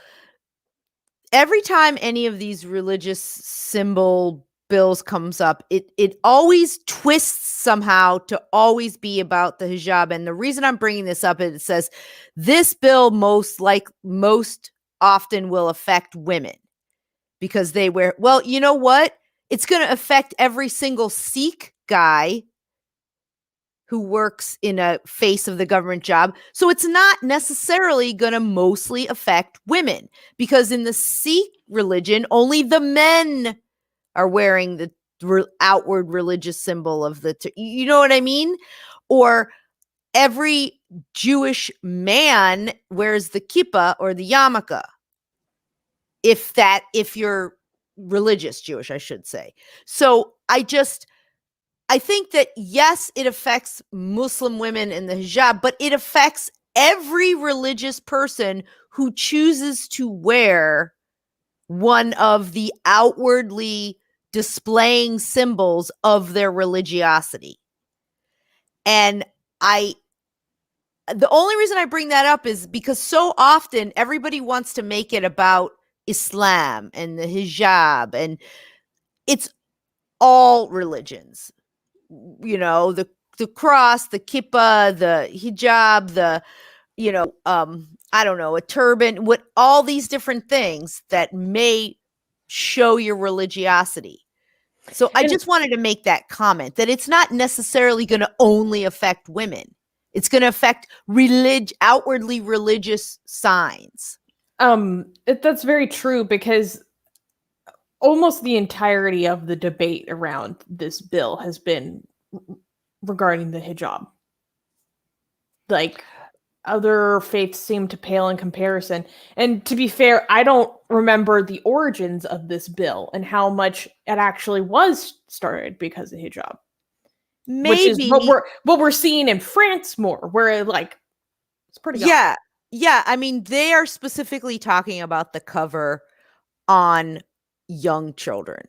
every time any of these religious symbol bills comes up, it always twists somehow to always be about the hijab. And the reason I'm bringing this up is it says this bill most often will affect women because they wear, well, you know what? It's going to affect every single Sikh guy who works in a face of the government job. So it's not necessarily going to mostly affect women, because in the Sikh religion, only the men are wearing the outward religious symbol of you know what I mean? Or every Jewish man wears the kippah or the yarmulke. If you're religious Jewish, I should say. So I think that, yes, it affects Muslim women in the hijab, but it affects every religious person who chooses to wear one of the outwardly displaying symbols of their religiosity. And the only reason I bring that up is because so often everybody wants to make it about Islam and the hijab, and it's all religions. The cross, the kippah, the hijab, I don't know, a turban, all these different things that may show your religiosity. So I just wanted to make that comment that it's not necessarily going to only affect women. It's going to affect outwardly religious signs. That's very true, because almost the entirety of the debate around this bill has been regarding the hijab. Like, other faiths seem to pale in comparison. And to be fair, I don't remember the origins of this bill and how much it actually was started because of hijab. Maybe. Which is what we're seeing in France more, where it's pretty Yeah. Yeah. I mean, they are specifically talking about the cover on young children,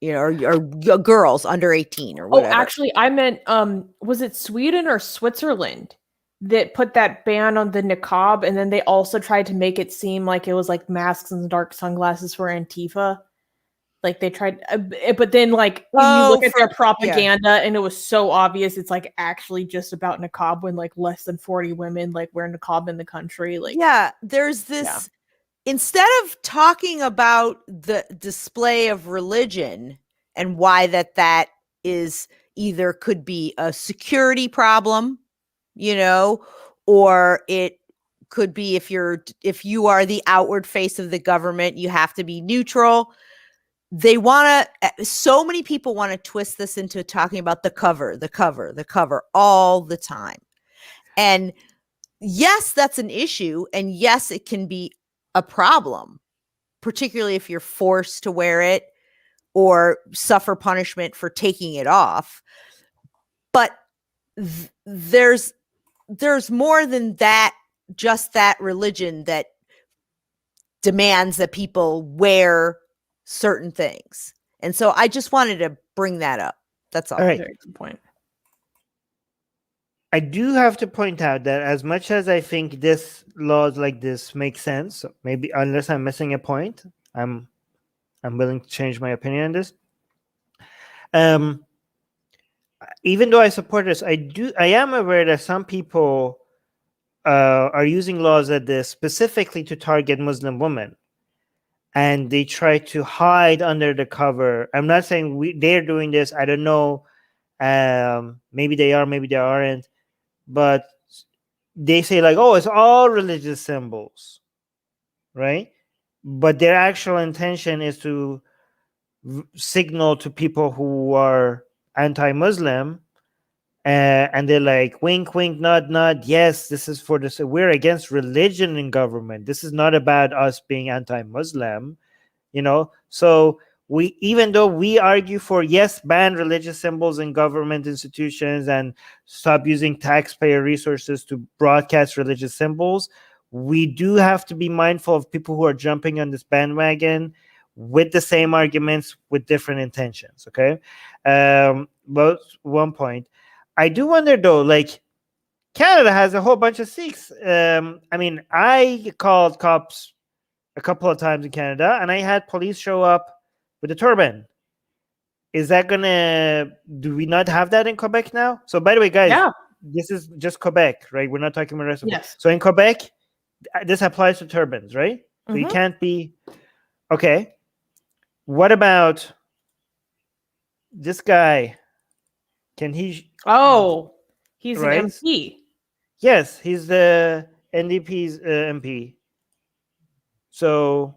or girls under 18 or whatever. Oh, actually, I meant, was it Sweden or Switzerland that put that ban on the niqab, and then they also tried to make it seem like it was like masks and dark sunglasses for Antifa? Like they tried, but then like you look at their propaganda and it was so obvious. It's like actually just about niqab when like less than 40 women like wear niqab in the country. Like there's this instead of talking about the display of religion and why that is either could be a security problem, or it could be if you are the outward face of the government, you have to be neutral. So many people want to twist this into talking about the cover all the time. And yes, that's an issue. And yes, it can be a problem, particularly if you're forced to wear it or suffer punishment for taking it off. But there's more than that, just that religion that demands that people wear certain things. And so I just wanted to bring that up. That's all. All right. Very good point. I do have to point out that as much as I think this laws like this make sense, maybe unless I'm missing a point, I'm willing to change my opinion on this. Even though I support this, I am aware that some people are using laws like this specifically to target Muslim women. And they try to hide under the cover. I'm not saying they're doing this. I don't know. Maybe they are, maybe they aren't. But they say like, oh, it's all religious symbols, right? But their actual intention is to signal to people who are anti-Muslim. And they're like, wink, wink, nod, nod. Yes, this is for this. We're against religion in government. This is not about us being anti-Muslim, So even though we argue for, yes, ban religious symbols in government institutions and stop using taxpayer resources to broadcast religious symbols, we do have to be mindful of people who are jumping on this bandwagon with the same arguments with different intentions. Okay. But one point. I do wonder though, like Canada has a whole bunch of Sikhs. I called cops a couple of times in Canada and I had police show up with a turban. Is that do we not have that in Quebec now? So by the way, guys, this is just Quebec, right? We're not talking about the rest of it. So in Quebec, this applies to turbans, right? So you can't be, okay. What about this guy? Can he? Oh, he's right? an MP. Yes, he's the NDP's MP. So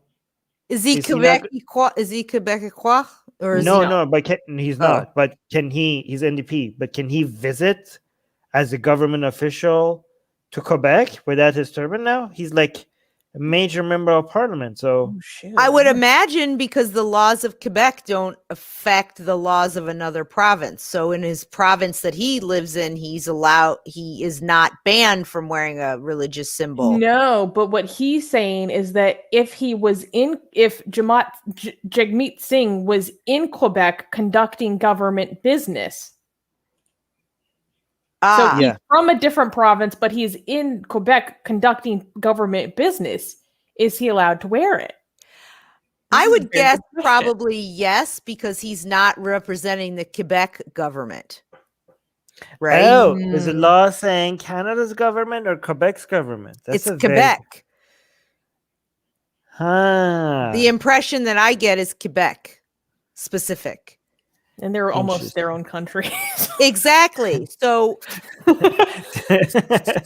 is he Quebecois? Is he Quebecois? Or no, but he's not. But can he? He's NDP. But can he visit as a government official to Quebec without his turban? Now he's like a major member of parliament. So I would imagine because the laws of Quebec don't affect the laws of another province. So in his province that he lives in, he is not banned from wearing a religious symbol. No, but what he's saying is that if Jagmeet Singh was in Quebec conducting government business, so he's from a different province, but he's in Quebec conducting government business. Is he allowed to wear it? I would guess probably yes, because he's not representing the Quebec government. Right? Oh, is the law saying Canada's government or Quebec's government? It's Quebec. The impression that I get is Quebec specific. And they're almost their own country. Exactly. So they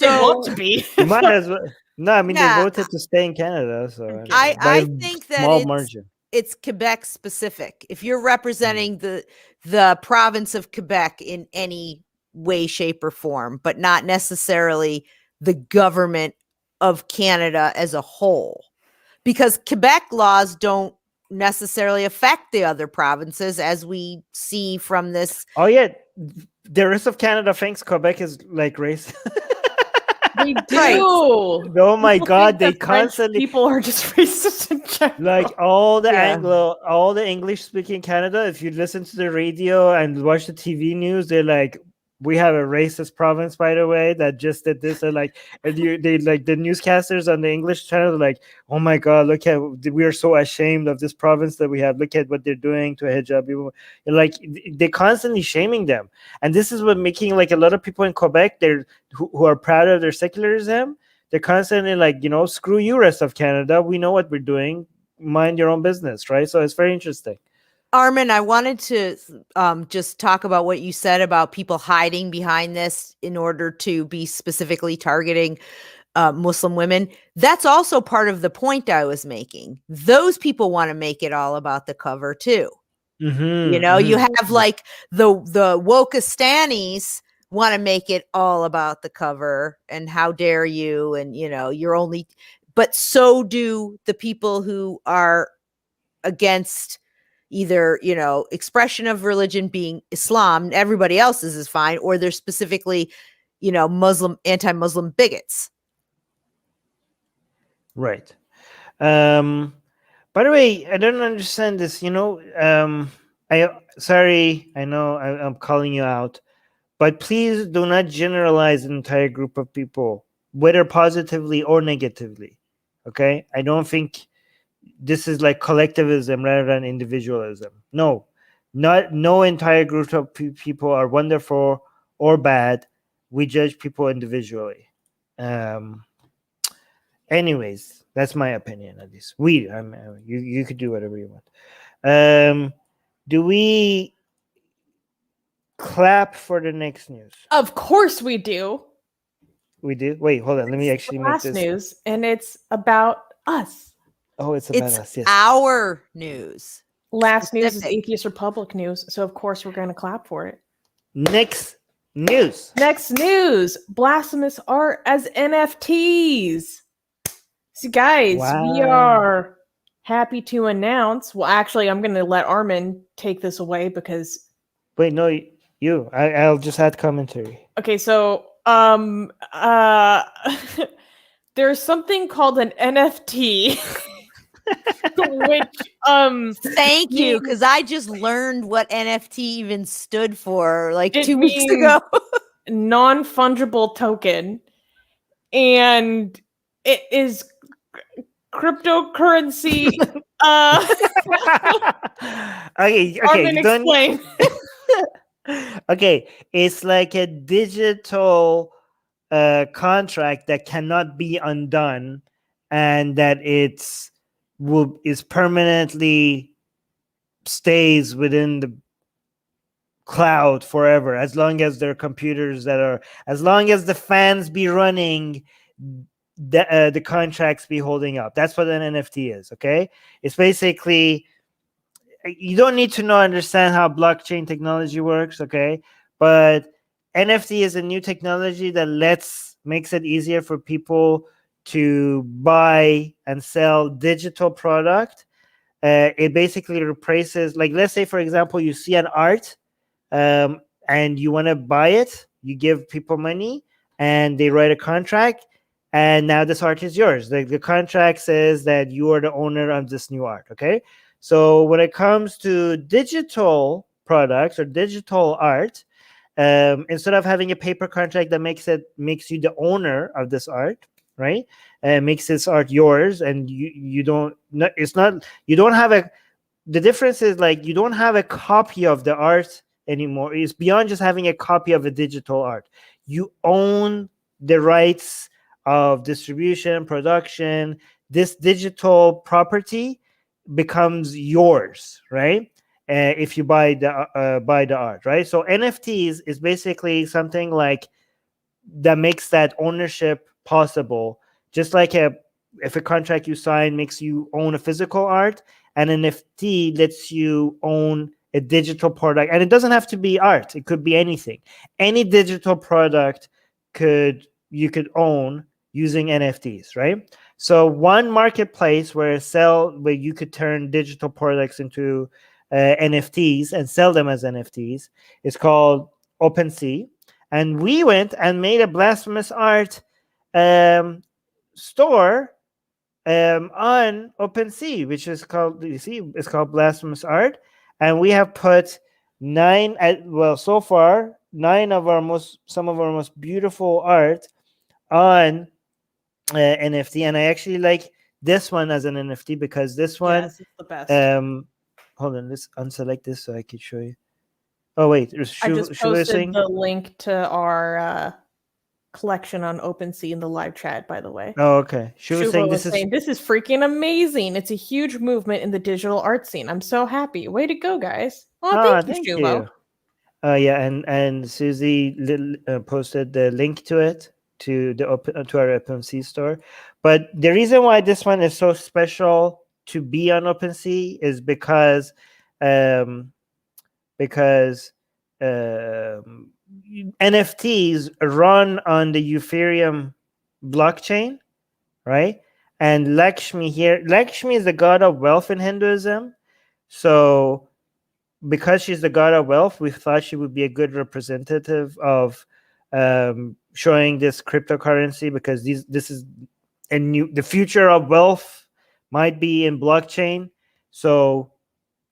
want to be. You might as well. No, I mean they voted to stay in Canada, so I think that it's Quebec specific. If you're representing the province of Quebec in any way, shape, or form, but not necessarily the government of Canada as a whole, because Quebec laws don't necessarily affect the other provinces, as we see from this. Oh yeah, the rest of Canada thinks Quebec is like race. They do. Right. Oh my God, they constantly people are just racist in general. Like all the English speaking Canada. If you listen to the radio and watch the TV news, they're like, we have a racist province, by the way, that just did this. And like, they like the newscasters on the English channel are like, oh my God, look at, we are so ashamed of this province that we have. Look at what they're doing to hijab people. And like, they're constantly shaming them. And this is what making like a lot of people in Quebec, who are proud of their secularism. They're constantly like, screw you, rest of Canada. We know what we're doing. Mind your own business, right? So it's very interesting. Armin, I wanted to just talk about what you said about people hiding behind this in order to be specifically targeting Muslim women. That's also part of the point I was making. Those people want to make it all about the cover too. You have like the Wokistanis want to make it all about the cover and how dare you, and you're only, but so do the people who are against either, expression of religion being Islam, everybody else's is fine, or they're specifically, Muslim, anti-Muslim bigots. Right. By the way, I don't understand this, sorry, I know I'm calling you out, but please do not generalize an entire group of people, whether positively or negatively. Okay? I don't think this is like collectivism rather than individualism. No entire group of people are wonderful or bad. We judge people individually. Anyways, that's my opinion at least. You could do whatever you want. Do we clap for the next news? Of course we do. We do? Wait, hold on. Let me actually make last this news, and it's about us. Oh, it's about us. Yes. Our news. Last news is Atheist Republic news, so of course we're going to clap for it. Next news. Blasphemous art as NFTs. So guys, we are happy to announce. Well, actually, I'm going to let Armin take this away because. Wait, no, you. I'll just add commentary. Okay, so there's something called an NFT. Which thank you, because I just learned what NFT even stood for like 2 weeks ago. Non-fungible token, and it is cryptocurrency. Okay, Armin, explain. Okay, it's like a digital contract that cannot be undone, and that is permanently stays within the cloud forever, as long as there are computers as long as the fans be running, the contracts be holding up. That's what an NFT is. Okay, it's basically, you don't need to understand how blockchain technology works. Okay, but NFT is a new technology that makes it easier for people to buy and sell digital product. It basically replaces, like, let's say, for example, you see an art and you want to buy it. You give people money and they write a contract, and now this art is yours. The contract says that you are the owner of this new art. Okay, so when it comes to digital products or digital art, instead of having a paper contract that makes you the owner of this art, right, makes this art yours, and you don't have the difference is, like, you don't have a copy of the art anymore. It's beyond just having a copy of a digital art. You own the rights of distribution, production. This digital property becomes yours, right? If you buy the art, right? So NFTs is basically something like that makes that ownership possible. Just like if a contract you sign makes you own a physical art, an NFT lets you own a digital product. And it doesn't have to be art. It could be anything. Any digital product you could own using NFTs, right? So one marketplace where you could turn digital products into NFTs and sell them as NFTs is called OpenSea. And we went and made a blasphemous art store on OpenSea, which is called, it's called Blasphemous Art. And we have put so far some of our most beautiful art on NFT, and I actually like this one as an NFT because this one, Yes, it's the best. Hold on, let's unselect this so I could show you. Oh wait, I just posted the link to our collection on OpenSea in the live chat, by the way. Oh, okay. Shuva was saying, this is freaking amazing. It's a huge movement in the digital art scene. I'm so happy. Way to go, guys. Oh, thank you, Shuvo. Yeah, and Susie posted the link to it to our OpenSea store. But the reason why this one is so special to be on OpenSea is because NFTs run on the Ethereum blockchain, right? And Lakshmi is the god of wealth in Hinduism. So because she's the god of wealth, we thought she would be a good representative of showing this cryptocurrency, because this is the future of wealth might be in blockchain. So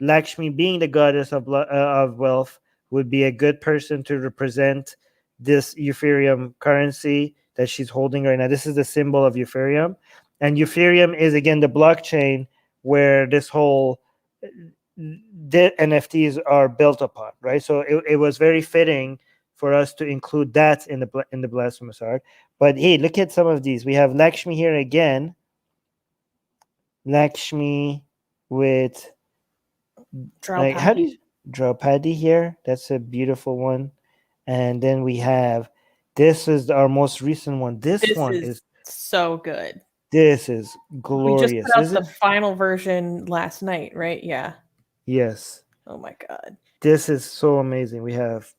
Lakshmi, being the goddess of wealth, would be a good person to represent this Ethereum currency that she's holding right now. This is the symbol of Ethereum, and Ethereum is again the blockchain where this whole the NFTs are built upon, right? So it was very fitting for us to include that in the blasphemous art. But hey, look at some of these. We have Lakshmi here again. Lakshmi with Draupadi. like, how do you Draupadi here? That's a beautiful one. And then we have, this is our most recent one. This one is so good. This is glorious. We just put out the final version last night, right? Yeah. Yes. Oh my God. This is so amazing. We have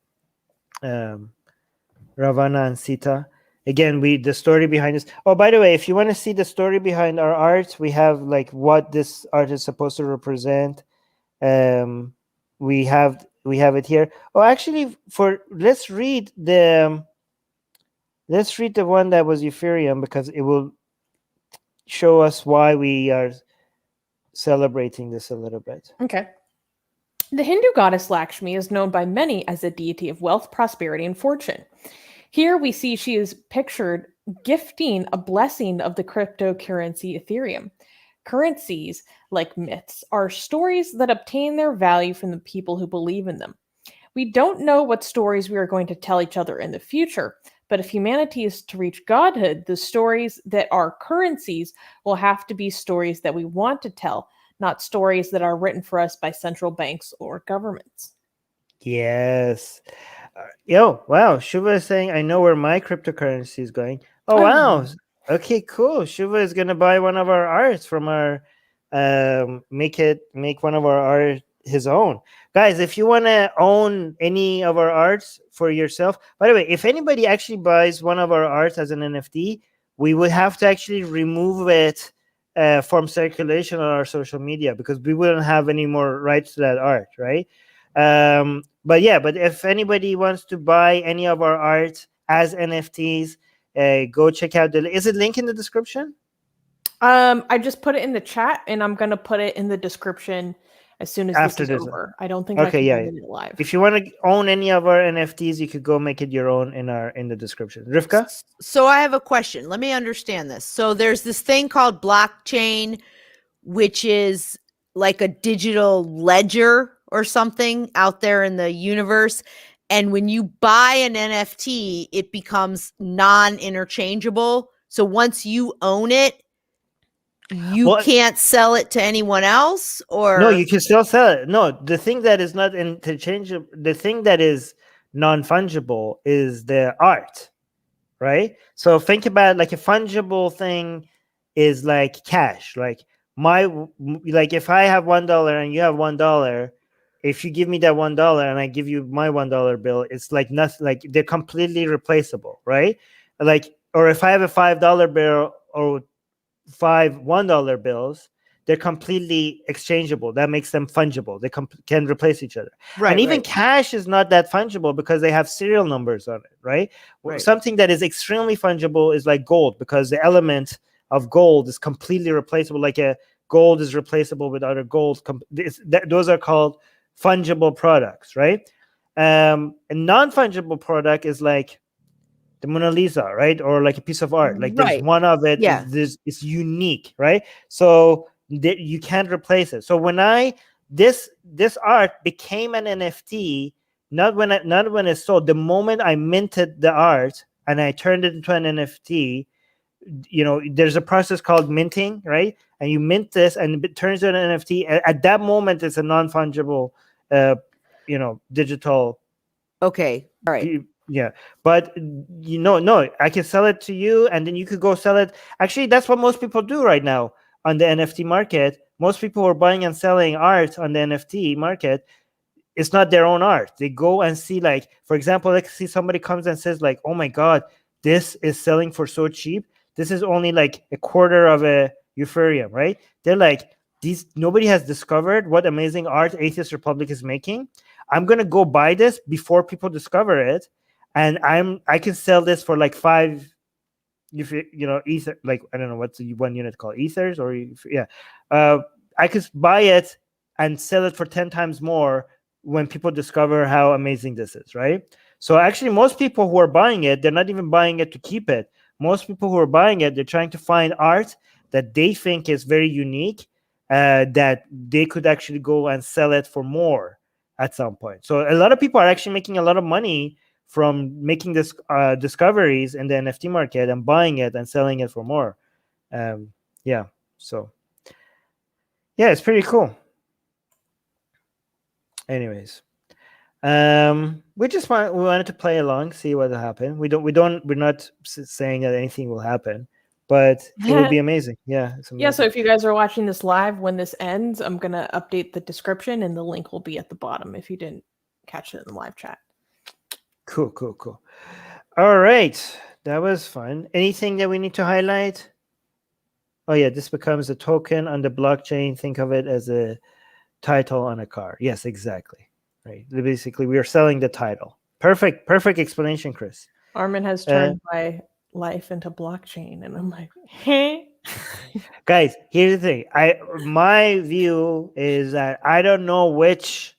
Ravana and Sita. Again, the story behind this. Oh, by the way, if you want to see the story behind our art, we have like what this art is supposed to represent. We have it here. Oh, actually, let's read the one that was Ethereum, because it will show us why we are celebrating this a little bit. Okay. The Hindu goddess Lakshmi is known by many as a deity of wealth, prosperity, and fortune. Here we see she is pictured gifting a blessing of the cryptocurrency Ethereum. Currencies, like myths, are stories that obtain their value from the people who believe in them. We don't know what stories we are going to tell each other in the future, but if humanity is to reach godhood, the stories that are currencies will have to be stories that we want to tell, not stories that are written for us by central banks or governments. Yes. Wow. Shuva is saying, I know where my cryptocurrency is going. Oh, wow. Okay, cool. Shuva is going to buy one of our arts from our, make one of our art his own. Guys, if you want to own any of our arts for yourself, by the way, if anybody actually buys one of our arts as an NFT, we would have to actually remove it from circulation on our social media, because we wouldn't have any more rights to that art, right? But if anybody wants to buy any of our art as NFTs, go check out is it link in the description? I just put it in the chat, and I'm gonna put it in the description as soon as After this is over. I don't think I can do it live. If you want to own any of our NFTs, you could go make it your own in the description. Rivka? So I have a question. Let me understand this. So there's this thing called blockchain, which is like a digital ledger or something out there in the universe. And when you buy an NFT, it becomes non-interchangeable. So once you own it, you can't sell it to anyone else, or no, you can still sell it. No, the thing that is not interchangeable, the thing that is non-fungible is the art, right? So think about like a fungible thing is like cash. Like if I have $1 and you have $1, if you give me that $1 and I give you my $1 bill, it's like nothing. Like they're completely replaceable, right? Like, or if I have a $5 bill or 5 $1 bills, they're completely exchangeable. That makes them fungible. They can replace each other. Right, and even cash is not that fungible because they have serial numbers on it, right? Something that is extremely fungible is like gold, because the element of gold is completely replaceable. Like a gold is replaceable with other gold. Those are called fungible products, right? A non-fungible product is like the Mona Lisa, right? Or like a piece of art. Like there's Right. one of it. Yeah. It's unique, right? So you can't replace it. So when this art became an NFT, not when it's sold. The moment I minted the art and I turned it into an NFT, there's a process called minting, right? And you mint this and it turns into an NFT. At that moment, it's a non-fungible, digital. Okay. All right. Yeah. But no, I can sell it to you and then you could go sell it. Actually, that's what most people do right now on the NFT market. Most people who are buying and selling art on the NFT market, it's not their own art. They go and see, like, for example, let's see somebody comes and says like, oh my God, this is selling for so cheap. This is only like a quarter of a euphorium, right? They're like, nobody has discovered what amazing art Atheist Republic is making. I'm going to go buy this before people discover it. And I can sell this for like 5, ether, like, I don't know what's the one unit called, ethers, or I could buy it and sell it for 10 times more when people discover how amazing this is, right? So actually, most people who are buying it, they're not even buying it to keep it. Most people who are buying it, they're trying to find art that they think is very unique, that they could actually go and sell it for more at some point. So a lot of people are actually making a lot of money from making this discoveries in the NFT market and buying it and selling it for more. So it's pretty cool. Anyways, we wanted to play along, see what will happen. We're not saying that anything will happen, but it would be amazing. Yeah. Yeah. So if you guys are watching this live when this ends, I'm gonna update the description and the link will be at the bottom if you didn't catch it in the live chat. Cool. All right. That was fun. Anything that we need to highlight? Oh yeah, this becomes a token on the blockchain. Think of it as a title on a car. Yes, exactly. Right. Basically, we are selling the title. Perfect explanation, Chris. Armin has turned my life into blockchain, and I'm like, hey. Guys, here's the thing. My view is that I don't know which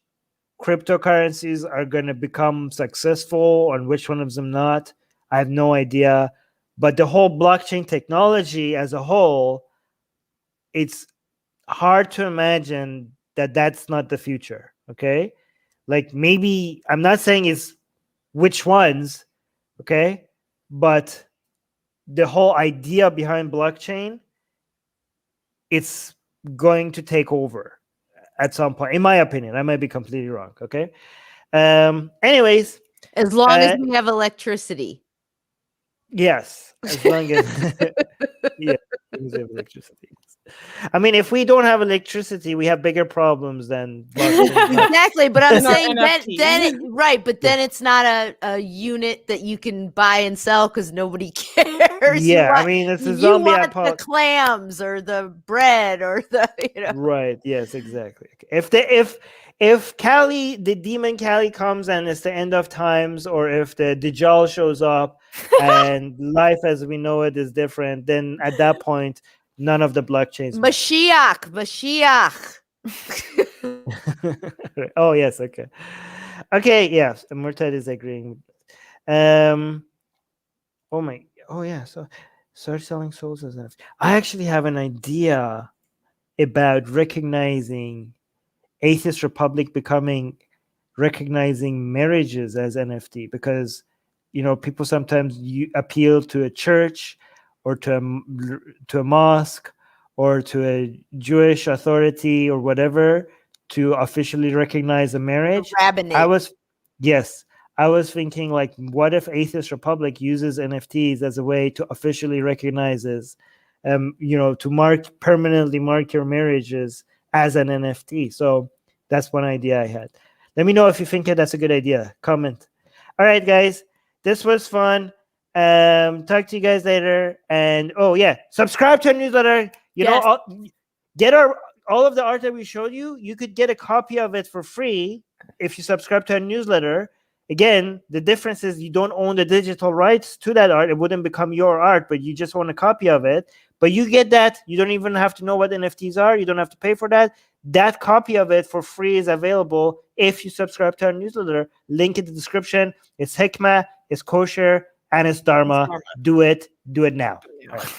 cryptocurrencies are going to become successful and which one of them not. I have no idea. But the whole blockchain technology as a whole, it's hard to imagine that that's not the future. Okay. Like, maybe, I'm not saying it's which ones. Okay. But the whole idea behind blockchain, it's going to take over at some point, in my opinion. I might be completely wrong. Okay. Anyways, as long as we have electricity. Yes, as long as we have electricity. I mean, if we don't have electricity, we have bigger problems than exactly. But I'm saying then it's not a unit that you can buy and sell because nobody cares. Yeah, I mean, it's a zombie. The clams or the bread or the Right. Yes, exactly. If Kali, the demon Kali, comes and it's the end of times, or if the Dajjal shows up and life as we know it is different, then at that point, none of the blockchains. Mashiach. Oh yes, okay, yes. Murtad is agreeing. So start selling souls as NFT. I actually have an idea about recognizing Atheist Republic recognizing marriages as NFT, because people sometimes appeal to a church or to a mosque or to a Jewish authority or whatever to officially recognize a marriage. I was thinking, like, what if Atheist Republic uses NFTs as a way to officially recognize to permanently mark your marriages as an NFT. So that's one idea I had. Let me know if you think that's a good idea. Comment. All right, guys, this was fun. Talk to you guys later. And subscribe to our newsletter. Get all of the art that we showed you. You could get a copy of it for free if you subscribe to our newsletter. Again, the difference is you don't own the digital rights to that art. It wouldn't become your art, but you just own a copy of it. But you get that. You don't even have to know what NFTs are. You don't have to pay for that. That copy of it for free is available if you subscribe to our newsletter. Link in the description. It's Hikmah, it's kosher, and it's Dharma. Do it now. All right.